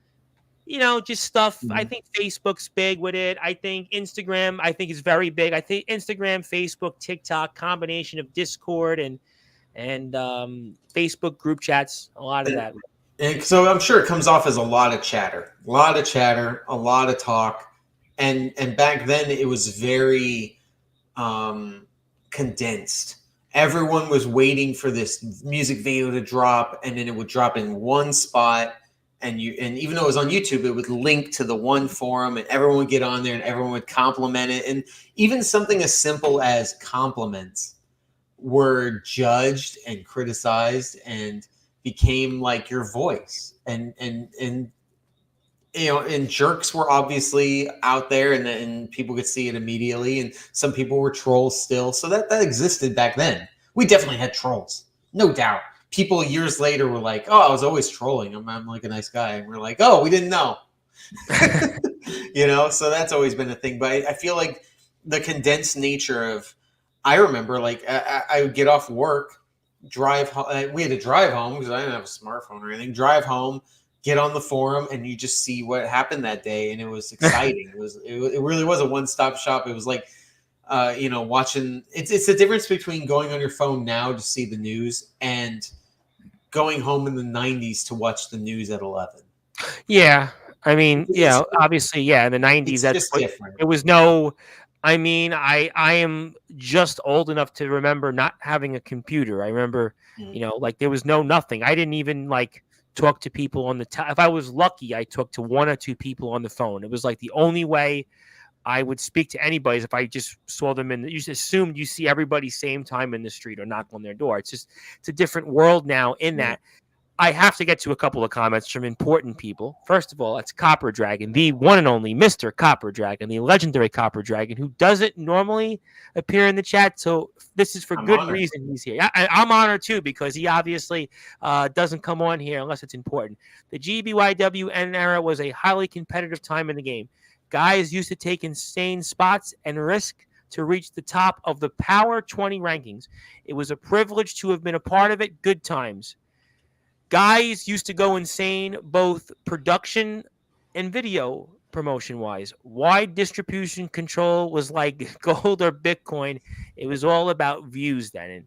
just stuff. Mm-hmm. I think Facebook's big with it. I think Instagram, is very big. I think Instagram, Facebook, TikTok, combination of Discord and Facebook group chats, a lot of that. And so I'm sure it comes off as a lot of chatter, a lot of talk. And back then it was very condensed. Everyone was waiting for this music video to drop, and then it would drop in one spot. And even though it was on YouTube, it would link to the one forum, and everyone would get on there and everyone would compliment it. And even something as simple as compliments were judged and criticized and became like your voice. And jerks were obviously out there, and people could see it immediately. And some people were trolls still. So that existed back then. We definitely had trolls, no doubt. People years later were like, oh, I was always trolling. I'm like a nice guy. And we're like, oh, we didn't know. So that's always been a thing. But I feel like the condensed nature of, I remember like I would get off work, drive home. We had to drive home because I didn't have a smartphone or anything. Drive home, get on the forum, and you just see what happened that day. And it was exciting. It really was a one-stop shop. It was like, watching. It's the difference between going on your phone now to see the news and going home in the 90s to watch the news at 11. Yeah. I mean, obviously, in the 90s, that's different. It was no, I mean, I am just old enough to remember not having a computer. I remember, like there was nothing. I didn't even like talk to people on if I was lucky, I talked to one or two people on the phone. It was like the only way I would speak to anybody is if I just saw them you just assumed you see everybody same time in the street or knock on their door. It's a different world now in that. I have to get to a couple of comments from important people. First of all, it's Copper Dragon, the one and only Mr. Copper Dragon, the legendary Copper Dragon, who doesn't normally appear in the chat. So this is for good reason he's here. I'm honored too, because he obviously doesn't come on here unless it's important. The GBYWN era was a highly competitive time in the game. Guys used to take insane spots and risk to reach the top of the Power 20 rankings. It was a privilege to have been a part of it. Good times. Guys used to go insane, both production and video promotion-wise. Wide distribution control was like gold or Bitcoin. It was all about views then.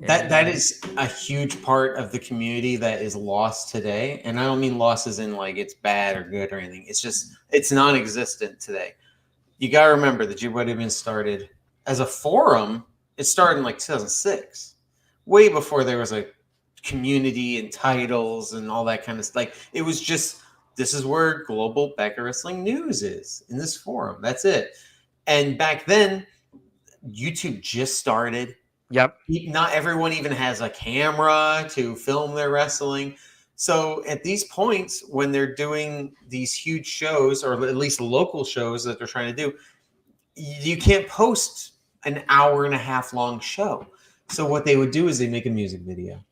That is a huge part of the community that is lost today. And I don't mean lost as in like it's bad or good or anything. It's just, it's non-existent today. You got to remember that GBYWN started as a forum. It started in like 2006, way before there was a community and titles and all that kind of stuff. Like it was just, this is where global Becker Wrestling news is, in this forum. That's it. And back then, YouTube just started. Yep. Not everyone even has a camera to film their wrestling. So at these points, when they're doing these huge shows, or at least local shows that they're trying to do, you can't post an hour and a half long show. So what they would do is they make a music video.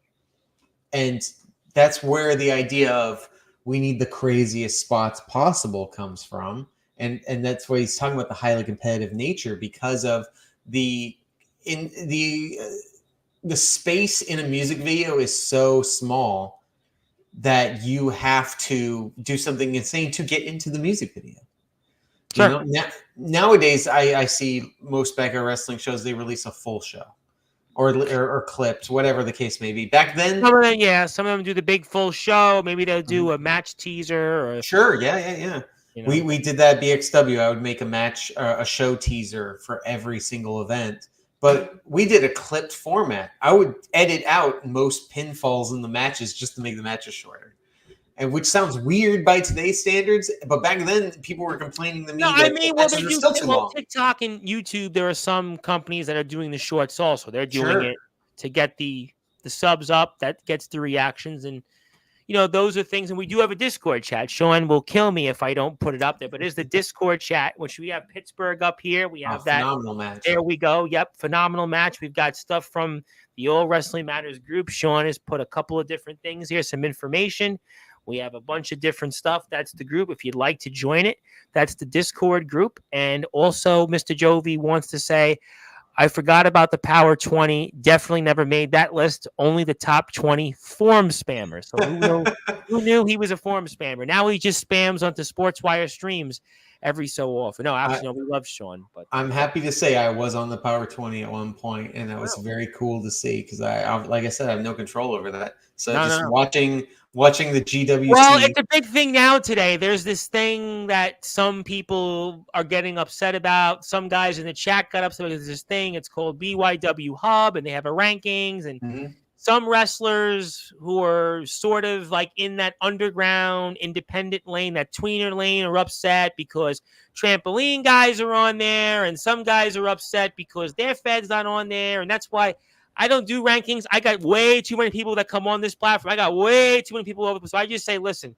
And that's where the idea of we need the craziest spots possible comes from. And that's why he's talking about the highly competitive nature, because of the in the space in a music video is so small that you have to do something insane to get into the music video. Sure. You know, nowadays I see most backyard wrestling shows, they release a full show or clips, whatever the case may be. Back then, some of them do the big full show. Maybe they'll do a match teaser or sure, yeah. you know. We did that at BXW. I would make a show teaser for every single event, but we did a clipped format. I would edit out most pinfalls in the matches just to make the matches shorter. And which sounds weird by today's standards, but back then people were complaining to me They do still too long. TikTok and YouTube. There are some companies that are doing the shorts also. They're doing it to get the subs up. That gets the reactions, and those are things. And we do have a Discord chat. Sean will kill me if I don't put it up there, but it's the Discord chat, which we have Pittsburgh up here. We have that phenomenal match. There we go. Yep, phenomenal match. We've got stuff from the All Wrestling Matters group. Sean has put a couple of different things here, some information. We have a bunch of different stuff. That's the group. If you'd like to join it, that's the Discord group. And also, Mr. Jovi wants to say, I forgot about the Power 20. Definitely never made that list. Only the top 20 form spammers. So who knew he was a form spammer? Now he just spams onto Sportswire streams every so often. No, actually, we love Sean. But I'm happy to say I was on the Power 20 at one point, and that was very cool to see, because I like I said, I have no control over that. So watching the GWC. Well, it's a big thing now today. There's this thing that some people are getting upset about. Some guys in the chat got upset because there's this thing. It's called BYW Hub, and they have a rankings. And some wrestlers who are sort of like in that underground, independent lane, that tweener lane, are upset because trampoline guys are on there. And some guys are upset because their Fed's not on there. And that's why I don't do rankings. I got way too many people that come on this platform. I got way too many people over. So I just say, listen,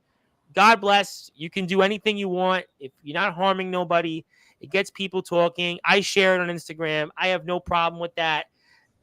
God bless. You can do anything you want. If you're not harming nobody, it gets people talking. I share it on Instagram. I have no problem with that.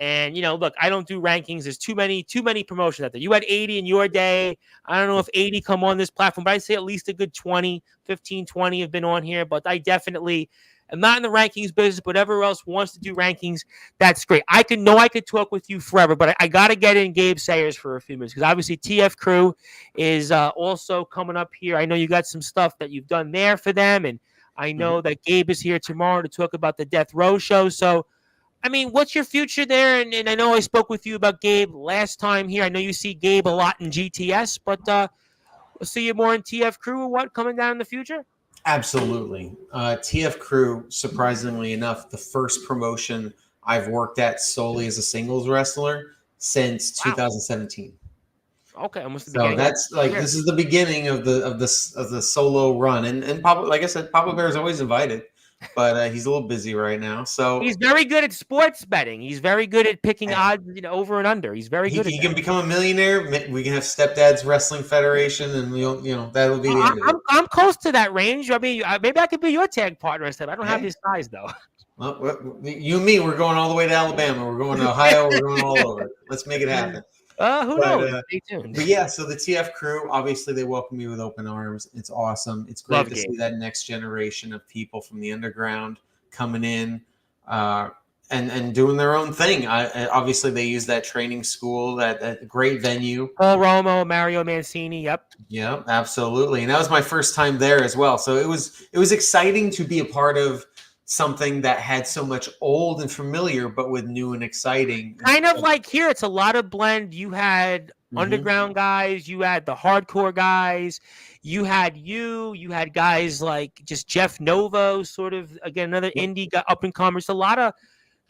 And, look, I don't do rankings. There's too many promotions out there. You had 80 in your day. I don't know if 80 come on this platform, but I'd say at least a good 15, 20 have been on here. But I definitely am not in the rankings business, but whoever else wants to do rankings, that's great. I could talk with you forever, but I got to get in Gabe Sayers for a few minutes, because obviously TF Crew is also coming up here. I know you got some stuff that you've done there for them, and I know that Gabe is here tomorrow to talk about the Death Row show. So, I mean, what's your future there? And I know I spoke with you about Gabe last time here. I know you see Gabe a lot in GTS, but we'll see you more in TF Crew or what coming down in the future? Absolutely. TF Crew, surprisingly enough, the first promotion I've worked at solely as a singles wrestler since 2017. Okay, almost the beginning. So that's this is the beginning of the solo run, and Papa, like I said, Papa Bear is always invited, but he's a little busy right now. So he's very good at sports betting. He's very good at picking odds, over and under. He's very good. He can become a millionaire. We can have Stepdad's Wrestling Federation, and that'll be the end of it. I'm close to that range. I mean, maybe I could be your tag partner instead. I don't have his size though. Well, you and me, we're going all the way to Alabama. We're going to Ohio. We're going all over. Let's make it happen. Who knows? Stay tuned. But yeah, so the TF Crew, obviously they welcome me with open arms. It's awesome. It's great to see that next generation of people from the underground coming in and doing their own thing. Obviously they use that training school, that great venue. Paul Romo, Mario Mancini. Yep. Yeah, absolutely. And that was my first time there as well. So it was exciting to be a part of something that had so much old and familiar, but with new and exciting. Kind of like here, it's a lot of blend. You had underground guys, you had the hardcore guys, you had guys like just Jeff Novo, sort of, again, another indie guy, up and comers. A lot of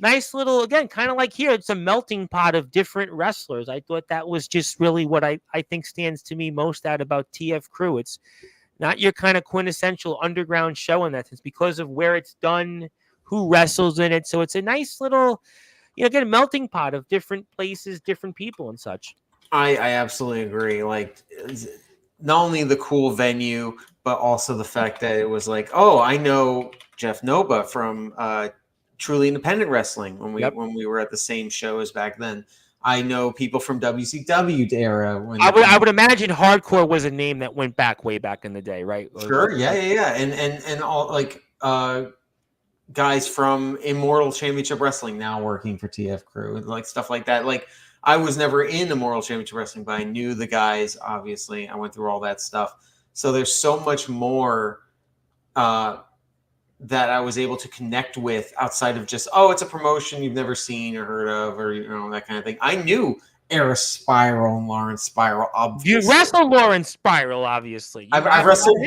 nice little, again, kind of like here, it's a melting pot of different wrestlers. I thought that was just really what I think stands to me most out about TF Crew. It's not your kind of quintessential underground show in that sense, because of where it's done, who wrestles in it. So it's a nice little, again, melting pot of different places, different people and such. I absolutely agree. Like, not only the cool venue, but also the fact that it was like, oh, I know Jeff Noba from Truly Independent Wrestling when we were at the same show as back then. I know people from WCW era. When I would imagine hardcore was a name that went back way back in the day, right? Sure, yeah, and all like guys from Immortal Championship Wrestling now working for TF Crew, like stuff like that. Like I was never in Immortal Championship Wrestling, but I knew the guys. Obviously, I went through all that stuff. So there's so much more that I was able to connect with outside of just, oh, it's a promotion you've never seen or heard of, or that kind of thing. I knew Era Spiral and Lawrence Spiral. Obviously. You wrestled Lawrence Spiral, obviously. I've wrestled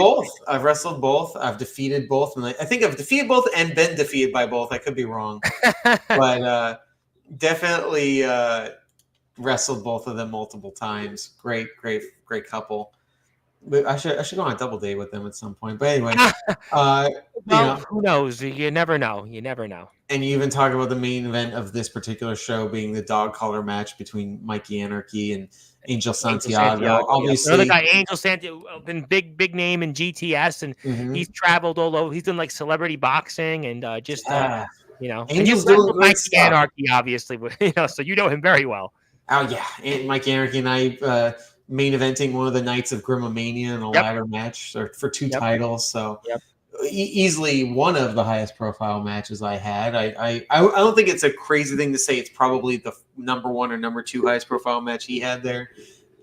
both. I've defeated both, and I think I've defeated both and been defeated by both. I could be wrong, but definitely wrestled both of them multiple times. Great couple. But I should go on a double date with them at some point. But anyway, who knows? You never know. You never know. And you even talk about the main event of this particular show being the dog collar match between Mikey Anarchy and Angel Santiago. Obviously, another guy, Angel Santiago, been big name in GTS, and he's traveled all over. He's done like celebrity boxing and Angel's doing great Mikey stuff. Anarchy, obviously, so you know him very well. Oh yeah, and Mikey Anarchy and I. Main eventing one of the nights of Grimomania in a ladder match for two titles. So easily one of the highest profile matches I had. I don't think it's a crazy thing to say it's probably the number one or number two highest profile match he had there.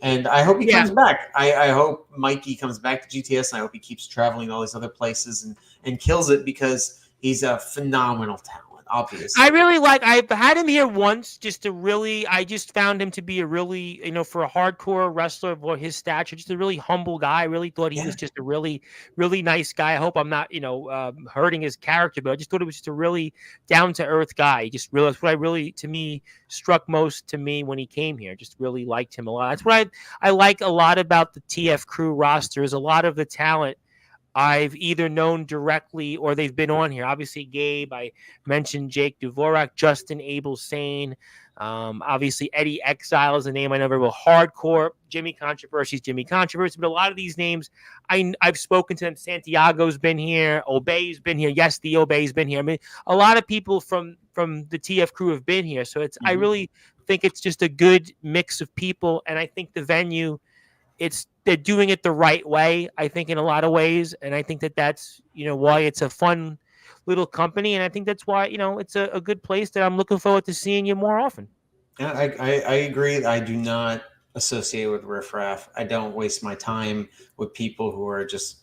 And I hope he comes back. I hope Mikey comes back to GTS, and I hope he keeps traveling to all these other places and kills it, because he's a phenomenal talent. Obviously. I really I've had him here once I just found him to be a really, for a hardcore wrestler of his stature, just a really humble guy. I really thought he was just a really, really nice guy. I hope I'm not, hurting his character, but I just thought it was just a really down to earth guy. Just realized what I really, to me, struck most to me when he came here. Just really liked him a lot. That's what I like a lot about the TF Crew roster, is a lot of the talent I've either known directly or they've been on here. Obviously, Gabe, I mentioned Jake Dvorak, Justin Abel Sane. Obviously, Eddie Exile is a name I know very well. Hardcore, Jimmy Controversy, but a lot of these names, I've spoken to them. Santiago's been here. Obey's been here. Yes, the Obey's been here. I mean, a lot of people from the TF Crew have been here. So it's I really think it's just a good mix of people, and I think the venue, they're doing it the right way, I think, in a lot of ways. And I think that's, why it's a fun little company. And I think that's why, it's a good place that I'm looking forward to seeing you more often. Yeah, I agree. I do not associate with riffraff. I don't waste my time with people who are just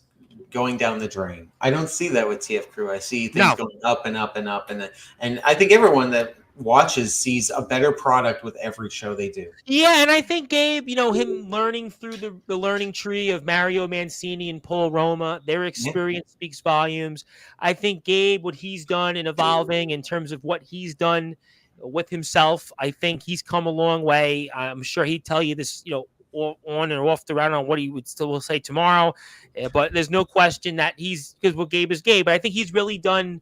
going down the drain. I don't see that with TF Crew. I see things going up and up and up. And I think everyone that watches sees a better product with every show they do. Yeah, and I think Gabe, him learning through the learning tree of Mario Mancini and Paul Roma, their experience speaks volumes. I think Gabe, what he's done in evolving in terms of what he's done with himself, I think he's come a long way. I'm sure he'd tell you this, on and off the round on what he would still will say tomorrow. But there's no question that because what Gabe is Gabe. But I think he's really done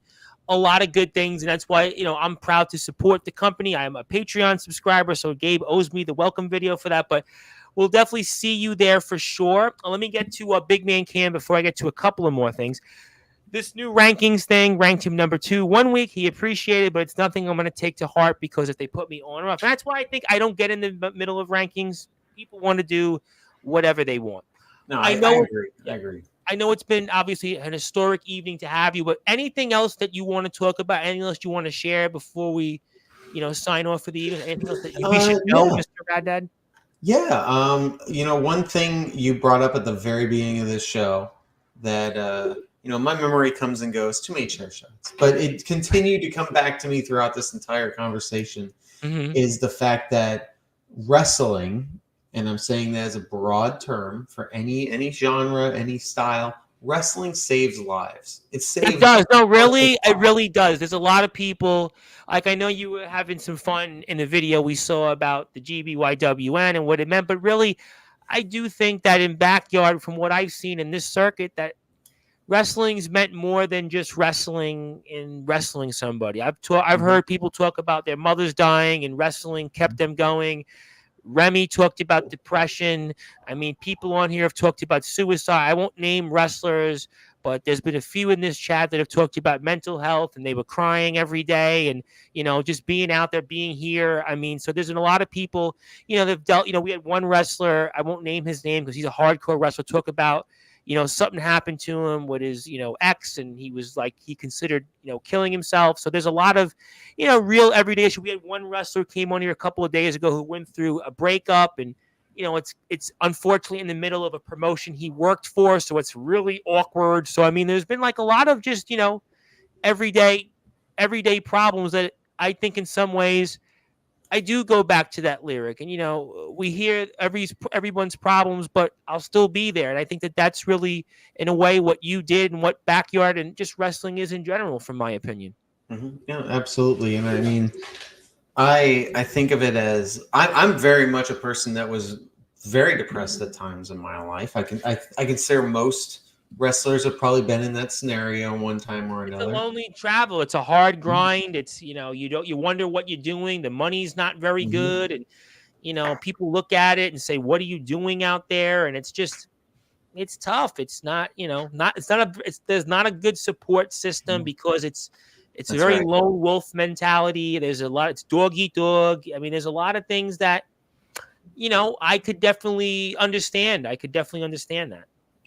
a lot of good things, and that's why I'm proud to support the company. I'm a Patreon subscriber, so Gabe owes me the welcome video for that, but we'll definitely see you there for sure. Let me get to Big Man Cam before I get to a couple of more things. This new rankings thing ranked him number 2 1 week. He appreciated, but it's nothing I'm going to take to heart, because if they put me on or off, that's why I think I don't get in the middle of rankings. People want to do whatever they want. No, I agree. I agree. I know it's been obviously an historic evening to have you, but anything else that you want to talk about, anything else you want to share before we, sign off for the evening? Anything else that we should know, Mr. Rad Dad? Yeah. One thing you brought up at the very beginning of this show that, my memory comes and goes, too many chair shots, but it continued to come back to me throughout this entire conversation, is the fact that wrestling, and I'm saying that as a broad term for any genre, any style, wrestling saves lives. It does. No, really, it really does. There's a lot of people, like I know you were having some fun in the video we saw about the GBYWN and what it meant, but really, I do think that in backyard, from what I've seen in this circuit, that wrestling's meant more than just wrestling and wrestling somebody. I've heard people talk about their mothers dying, and wrestling kept them going. Remy talked about depression. I mean, people on here have talked about suicide. I won't name wrestlers, but there's been a few in this chat that have talked about mental health, and they were crying every day, and just being out there, being here. I mean, so there's been a lot of people, that've dealt. We had one wrestler. I won't name his name because he's a hardcore wrestler. Talk about something happened to him with his, ex, and he was like, he considered, killing himself. So there's a lot of, real everyday issue. We had one wrestler came on here a couple of days ago who went through a breakup, and, it's unfortunately in the middle of a promotion he worked for. So it's really awkward. So, I mean, there's been like a lot of just, everyday problems that I think in some ways I do go back to that lyric, and we hear everyone's problems, but I'll still be there. And I think that that's really, in a way, what you did and what Backyard and just wrestling is in general, from my opinion. Mm-hmm. Yeah, absolutely. And I mean, I think of it as I'm very much a person that was very depressed at times in my life. I consider most wrestlers have probably been in that scenario one time or another. It's a lonely travel. It's a hard grind. It's you wonder what you're doing. The money's not very good, and people look at it and say, "What are you doing out there?" And it's tough. It's not there's not a good support system because it's a very lone wolf mentality. There's a lot. It's dog eat dog. I mean, there's a lot of things that I could definitely understand. That.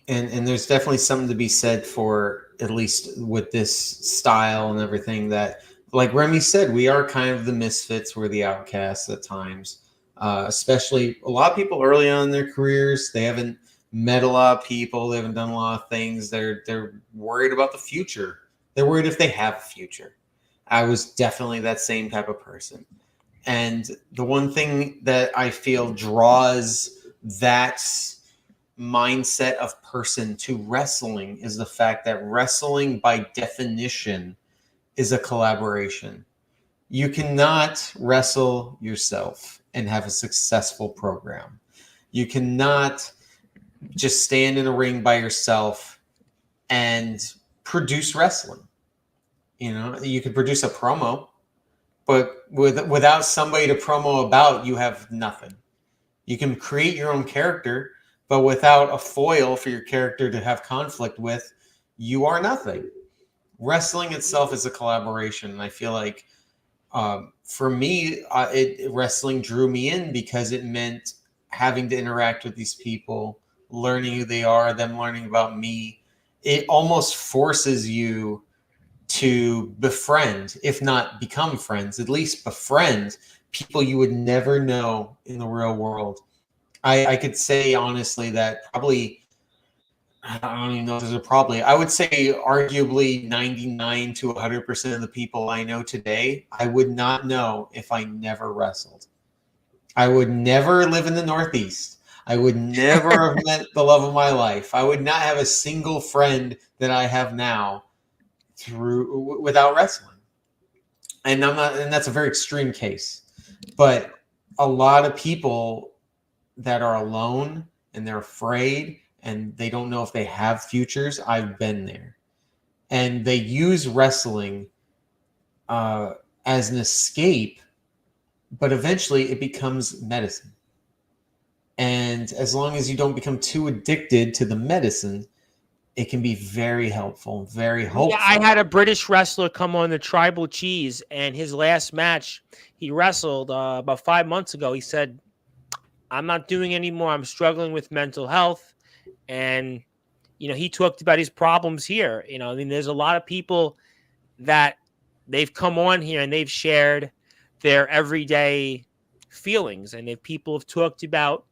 And there's definitely something to be said for, at least with this style and everything, that, like Remy said, we are kind of the misfits. We're the outcasts at times, especially a lot of people early on in their careers. They haven't met a lot of people. They haven't done a lot of things. They're worried about the future. They're worried if they have a future. I was definitely that same type of person. And the one thing that I feel draws that mindset of person to wrestling is the fact that wrestling, by definition, is a collaboration. You cannot wrestle yourself and have a successful program. You cannot just stand in a ring by yourself and produce wrestling. You could produce a promo, but without somebody to promo about, you have nothing. You can create your own character, but without a foil for your character to have conflict with, you are nothing. Wrestling itself is a collaboration. And I feel like for me, wrestling drew me in because it meant having to interact with these people, learning who they are, them learning about me. It almost forces you to befriend, if not become friends, at least befriend people you would never know in the real world. I could say honestly that probably, I don't even know if there's a probably, I would say arguably 99 to 100% of the people I know today, I would not know if I never wrestled. I would never live in the Northeast. I would never have met the love of my life. I would not have a single friend that I have now without wrestling. And that's a very extreme case. But a lot of people that are alone and they're afraid and they don't know if they have futures, I've been there. And they use wrestling as an escape, but eventually it becomes medicine. And as long as you don't become too addicted to the medicine, it can be very helpful, very hopeful. Yeah, I had a British wrestler come on the Tribal Cheese, and his last match, he wrestled about 5 months ago. He said, "I'm not doing anymore. I'm struggling with mental health." And, he talked about his problems here. I mean, there's a lot of people that they've come on here and they've shared their everyday feelings. And if people have talked about,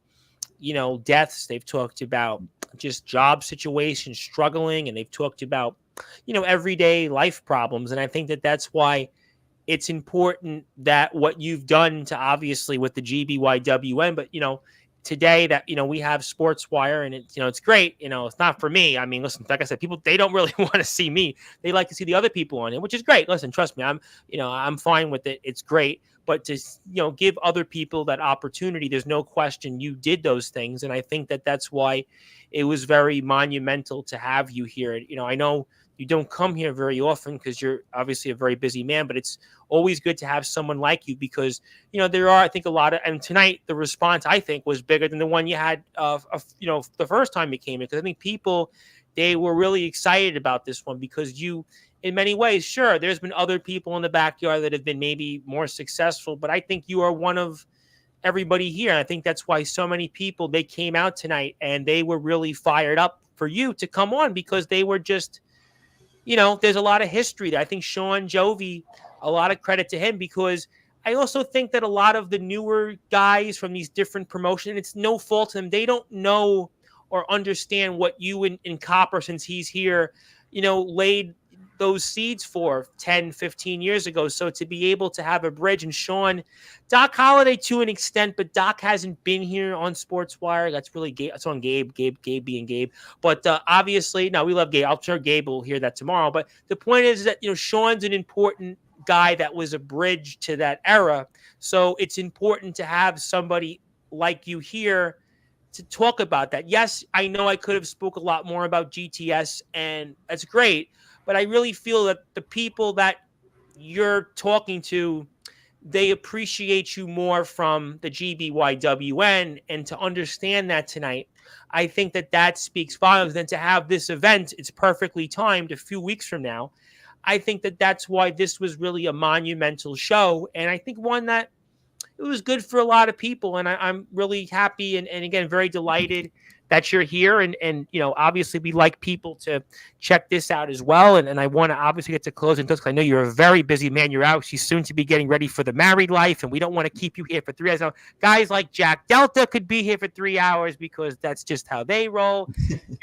deaths, they've talked about just job situations, struggling, and they've talked about, everyday life problems. And I think that that's why it's important that what you've done to, obviously with the GBYWN, but, today that, we have Sportzwire, and it's great. It's not for me. I mean, listen, like I said, people, they don't really want to see me. They like to see the other people on it, which is great. Listen, trust me, I'm fine with it. It's great. But to, give other people that opportunity, there's no question you did those things. And I think that that's why it was very monumental to have you here. I know you don't come here very often because you're obviously a very busy man, but it's always good to have someone like you because, there are, I think, a lot of, and tonight the response, I think, was bigger than the one you had, the first time you came in. Because I think people, they were really excited about this one because you, in many ways, sure, there's been other people in the backyard that have been maybe more successful, but I think you are one of everybody here. I think that's why so many people, they came out tonight and they were really fired up for you to come on because they were just, there's a lot of history there. I think Sean Jovi, a lot of credit to him because I also think that a lot of the newer guys from these different promotions, it's no fault to them. They don't know or understand what you and Copper, since he's here, laid those seeds for 10, 15 years ago. So to be able to have a bridge, and Sean, Doc Holliday to an extent, but Doc hasn't been here on Sportswire. That's really Gabe. It's on Gabe being Gabe. But obviously, no, we love Gabe. I'm sure Gabe will hear that tomorrow. But the point is that, Sean's an important guy that was a bridge to that era. So it's important to have somebody like you here to talk about that. Yes, I know I could have spoke a lot more about GTS, and that's great. But I really feel that the people that you're talking to, they appreciate you more from the GBYWN. And to understand that tonight, I think that speaks volumes. Than to have this event, it's perfectly timed a few weeks from now. I think that's why this was really a monumental show. And I think one that it was good for a lot of people. And I'm really happy and again, very delighted that you're here. And obviously we like people to check this out as well. And I want to obviously get to closing because I know you're a very busy man. You're actually soon to be getting ready for the married life. And we don't want to keep you here for 3 hours. Now, guys like Jack Delta could be here for 3 hours because that's just how they roll.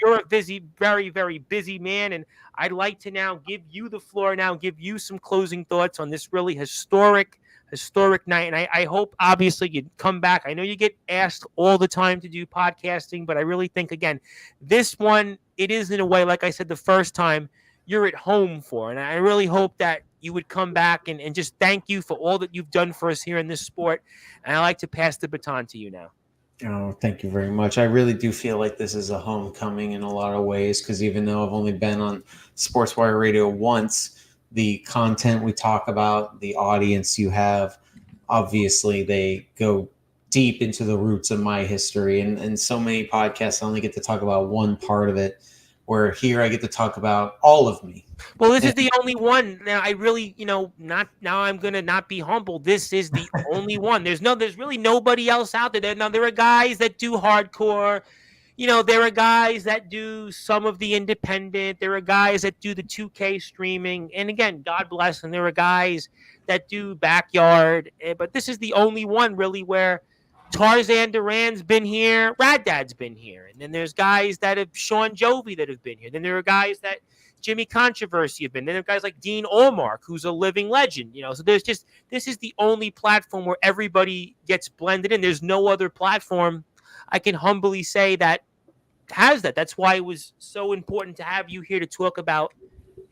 You're a busy, very, very busy man. And I'd like to now give you the floor now, give you some closing thoughts on this really historic night. And I hope, obviously, you come back. I know you get asked all the time to do podcasting, but I really think, again, this one, it is in a way, like I said the first time, you're at home for. And I really hope that you would come back and just thank you for all that you've done for us here in this sport. And I'd like to pass the baton to you now. Oh, thank you very much. I really do feel like this is a homecoming in a lot of ways because even though I've only been on Sportswire Radio once, the content we talk about, the audience you have, obviously they go deep into the roots of my history. And so many podcasts, I only get to talk about one part of it, where here I get to talk about all of me. Well, this is the only one. Now, I really, not now I'm going to not be humble. This is the only one. There's really nobody else out there. Now, there are guys that do hardcore. There are guys that do some of the independent. There are guys that do the 2K streaming. And again, God bless them. There are guys that do backyard. But this is the only one really where Tarzan Duran's been here. Rad Dad's been here. And then there's guys that have Sean Jovi that have been here. Then there are guys that Jimmy Controversy have been. Then there are guys like Dean Allmark, who's a living legend. So this is the only platform where everybody gets blended in. There's no other platform I can humbly say that has that. That's why it was so important to have you here to talk about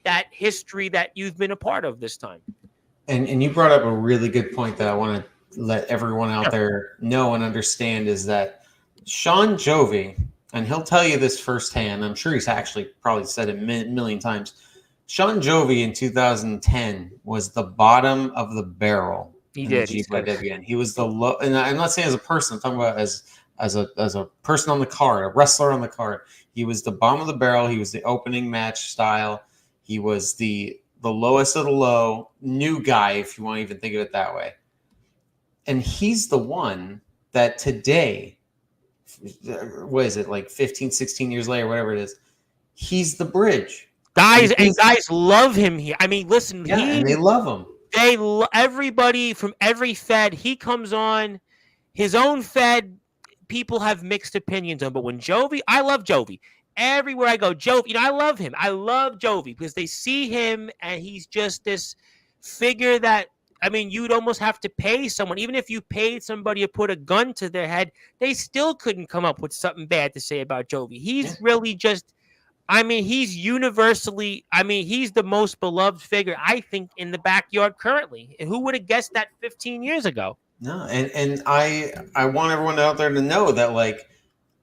that history that you've been a part of this time. And you brought up a really good point that I want to let everyone out there know and understand is that Sean Jovi, and he'll tell you this firsthand, I'm sure he's actually probably said it a million times, Sean Jovi in 2010 was the bottom of the barrel. He did. He was the low, and I'm not saying as a person, I'm talking about as a person on the card, a wrestler on the card. He was the bottom of the barrel. He was the opening match style. He was the lowest of the low, new guy, if you want to even think of it that way. And he's the one that today, what is it, like 15, 16 years later, whatever it is, he's the bridge. Guys love him here. I mean, listen. Yeah, and they love him. Everybody from every Fed, he comes on his own Fed. People have mixed opinions on, but when Jovi, I love Jovi. Everywhere I go, Jovi, I love him. I love Jovi because they see him and he's just this figure that, I mean, you'd almost have to pay someone. Even if you paid somebody to put a gun to their head, they still couldn't come up with something bad to say about Jovi. He's really just, I mean, he's universally, I mean, he's the most beloved figure, I think, in the backyard currently. And who would have guessed that 15 years ago? No, and I want everyone out there to know that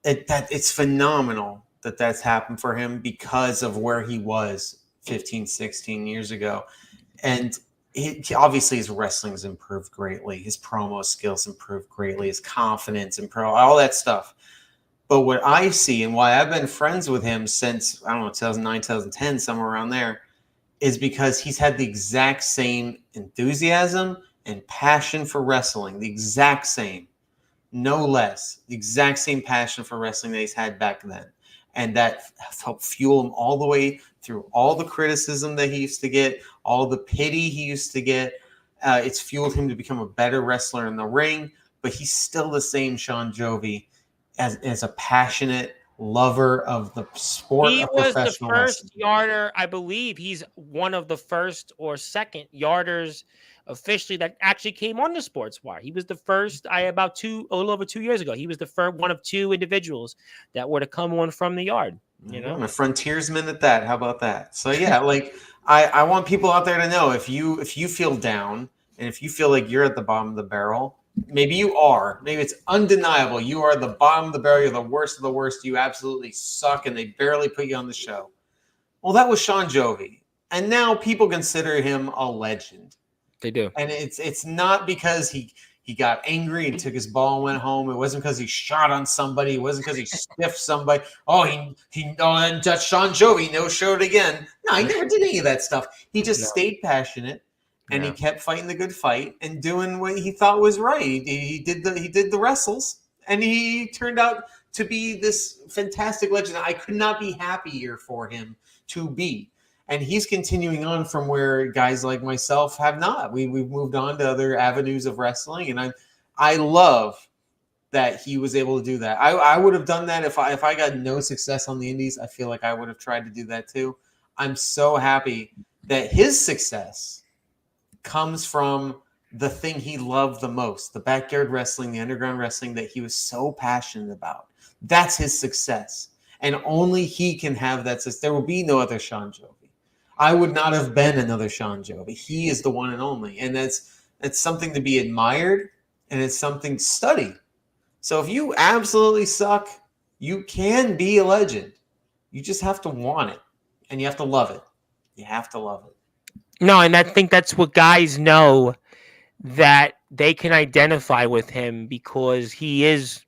that it's phenomenal that that's happened for him because of where he was 15, 16 years ago. And obviously his wrestling's improved greatly. His promo skills improved greatly. His confidence improved, all that stuff. But what I see and why I've been friends with him since, I don't know, 2009, 2010, somewhere around there, is because he's had the exact same enthusiasm and passion for wrestling, the exact same, no less, the exact same passion for wrestling that he's had back then. And that helped fuel him all the way through all the criticism that he used to get, all the pity he used to get. It's fueled him to become a better wrestler in the ring, but he's still the same Sean Jovi as a passionate lover of the sport He of was the professional wrestling. first yarder, I believe. He's one of the first or second yarders officially that actually came on the Sportswire. He was the first. A little over 2 years ago. He was the first one of two individuals that were to come on from the yard. You know, I'm a frontiersman at that. How about that? So yeah, like I want people out there to know if you feel down and if you feel like you're at the bottom of the barrel. Maybe you are. Maybe it's undeniable. You are the bottom of the barrel. You're the worst of the worst. You absolutely suck, and they barely put you on the show. Well, that was Sean Jovi, and now people consider him a legend. they do. And it's not because he got angry and took his ball and went home. It wasn't because he shot on somebody. It wasn't because he stiffed somebody. That's Sean Jovi no showed again. No, he never did any of that stuff. He just stayed passionate. And he kept fighting the good fight and doing what he thought was right. He did the wrestles, and he turned out to be this fantastic legend. I could not be happier for him to be. And he's continuing on from where guys like myself have not. We've moved on to other avenues of wrestling, and I love that he was able to do that. I would have done that if I got no success on the indies. I feel like I would have tried to do that too. I'm so happy that his success comes from the thing he loved the most, the backyard wrestling, the underground wrestling that he was so passionate about. That's his success. And only he can have that success. There will be no other Sean Jovi. I would not have been another Sean Jovi. He is the one and only. And that's something to be admired, and it's something to study. So if you absolutely suck, you can be a legend. You just have to want it, and you have to love it. You have to love it. No, and I think that's what guys know, that they can identify with him because he is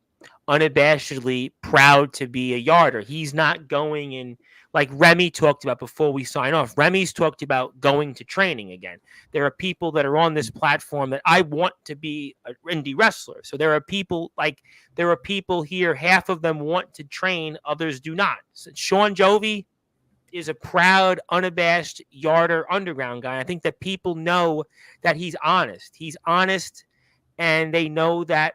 unabashedly proud to be a yarder. He's not going in like Remy talked about before we sign off. Remy's talked about going to training again. There are people that are on this platform that I want to be an indie wrestler. So there are people here, half of them want to train, others do not. So Sean Jovi is a proud, unabashed yarder underground guy. I think that people know that he's honest. He's honest, and they know that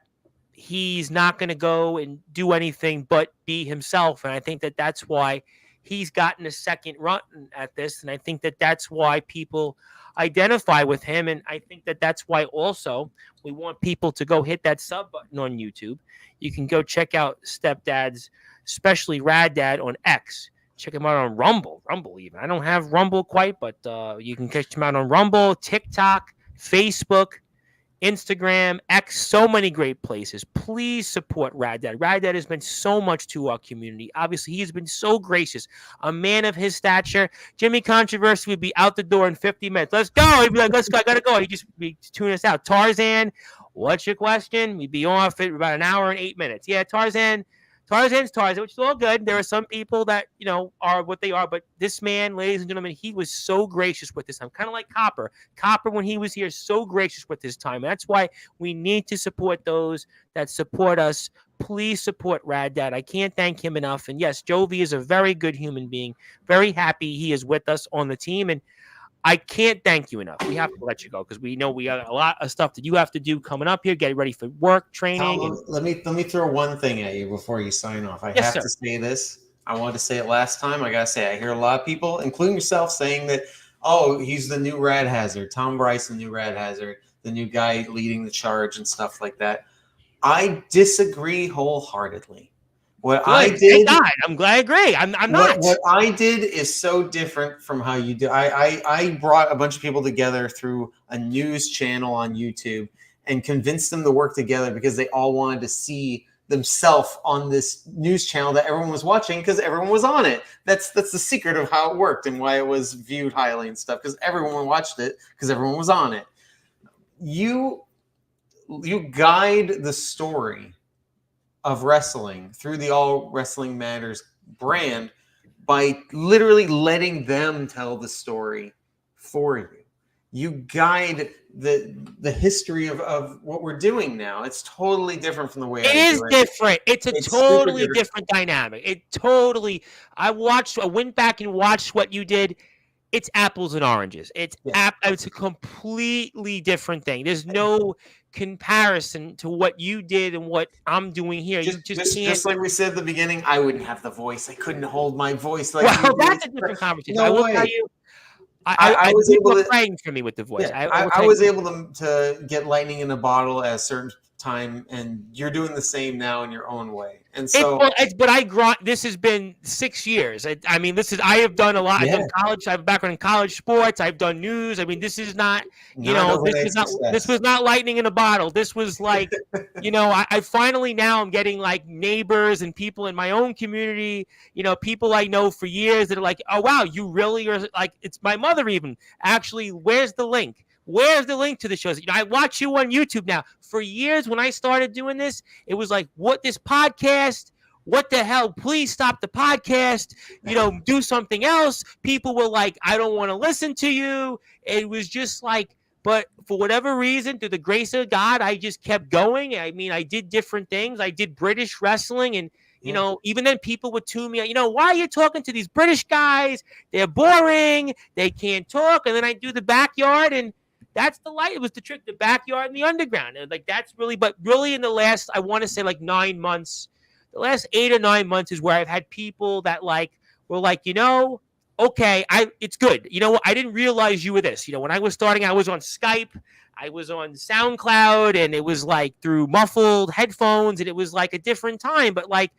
he's not going to go and do anything but be himself. And I think that that's why he's gotten a second run at this. And I think that that's why people identify with him. And I think that that's why also we want people to go hit that sub button on YouTube. You can go check out Stepdad's, especially Rad Dad on X. Check him out on Rumble even. I don't have Rumble quite, but you can catch him out on Rumble, TikTok, Facebook, Instagram, X, so many great places. Please support Rad Dad. Rad Dad has been so much to our community. Obviously, he's been so gracious. A man of his stature. Jimmy Controversy would be out the door in 50 minutes. Let's go. He'd be like, let's go. I got to go. He'd just be tuning us out. Tarzan, what's your question? We'd be off in about an hour and 8 minutes. Yeah, Tarzan's Tarzan, which is all good. There are some people that, are what they are. But this man, ladies and gentlemen, he was so gracious with his time. Kind of like Copper. Copper, when he was here, so gracious with his time. That's why we need to support those that support us. Please support Rad Dad. I can't thank him enough. And yes, Jovi is a very good human being. Very happy he is with us on the team. And I can't thank you enough. We have to let you go because we know we got a lot of stuff that you have to do coming up here. Get ready for work, training. Tom, let me throw one thing at you before you sign off. I have to say this. I wanted to say it last time. I gotta say, I hear a lot of people, including yourself, saying that, oh, he's the new Rad Hazard. Tom Bryce, the new Rad Hazard, the new guy leading the charge and stuff like that. I disagree wholeheartedly. What Good. I did, thank God. I'm glad I agree. I'm not. What I did is so different from how you do. I brought a bunch of people together through a news channel on YouTube and convinced them to work together because they all wanted to see themselves on this news channel that everyone was watching because everyone was on it. That's the secret of how it worked and why it was viewed highly and stuff, because everyone watched it because everyone was on it. You guide the story of wrestling through the All Wrestling Matters brand by literally letting them tell the story for you. You guide the history of what we're doing now. It's totally different from the way it is different. It's a totally different dynamic. I went back and watched what you did. It's apples and oranges. It's a completely different thing. There's no comparison to what you did and what I'm doing here. Just like we said at the beginning, I wouldn't have the voice. I couldn't hold my voice like you did. That's a different conversation. No I will way. tell you, I was able to praying for me with the voice. Yeah, I was able to get lightning in a bottle at a certain time, and you're doing the same now in your own way. And so, this has been 6 years. I have done a lot. I've done college. I have a background in college sports. I've done news. I mean, this is not, this was not lightning in a bottle. This was like, I finally now I'm getting like neighbors and people in my own community, people I know for years that are like, oh, wow, you really are like, it's my mother even. Actually, where's the link? Where's the link to the shows? I watch you on YouTube now. For years, when I started doing this, it was like, what, this podcast? What the hell? Please stop the podcast. Do something else. People were like, I don't want to listen to you. It was just like, but for whatever reason, through the grace of God, I just kept going. I mean, I did different things. I did British wrestling, and even then people would tune me, why are you talking to these British guys? They're boring. They can't talk. And then I do the backyard, and that's the light. It was the trick, the backyard and the underground. And like, that's really, but really in the last, I want to say like 9 months, the last 8 or 9 months is where I've had people that like, were like, okay, it's good. I didn't realize you were this. When I was starting, I was on Skype, I was on SoundCloud, and it was like through muffled headphones, and it was like a different time. But like,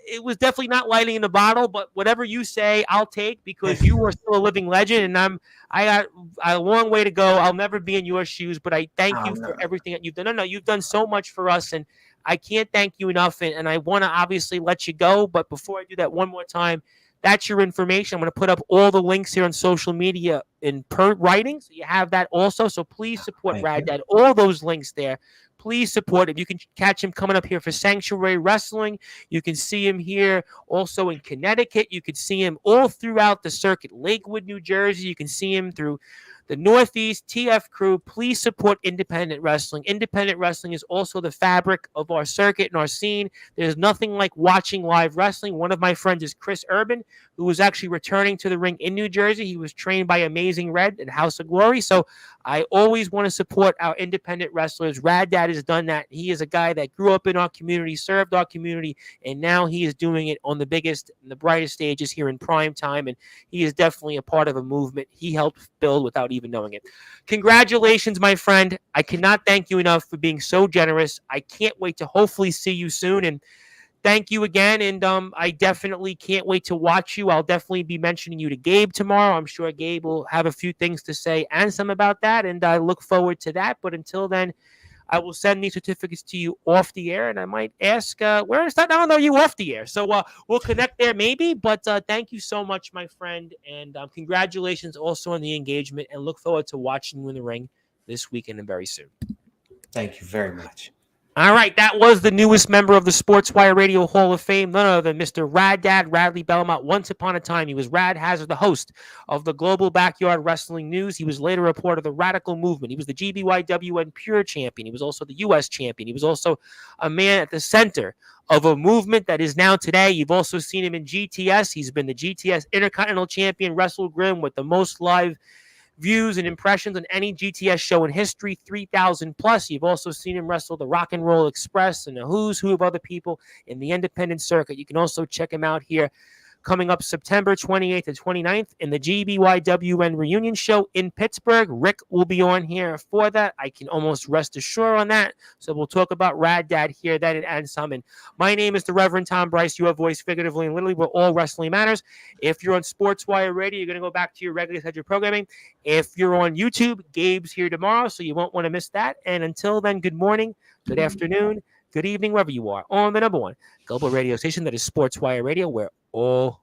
it was definitely not lightning in the bottle. But whatever you say, I'll take, because you are still a living legend, and I got a long way to go. I'll never be in your shoes, but I thank you for everything that you've done. No, you've done so much for us, and I can't thank you enough. And I want to obviously let you go, but before I do that, one more time, that's your information. I'm going to put up all the links here on social media in writing, so you have that also. So please support Rad Dad. All those links there. Please support him. You can catch him coming up here for Sanctuary Wrestling. You can see him here also in Connecticut. You can see him all throughout the circuit. Lakewood, New Jersey. You can see him through the Northeast TF crew. Please support independent wrestling. Independent wrestling is also the fabric of our circuit and our scene. There's nothing like watching live wrestling. One of my friends is Chris Urban, who was actually returning to the ring in New Jersey. He was trained by Amazing Red at House of Glory. So I always want to support our independent wrestlers. Rad Dad has done that. He is a guy that grew up in our community, served our community, and now he is doing it on the biggest and the brightest stages here in prime time. And he is definitely a part of a movement he helped build without even knowing it. Congratulations, my friend. I cannot thank you enough for being so generous. I can't wait to hopefully see you soon. And thank you again. And I definitely can't wait to watch you. I'll definitely be mentioning you to Gabe tomorrow. I'm sure Gabe will have a few things to say and some about that. And I look forward to that. But until then, I will send these certificates to you off the air, and I might ask, where is that? I don't know, you off the air. So we'll connect there maybe, but thank you so much, my friend, and congratulations also on the engagement, and look forward to watching you in the ring this weekend and very soon. Thank you very much. All right, that was the newest member of the Sportswire Radio Hall of Fame, none other than Mr. Rad Dad, Radley Belmont. Once upon a time, he was Rad Hazard, the host of the Global Backyard Wrestling News. He was later a part of the Radical Movement. He was the GBYWN Pure Champion. He was also the U.S. Champion. He was also a man at the center of a movement that is now today. You've also seen him in GTS. He's been the GTS Intercontinental Champion, wrestled Grim with the most live views and impressions on any GTS show in history, 3,000 plus. You've also seen him wrestle the Rock and Roll Express and a who's who of other people in the independent circuit. You can also check him out here coming up September 28th and 29th in the GBYWN reunion show in Pittsburgh. Rick will be on here for that. I can almost rest assured on that. So we'll talk about Rad Dad here, that and some. And my name is the Reverend Tom Bryce, your voice figuratively and literally where all wrestling matters. If you're on Sportswire Radio, you're going to go back to your regular scheduled programming. If you're on YouTube, Gabe's here tomorrow, so you won't want to miss that. And until then, good morning, good afternoon, good evening, wherever you are, on the number one global radio station that is Sportswire Radio, where all